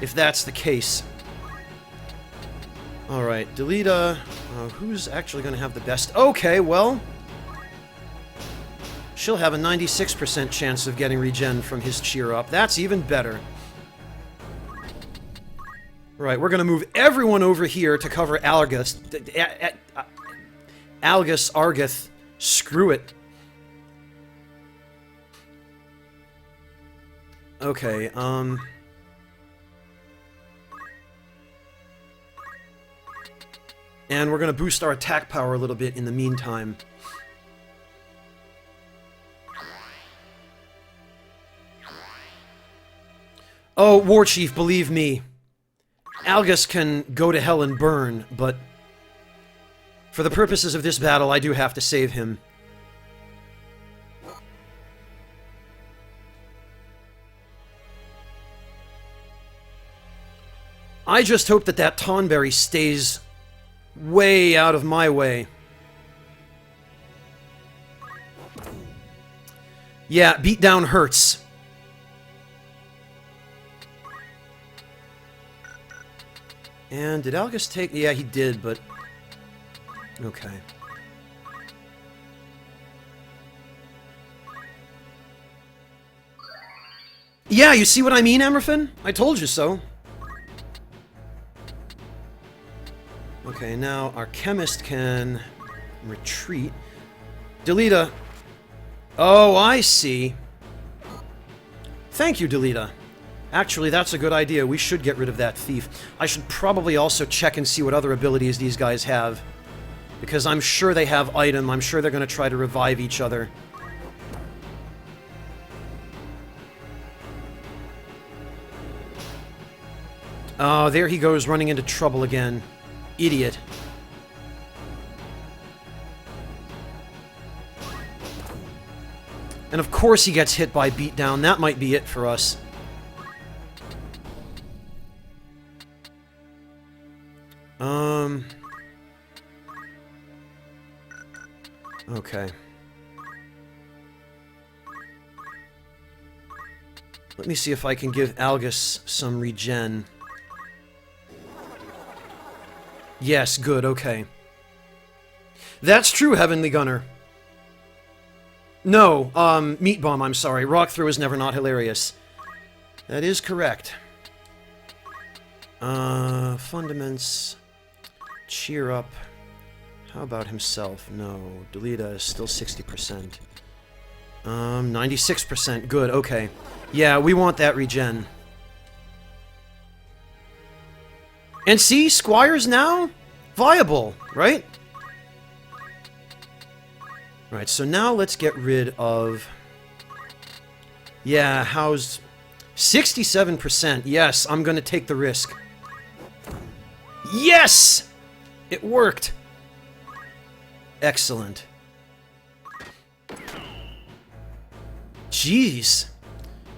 if that's the case. Alright, Delita. Who's actually going to have the best? Okay, well... she'll have a 96% chance of getting regen from his cheer up. That's even better. Right, we're going to move everyone over here to cover Algus. Algus, Argith. Screw it. Okay, and we're going to boost our attack power a little bit in the meantime. Oh, War Chief, believe me. Algus can go to hell and burn, but for the purposes of this battle, I do have to save him. I just hope that that Tonberry stays way out of my way. Yeah, beatdown hurts. And did Algus take... yeah, he did, but... okay. Yeah, you see what I mean, Emerfin? I told you so. Okay, now our chemist can retreat. Delita. Oh, I see. Thank you, Delita. Actually, that's a good idea. We should get rid of that thief. I should probably also check and see what other abilities these guys have. Because I'm sure they have item. I'm sure they're going to try to revive each other. Oh, there he goes, running into trouble again. Idiot. And of course he gets hit by beatdown. That might be it for us. Okay. Let me see if I can give Algus some regen. Yes, good, okay. That's true, Heavenly Gunner. No, Meat Bomb, I'm sorry. Rock Throw is never not hilarious. That is correct. Fundaments. Cheer Up. How about himself? No. Delita is still 60%. 96%. Good, okay. Yeah, we want that regen. And see, Squire's now viable, right? Right, so now let's get rid of... yeah, how's... 67%. Yes, I'm gonna take the risk. Yes! It worked! Excellent. Jeez.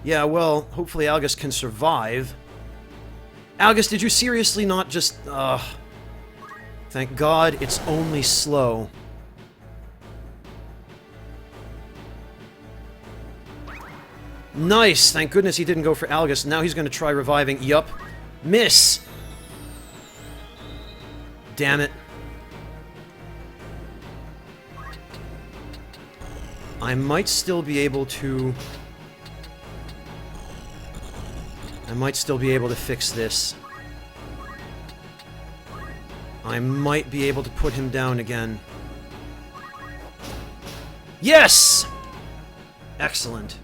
Yeah, well, hopefully Algus can survive. Algus, did you seriously not just... thank God it's only slow. Nice! Thank goodness he didn't go for Algus. Now he's going to try reviving. Yup. Miss! Damn it. I might still be able to... I might still be able to fix this. I might be able to put him down again. Yes! Excellent.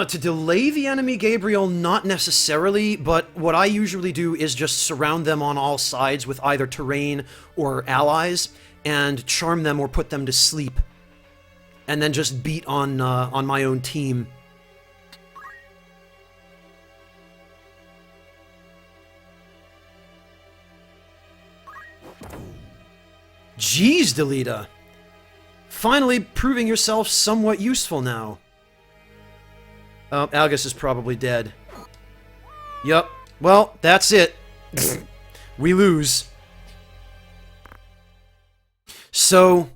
To delay the enemy, Gabriel, not necessarily, but what I usually do is just surround them on all sides with either terrain or allies, and charm them or put them to sleep. And then just beat on my own team. Jeez, Delita. Finally proving yourself somewhat useful now. Oh, Algus is probably dead. Yup. Well, that's it. We lose. So,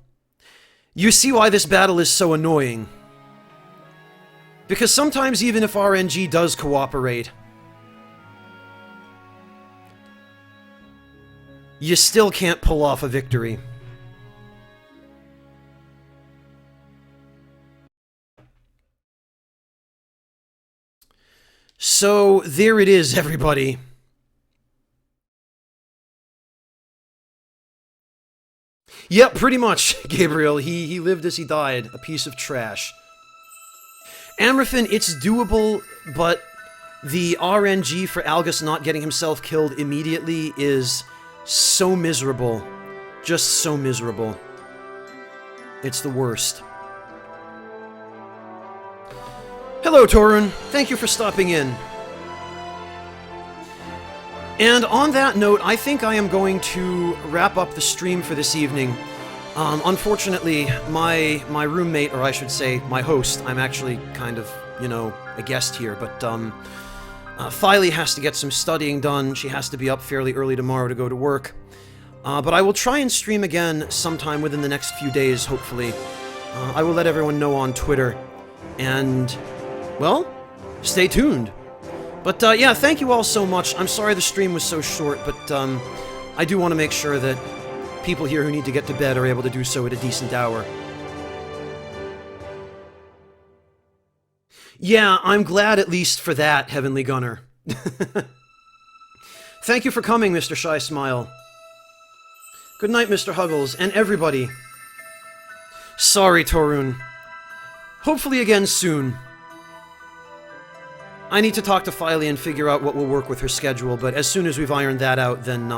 you see why this battle is so annoying. Because sometimes even if RNG does cooperate, you still can't pull off a victory. So, there it is, everybody. Yep, pretty much, Gabriel. He lived as he died. A piece of trash. Amraphin, it's doable, but the RNG for Algus not getting himself killed immediately is so miserable. Just so miserable. It's the worst. Hello, Torun. Thank you for stopping in. And on that note, I think I am going to wrap up the stream for this evening. Unfortunately, my roommate, or I should say, my host, I'm actually kind of, you know, a guest here, but, Filey has to get some studying done. She has to be up fairly early tomorrow to go to work. But I will try and stream again sometime within the next few days, hopefully. I will let everyone know on Twitter. And, well, stay tuned. But, yeah, thank you all so much. I'm sorry the stream was so short, but, I do want to make sure that people here who need to get to bed are able to do so at a decent hour. Yeah, I'm glad at least for that, Heavenly Gunner. Thank you for coming, Mr. Shy Smile. Good night, Mr. Huggles, and everybody. Sorry, Torun. Hopefully again soon. I need to talk to Filey and figure out what will work with her schedule, but as soon as we've ironed that out, then,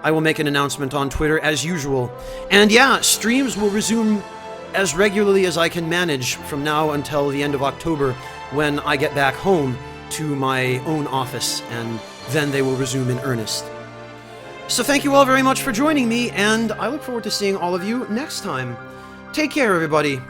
I will make an announcement on Twitter as usual. And yeah, streams will resume as regularly as I can manage from now until the end of October, when I get back home to my own office, and then they will resume in earnest. So thank you all very much for joining me, and I look forward to seeing all of you next time. Take care, everybody.